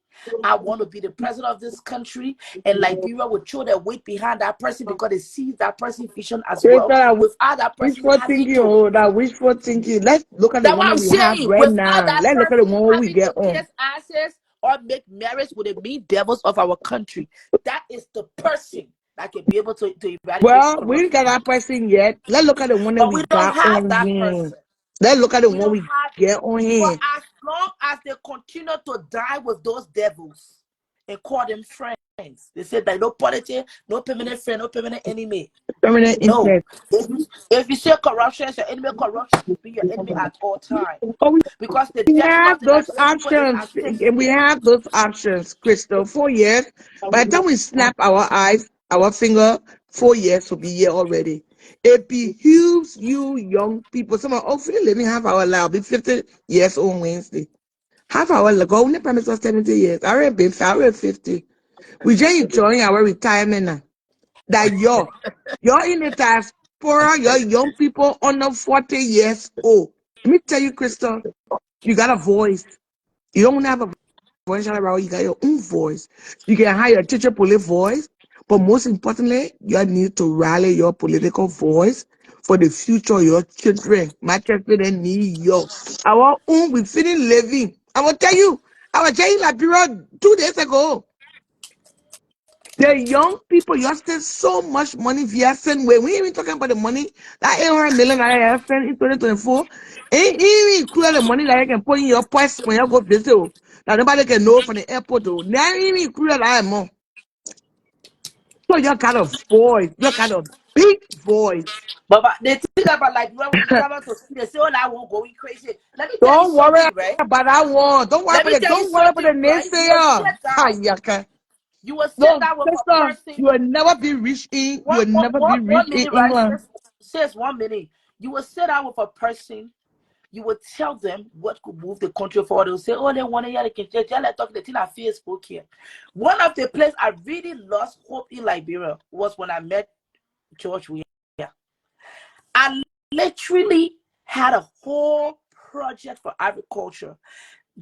I want to be the president of this country. And Liberia will throw their weight behind that person because they see that person's vision as well Crystal, without that person wishful having thinking, to. that wishful thinking. Let's look at the That's one what that I'm we have saying. right Without now. that Let's look at the person one we having get to on. kiss asses or make marriage with the mean devils of our country. That is the person that can be able to eradicate Well, we didn't corruption. get that person yet. Let's look at the one that But we we don't got have on that here. person. Let's look at the We one don't we have, get on for here. as long as they continue to die with those devils and call them friends. They say that no politics, no permanent friend, no permanent enemy. Permanent No. interest. If you say corruption is your enemy, corruption will be your enemy at all times. Oh, Because the we destiny have of the those Liberian people is options. at stake. And we have those options, Crystal. 4 years. By the time we snap our eyes, our finger, 4 years will be here already. It behooves you young people. Some are hopefully let me have our life. Be 50 years on Wednesday. Half our ago, only promise us 70 years. I already been I already 50. We just enjoying our retirement now. That you're in the diaspora, you're young people under 40 years old. Let me tell you, Crystal, you got a voice. You don't have a voice, you got your own voice. You can hire a teacher police voice, but most importantly, you need to rally your political voice for the future of your children. My children need you. Our own, we feeling living. I will tell you, I was telling Liberia 2 days ago. The young people, you spend so much money via send way. We ain't even talking about the money that 800 million I have spent in 2024. Ain't even include the money that you can put in your purse when you go visit. That nobody can know from the airport. Now even include that more. So you got a voice. You got a big voice. But they think about when you travel to see, they say, oh, I won't go crazy. Let me tell you Don't worry something, right? about that one. Don't worry Let about me it. tell you Don't worry about something, the right? You will naysayer. sit down. Hayaka. You will sit No, down with a sister, person. you will never be rich in. You One, will one, never one, be one rich in minute, right? England. Says 1 minute. You will sit down with a person. You will tell them what could move the country forward. They'll say, "Oh, they want to hear the kitchen. Let's talk the thing I Facebook here." One of the places I really lost hope in Liberia was when I met George Weah. I literally had a whole project for agriculture,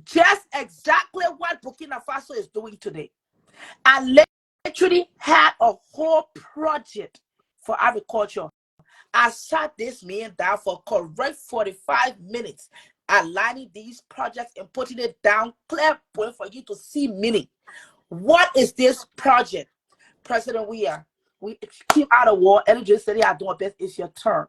just exactly what Burkina Faso is doing today. I literally had a whole project for agriculture. I sat this man down for correct 45 minutes, aligning these projects and putting it down clear point for you to see meaning. What is this project? President we keep out of war. Energy City are doing best. It's your turn.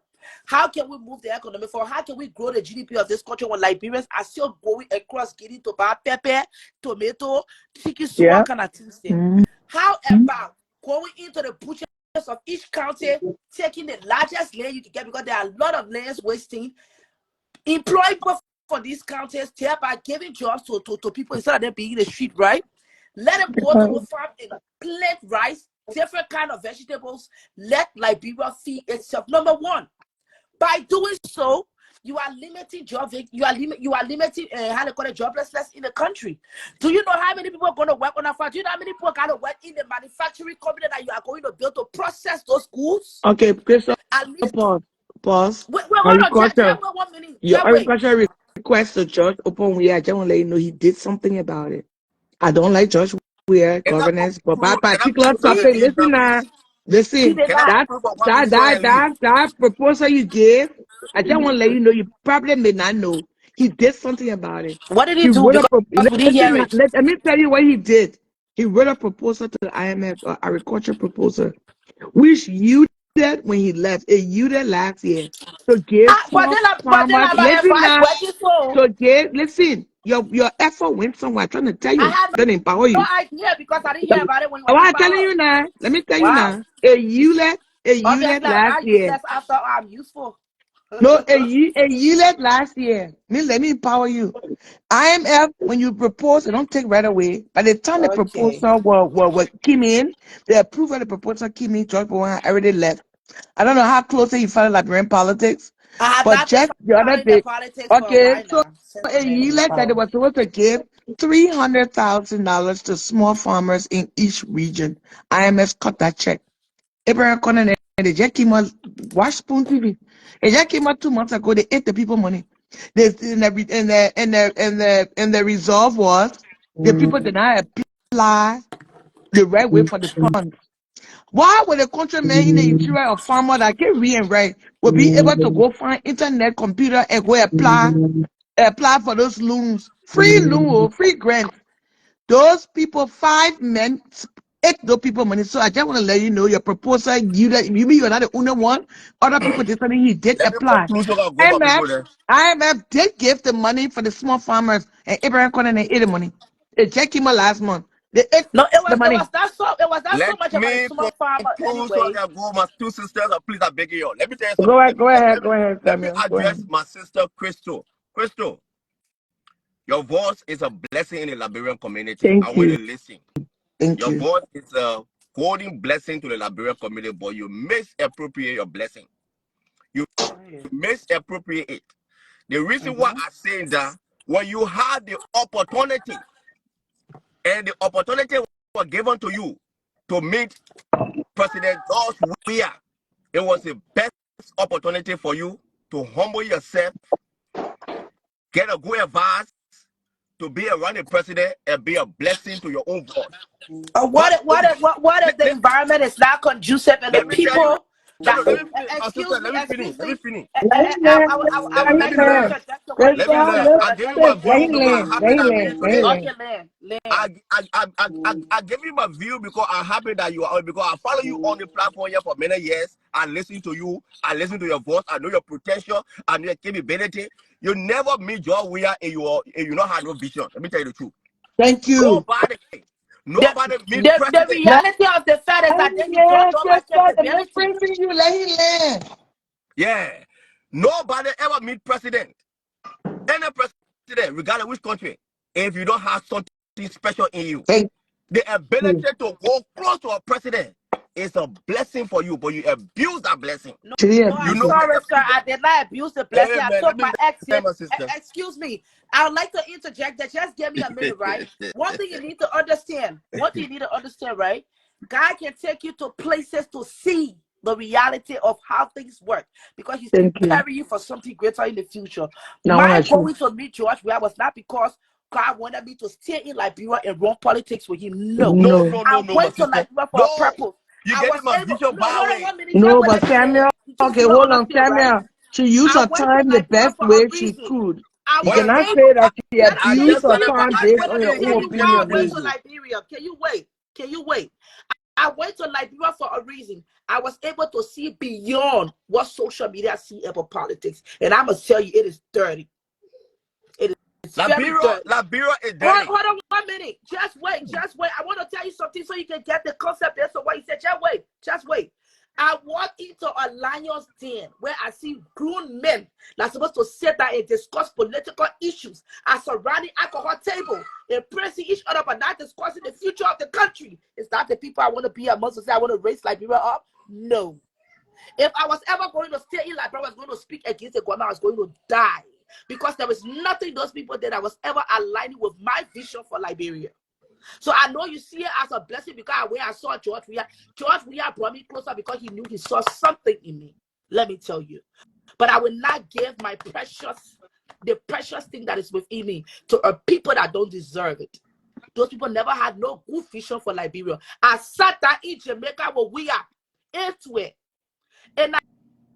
How can we move the economy forward? How can we grow the GDP of this country when Liberians are still going across Guinea to buy pepper, tomato, chicken, Yeah. kind of things there? How about going into the butchers of each county, taking the largest land you can get, because there are a lot of lands wasting, employing people for these counties, thereby giving jobs to people instead of them being in the street, right? Let them go to the farm and plant rice, different kind of vegetables. Let Liberia feed itself. Number one, by doing so, you are limiting you are limiting how they call it, joblessness in the country. Do you know how many people are going to work on that farm? Do you know how many people are going to work in the manufacturing company that you are going to build to process those goods? Okay, Crystal, At least, pause. wait, hold on, just Agriculture. wait 1 minute. Your Just wait. agriculture request to George Open Weir. I just want to let you know he did something about it. I don't like George Weir Can I governance, but by can I particular prove something topic, to you, listen now. please? He Listen, did Can I not. prove what me so and leave? that proposal you gave, I just want to let you know, you probably may not know. He did something about it. What did he He do? wrote Because we didn't hear listen, it. let me tell you what he did. He wrote a proposal to the IMF, agriculture proposal, which you did when he left. You did last year. To give But small then farmers, I'm my listen advice now, working for. to give, listen, your effort went somewhere. I'm trying to tell I you, had trying to empower no you. idea because I didn't hear about it when you were in I'm telling power. you now. Let me tell you Wow. now. A ULET Obviously, I'm last not year. useless after all. I'm useful. No, a ULET last year. Let me empower you. IMF, when you propose, they don't take right away. By the time the Okay. proposal came in, the approval of the proposal came in, George Bowen already left. I don't know how closely you follow Liberian politics, I have but not been just the other following the day, politics for a okay, while so now. Since a the man in ULET that they power. were supposed to give $300,000 to small farmers in each region. IMF cut that check. Abraham Conan and they just came out, watch Spoon TV. It just came out 2 months ago. They ate the people money. And the resolve was the people did not apply the right way for the funds. Why would a countryman in the interior of farmer that can read and write will be able to go find internet computer and go apply for those loans? Free loan, free grant. Those people, 5 men, ate those people money. So I just want to let you know your proposal, you're not the only one. Other people did something he did Let me apply. conclude so I can go for IMF, people there. IMF did give the money for the small farmers, and Abraham Conan they ate the money. They just came out last month. They ate No, the money. it was not so Let much about the me small farmer conclude so I anyway. can go. My two sisters, please, I beg you. Let me tell you something. Go ahead, go ahead, Let me Samuel. Go address ahead. my sister Crystal. Crystal, your voice is a blessing in the Liberian community. I Thank want you you. to listen. Thank Your you. voice is a golden blessing to the Liberian community, but you misappropriate your blessing. You misappropriate it. The reason why I say that, when you had the opportunity and the opportunity was given to you to meet President George Weah, it was the best opportunity for you to humble yourself, get a good advice, to be around the president and be a blessing to your own voice. But What if the environment is not conducive and the let me tell you, people no, that no, let me finish. My sister, excuse me, let me finish. excuse Let me me. finish. I Let, would let like me to land. interject to what Let me you land. said. I gave you my view because I'm happy that I meet you today. Okay, land. I gave you my view because I'm happy that you are, because I follow you on the platform here for many years. I listen to you. I listen to your voice. I know your potential. I know your capability. You never meet George Weah and you not have no vision. Let me tell you the truth. Thank you. Nobody meet The president. Let reality of the fact is that then you don't him know my just start the next capability. praising you. Let him land. Yeah. Nobody ever meet president. Any president, regardless which country, if you don't have something special in you. Thank The ability to go close to a president is a blessing for you, but you abuse that blessing. No, She no, I'm You abused know it. when sorry, you sir. I did not abuse the blessing. hey I man, let took me my ex here. let my sister. Excuse me. I would like to interject that. Just give me a minute, right? One thing you need to understand. Right? God can take you to places to see the reality of how things work because He's Thank you. preparing you for something greater in the future. Now, when I My shoot. going to meet George where I was not because God wanted me to stay in Liberia and run politics with him. No. No. I No, my went to sister. Liberia for a No, purpose. you I get was him a able. vision No, hold on Bowie. 1 minute. Just No, wait. but Let me say. Samuel, In case okay, you don't hold on, understand, right? Samuel. She used I her went to time the Liberia best for a way she reason. could. I You was Well, cannot able. say that she Can I I say abused just her said something? it, but time I based Let just on me your gave tell own you you why I opinion, a went to reason. baby. Liberia. Can you wait? I went to Liberia for a reason. I was able to see beyond what social media see about politics. And I'm going to tell you, it is dirty. It is very dirty. Liberia is dirty. Hold on 1 minute. Just wait. I want to tell you something so you can get the concept there. So what he said, just wait. I walked into a lion's den where I see grown men that are supposed to sit down and discuss political issues at surrounding alcohol table and praising each other, but not discussing the future of the country. Is that the people I want to be amongst to say I want to raise Liberia up? No. If I was ever going to stay in Liberia, I was going to speak against the government, I was going to die. Because there was nothing those people did that was ever aligning with my vision for Liberia. So I know you see it as a blessing because when I saw George Weah brought me closer because he knew he saw something in me. Let me tell you. But I will not give the precious thing that is within me to a people that don't deserve it. Those people never had no good vision for Liberia. I sat down in Jamaica with we are into it. And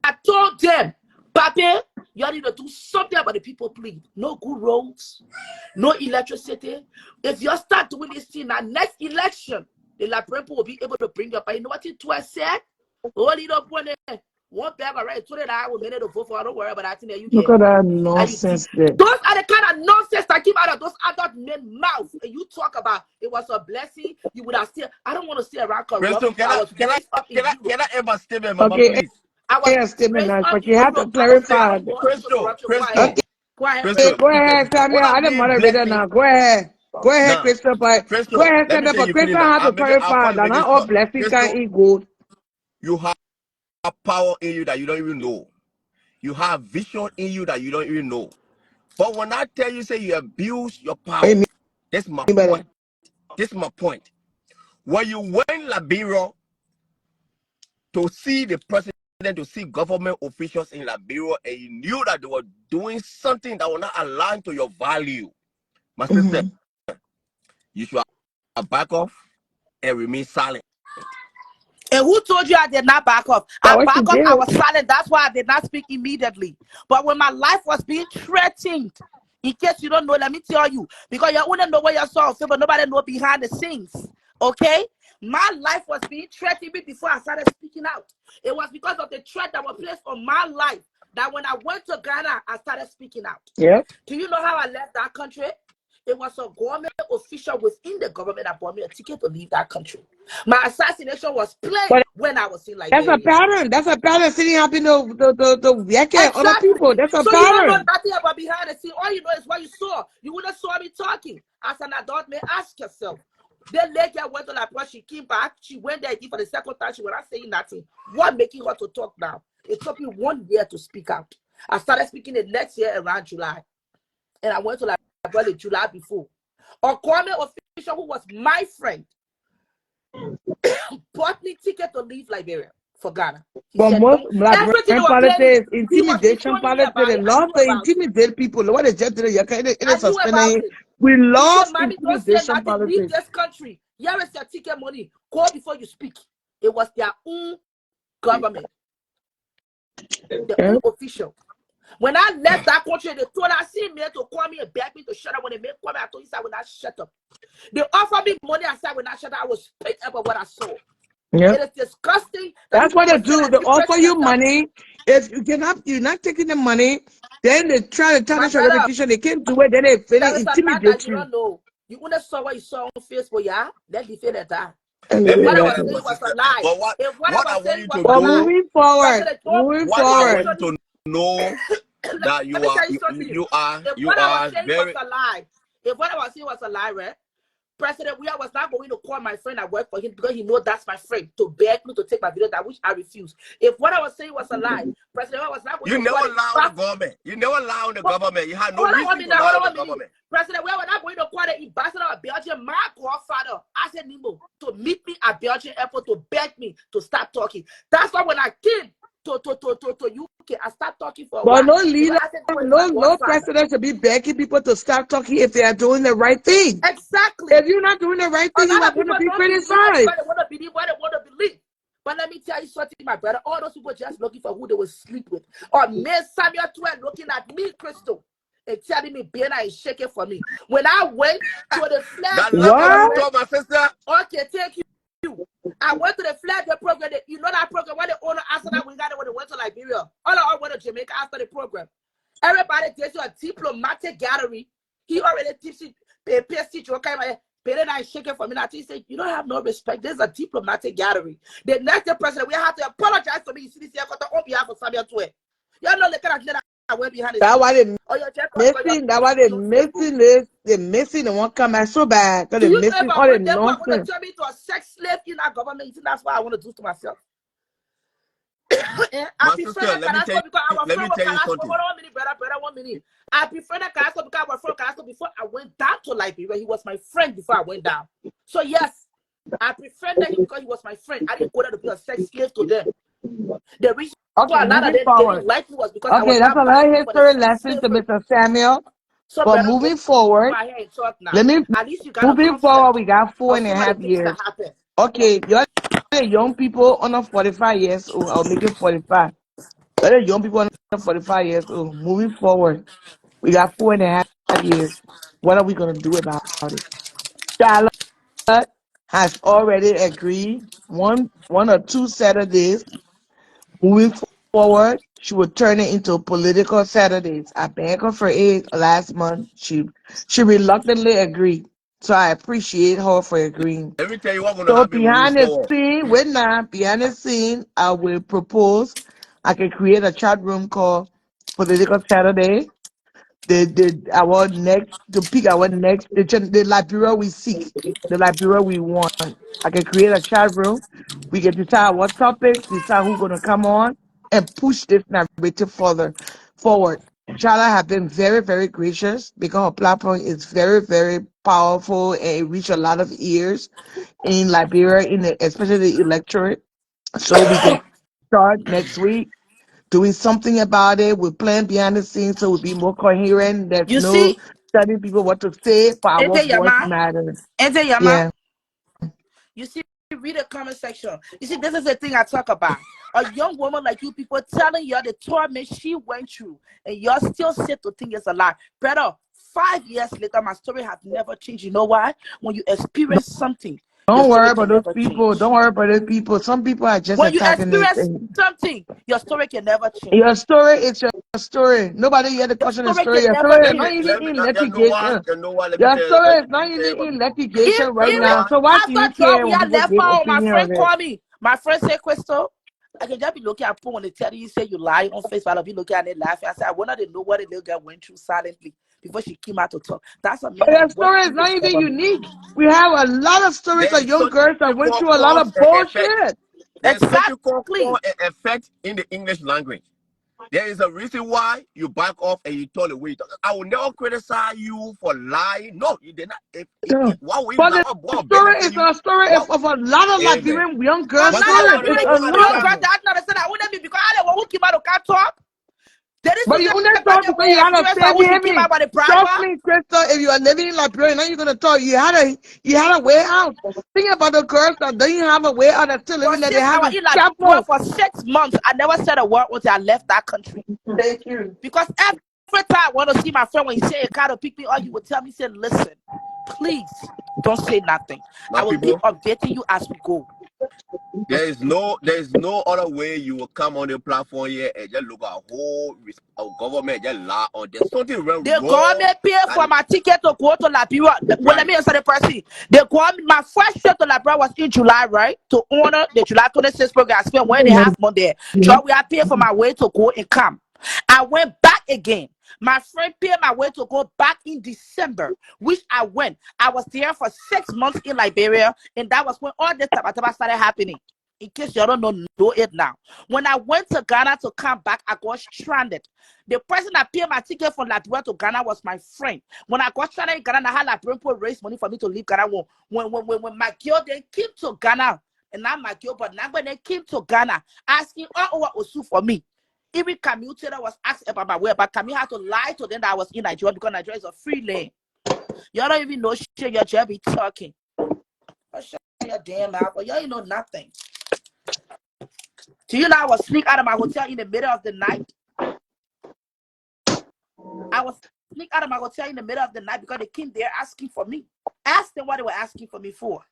I told them, Papi, you need to do something about the people, please. No good roads, no electricity. If you start doing this thing, now next election, the Liberian people will be able to bring up. But you know what I said? Hold it up one bag of rice, 20 I will make it to vote for. Don't worry about that thing that you Look get. at that And you nonsense there. those are the kind of nonsense that came out of those adult men mouths. And you talk about it was a blessing. You would have still. I don't want to stay around Crystal, corruption. I was raised up in Europe. can I ever statement, Mama, Okay, please? I was yeah, statement raised now, up but in you have to Europe. I don't clarify. fall into Crystal, corruption. Go Crystal, ahead. Okay, Go ahead, Crystal. go Crystal. ahead, Samuel. What I I didn't mean moderate it blessing? now. Go ahead. Go ahead, Nah, Christopher. Go Crystal, ahead, let me Samuel. say But you finish Christopher now. have to I'll clarify probably that make not it all short. blessings can Crystal, eat good. you have power in you that you don't even know. You have vision in you that you don't even know. But when I tell you, say you abuse your What you power, that's my mean by point. that? This is my point. When you went Liberia to see the president, to see government officials in Liberia, and you knew that they were doing something that was not aligned to your value, my sister, you should back off and remain silent. And who told you I did not back off? That I what you back off. did. I was silent. That's why I did not speak immediately. But when my life was being threatened, in case you don't know, let me tell you, because you only know what you saw, but nobody know behind the scenes. Okay? My life was being threatened even before I started speaking out. It was because of the threat that was placed on my life that when I went to Ghana, I started speaking out. Yep. Do you know how I left that country? It was a government official within the government that bought me a ticket to leave that country. My assassination was planned But when I was in that's a Liberia. pattern. That's a pattern sitting up in the other people. Exactly. That's a So you don't know pattern. nothing about behind the scene. All you know is what you saw. You would have saw me talking. As an adult, may ask yourself. The lady went to Liberia. She came back. She went there again for the second time. She was not saying nothing. What making her to talk now? It took me 1 year to speak out. I started speaking the next year around July. And I went to Liberia July before. A government official who was my friend bought me ticket to leave Liberia for Ghana. He But said, most don't. Everything they Liberian were planning, politics, he was intimidation informing me politics, about they it. I love knew to about it. intimidate people. What they just did, it I is knew about suspending. it. We He love said, Mommy, don't say intimidation nothing. Leave politics. this country. Here is your ticket money. Go before you speak. It was their own government, their Okay? own official. When I left that country, they told I see me to call me and beg me to shut up. When they made call me, I told you I will not shut up. They offered me money. I said I will not shut up. I was spit up of what I saw. Yeah. It is disgusting that you That's what people they will say do. that They you offer president you yourself. money. If you're not taking the money, then they try to tarnish your Brother, reputation. They can't do it. Then they there is a lot that intimidate you you. don't know. You only saw what you saw on Facebook, yeah? Then defeat that. And If leave it what I right was there. saying My was sister. a lie, But if what I what I was want saying you was to a But know, lie, moving forward, President Trump, moving what let me I tell you want forward. you to something. know that Let me tell you something. you are If you what I was are saying was very a lie, if what I was saying was a lie, right? President, we was not going to call my friend at work for him because he knows that's my friend to beg me to take my video, that which I refuse. If what I was saying was a lie, President, I was not going You to never call it. lie on the government. You never lie on the government. You had no Hold reason on, to lie on the hold on, government. President, we were not going to call the ambassador of Belgium, my godfather, as a Nemo, to meet me at Belgian airport to beg me to stop talking. That's why when I came to UK, I stopped talking for a But while. no Because leader, I said, no, it's my no godfather. president should be begging people to stop talking if they are doing the right thing. Exactly. If you're not doing the right A thing, you lot are of going people to be don't believe criticized. because they want to believe what they want to believe. But let me tell you something, my brother. All those people just looking for who they will sleep with. Or Miss Samuel Twain looking at me, Crystal, and telling me Bena is shaking for me. When I went to the flag That day level you program, talk, my sister. okay, thank you. I went to the flag day program. You know that program when the owner after that we got it when they went to Liberia. All I went to Jamaica after the program. Everybody takes you a diplomatic gallery. He already teaches PSG okay, Bena is shaking for me. Now he said, you don't have no respect. There's a diplomatic gallery. The next day, president, we have to apologize to me. You see this here on behalf of Samuel Twain. You know the kind of thing I went behind the That's why they oh, you're just missing. That's why they're missing this. They're missing. They won't come back so bad because do they're you know if missing I all the went there, I want to nonsense. turn me into a sex slave in our government? You think that's what I want to do to myself? I My prefer sister, that let me tell Carrasco because I you, was let from me tell you Carrasco. something. Hold on 1 minute, brother, 1 minute. I prefer that Carrasco because I was from Carrasco before I went down to Liberia. He was my friend before I went down. So yes, I preferred him because he was my friend. I didn't go there to be a sex slave to them. The reason why Okay, a lot of moving them forward. didn't like me was because I Okay, was that's not another fighting for the history sex lesson to slavery. Mr. Samuel. So But brother, moving go forward, ahead and talk now. let me At least you got a moving forward. concept We got four of and a some of the half things years. that happen. Okay, you're the young people under 45 years old. I'll make it 45. Other young people under 45 years old. Moving forward, we got 4.5 years. What are we gonna do about it? Charlotte has already agreed one or two Saturdays. Moving forward, she will turn it into political Saturdays. I begged her for it last month. She reluctantly agreed. So I appreciate her for agreeing. Let me tell you what's going to So happen moving behind the forward. scene, behind the scene, I will propose I can create a chat room called Political Saturday. Our next to pick our next the Liberia we seek, the Liberia we want. I can create a chat room. We can decide what topics, decide who's gonna come on, and push this narrative further forward. Charlotte have been very, very gracious because her platform is very, very powerful and it reach a lot of ears in Liberia, especially the electorate. So we can start next week doing something about it. We plan behind the scenes so we'll be more coherent. There's You no see, telling people what to say, but our Ente voice Yama, matters. Ente Yama. Yeah. You see, read the comment section. You see, this is the thing I talk about. A young woman like you people telling you the torment she went through, and y'all still sit to think it's a lie. Brother, 5 years later, my story has never changed. You know why? When you experience something, your Don't worry story about can those never people. change. Don't worry about those people. Some people are just When you attacking it. experience something, your story can never change. Your story is your story. Nobody here to Your question the story story. can Your never story is not change. even in You know what? litigation. You know what? Let me Your tell you. story is Let not me tell you even what. in litigation right You know Even now. what? So what do you after job, care we when are people left give out. My opinion friend on it? called me. My friend said, Crystal, I can just be looking at people when they tell you, say you lie on Facebook. I'll be looking at it laughing. I said, I wanted to know what the little girl went through silently before she came out to talk. That's a man But that your went story is through not this even government. unique. We have a lot of stories There of is young something girls that went called through a lot cause of and effect. bullshit. There's something called cause Exactly. and effect in the English language. There is a reason why you back off and you told away. I will never criticize you for lying. No, you did not. Yeah. Why would you But lie? the What story benefit is you? a story What? of a lot of Amen. Liberian young A girls' My lot sister, of stories. It's Liberian a young lot. girls that I understand that wouldn't be because I don't know who came out to can't talk. They didn't But see you that only talk government because way you had a experience or say who she hear came me. out by the bribe. Trust me, Crystal, if you are living in Liberia, now you're gonna talk. You had a way out. Think about the girls that don't even have a way out, that's still For living there. They 6 hours have a in Liberia chapel. for 6 months, I never said a word until I left that country. Thank you. Because every time I want to see my friend, when he say a car to pick me up, you would tell me, say, listen, please don't say nothing. my I will keep people, updating you as we go. there is no other way you will come on the platform here and just look at whole government just lie on. There's something wrong. The government pay for my ticket to go to Liberia. Well, let Right. me answer the person. The government, my first trip to Liberia was in July, right? To honor the July 26th program. I spent 1.5 months there. So we are paying for my way to go and come. I went back again. My friend paid my way to go back in December, which I went. I was there for 6 months in Liberia, and that was when all this tabataba started happening. In case you don't know it now. When I went to Ghana to come back, I got stranded. The person that paid my ticket from Liberia to Ghana was my friend. When I got stranded in Ghana, I had Liberian people raise money for me to leave Ghana. When my girl then came to Ghana, and not my girl, but now when they came to Ghana, asking all over Osu for me. Even Camille Taylor was asked about my way, but Camille had to lie to them that I was in Nigeria because Nigeria is a free land. Y'all don't even know shit. Y'all just be talking. Shut your damn mouth, but y'all ain't know nothing. Do you know I was sneak out of my hotel in the middle of the night? I was sneak out of my hotel in the middle of the night because they came there asking for me. Ask them what they were asking for me for.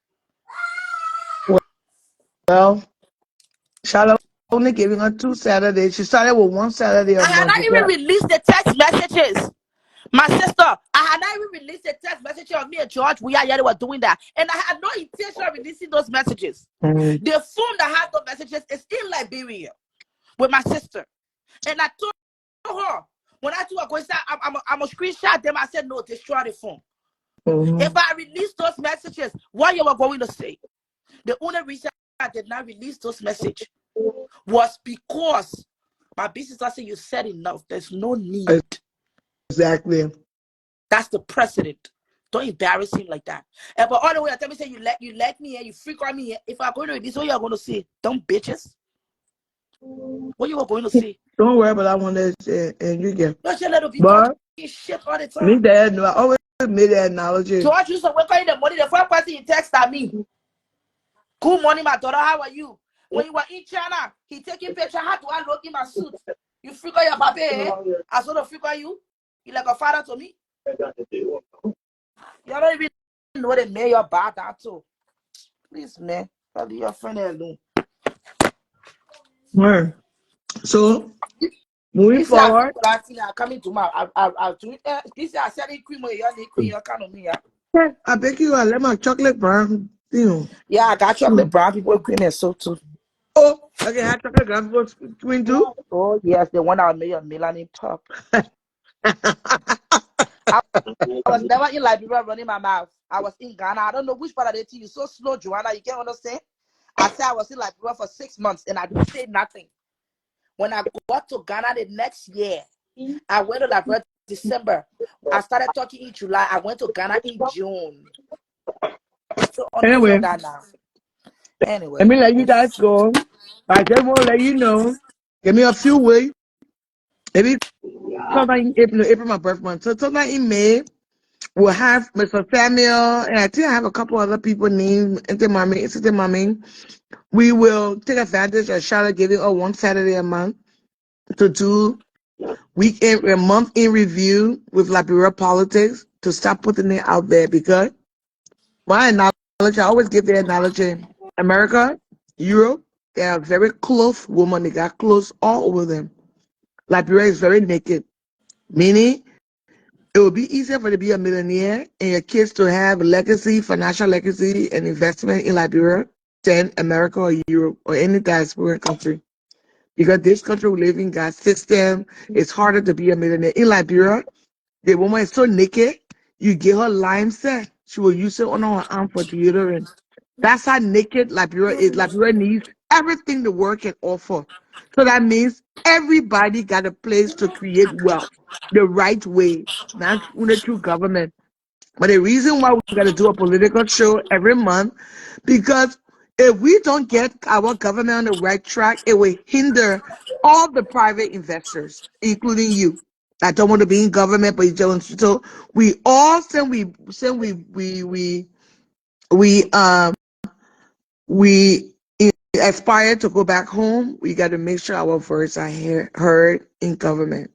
Well, Charlotte only giving her 2 Saturdays. She started with 1 Saturday a I had month. not even released the text messages. My sister, I had not even released a text message of me and George. We were doing that. And I had no intention of releasing those messages. Mm-hmm. The phone that had those messages is in Liberia with my sister. And I told her, when I told her, I'm a screenshot them, I said, no, destroy the phone. Mm-hmm. If I release those messages, what you were going to say? The only reason I did not release those messages was because my business said you said enough. There's no need. Exactly. That's the precedent. Don't embarrass him like that. But all the way, I tell me say you like me and you freak on me. If I'm going to this, what you're going to say? Dumb bitches. What you were going to say? Don't worry about that one. And you get. Don't you let it be But talking shit all the time. me that I always made that analogy. George used to wake up in the morning. The first person he text at me. Good morning, my daughter. How are you? When you were in China, he taking picture. How do I look in my suit? You freak on your papa, eh? I sort of freak on you. You like a father to me. You don't even know the man you're bad at too. Please, man. Leave your friend alone. Right. So moving forward. Coming to my this I said cream or you cream you kind of me. I beg you, I let my chocolate brown. Yeah, I got chocolate brown people cream and so too. Oh, okay, I chocolate brown between two. Oh yes, the one that made a Melanie pop. I was never in Liberia running my mouth. I was in Ghana. I don't know which part of the tea. You're so slow, Joanna. You can't understand. I said I was in Liberia for 6 months and I didn't say nothing. When I got to Ghana the next year, I went to Liberia December. I started talking in July. I went to Ghana in June. So Anyway, understand that now. Anyway, let me let you guys go. I just want to let you know. Give me a few weeks. Maybe sometime in April, my birth month. So sometime in May, we'll have Mr. Samuel, and I think I have a couple other people named Sister Mommy. We will take advantage of Charlotte giving her 1 Saturday a month to do a month in review with Liberia politics to stop putting it out there, because my analogy, I always give the analogy, America, Europe, they are very close women. They got clothes all over them. Liberia is very naked, meaning it would be easier for you to be a millionaire and your kids to have legacy, financial legacy and investment in Liberia than America or Europe or any diaspora country. Because this country we live in got system, it's harder to be a millionaire. In Liberia, the woman is so naked, you give her lime set, she will use it on her arm for deodorant. That's how naked Liberia is. Liberia needs everything the world can offer. So that means everybody got a place to create wealth the right way, not through government. But the reason why we got to do a political show every month, because if we don't get our government on the right track, it will hinder all the private investors, including you. I don't want to be in government, but you don't. So we all we aspire to go back home. We got to make sure our voices are heard in government.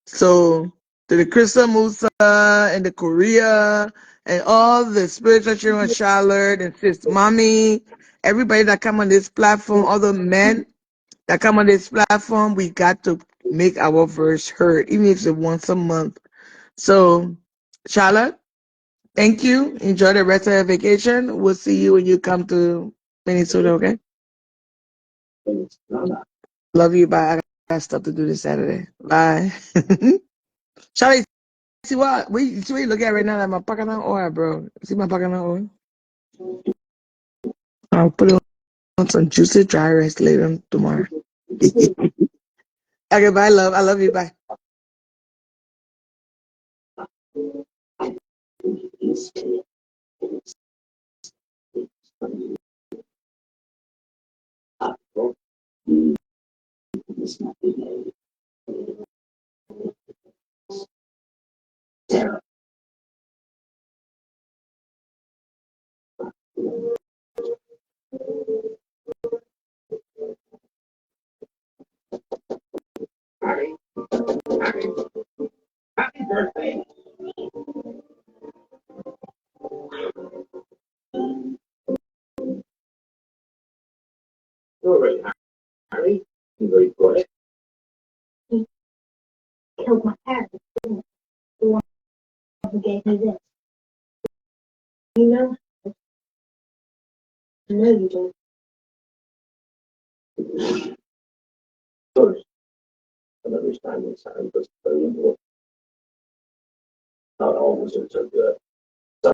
So to the Krista Musa and the Korea and all the spiritual children, Charlotte and Sis Mommy, everybody that come on this platform, all the men that come on this platform, we got to make our voice heard, even if it's once a month. So, Charlotte, thank you. Enjoy the rest of your vacation. We'll see you when you come to Minnesota, okay? Love you. Bye. I got stuff to do this Saturday. Bye. Charlie, see what we look at right now? Like my pocket on oil, bro. See my pocket on oil? I'll put it on some juicy dry rice later tomorrow. Okay, bye, love. I love you. Bye. Happy birthday. All right, Harry. You're very good. He killed my parents. The one who gave me this. You know? I know you do. First, another time this time was very important. Not all wizards are good. Some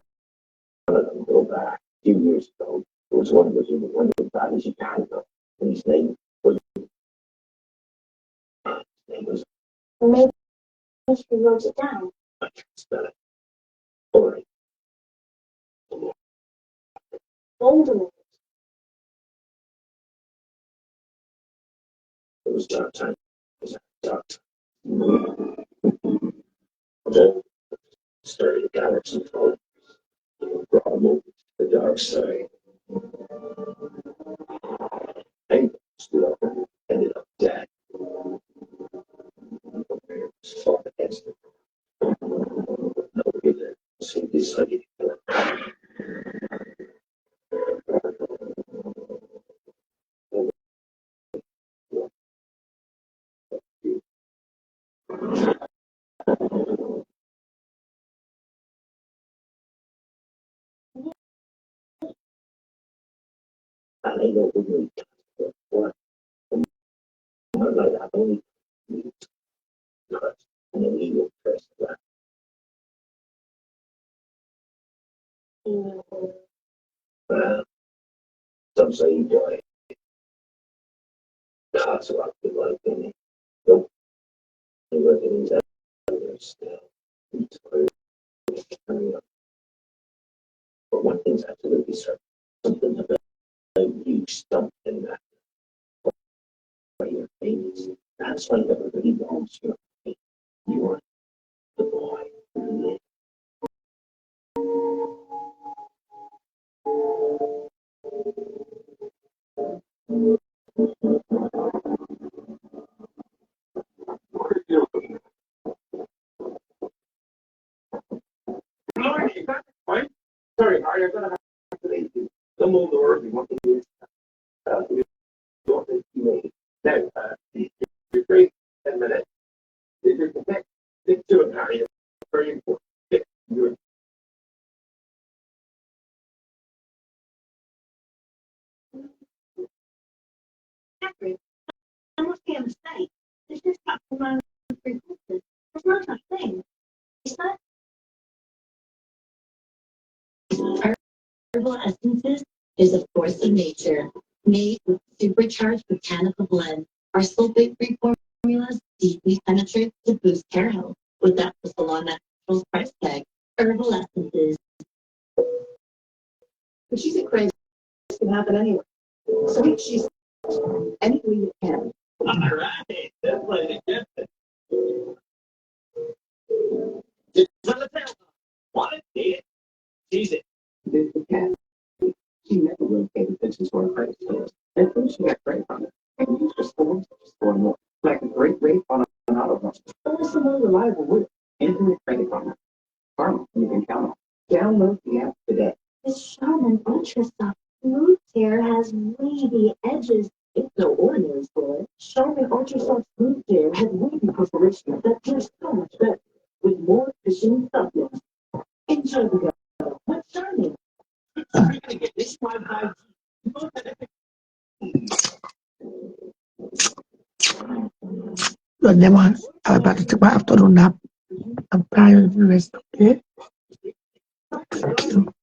of them go back a few years ago. There was one wizard that went as bad as you can go. And his name was well, maybe she wrote it down. I can't spell it. All right. Voldemort. It was dark time. It was dark time. Then started the galaxy phone. Brought him the dark side. And stood up and ended up dead. Fought against it. Nobody there. So he decided to kill him. I don't know who really what. Like I only cut and then he will press that. Some say he died. That's what I feel like in it. Nope. He reckon he's out there still. He's tired of coming up. But one thing's absolutely certain. Something about a huge stump in that by your face. That's why everybody wants you. You are the boy who lived. Sorry, Harry, I'm gonna have to leave you. Come over the earth, you want to do what you made. Now, you're great 10 minutes. If you're connected, stick to it, Harry. It's very important. Stick to it. Harry, I must be a mistake. This is not the moment of frequency. It's not a thing. It's not. Herbal essences is a force of nature, made with supercharged botanical blend. Our sulfate-free formulas deeply penetrate to boost hair health without the salon naturals price tag. Herbal essences. But she's a crazy. It can happen anyway. So she's any way you can. All right, that's what it is. Just on the tail. Want it? See it? Seize it. This the cat. She never really paid attention to her credit scores. And then she got credit from it. And used her scores to score more. Like a great rate on an auto loan. Always a more reliable way. Infinite credit karma. Karma you can count on. Download the app today. This Charmin Ultra Soft Smooth Tear has wavy edges. It's no ordinary score. Charmin Ultra Soft Smooth Tear has wavy perforation that tears so much better. With more efficient supplements. Enjoy the go. What's Charmin? I'm gonna get this one high. Look, them ones, I was about to take my afternoon nap. I'm tired of the rest, okay? Thank you.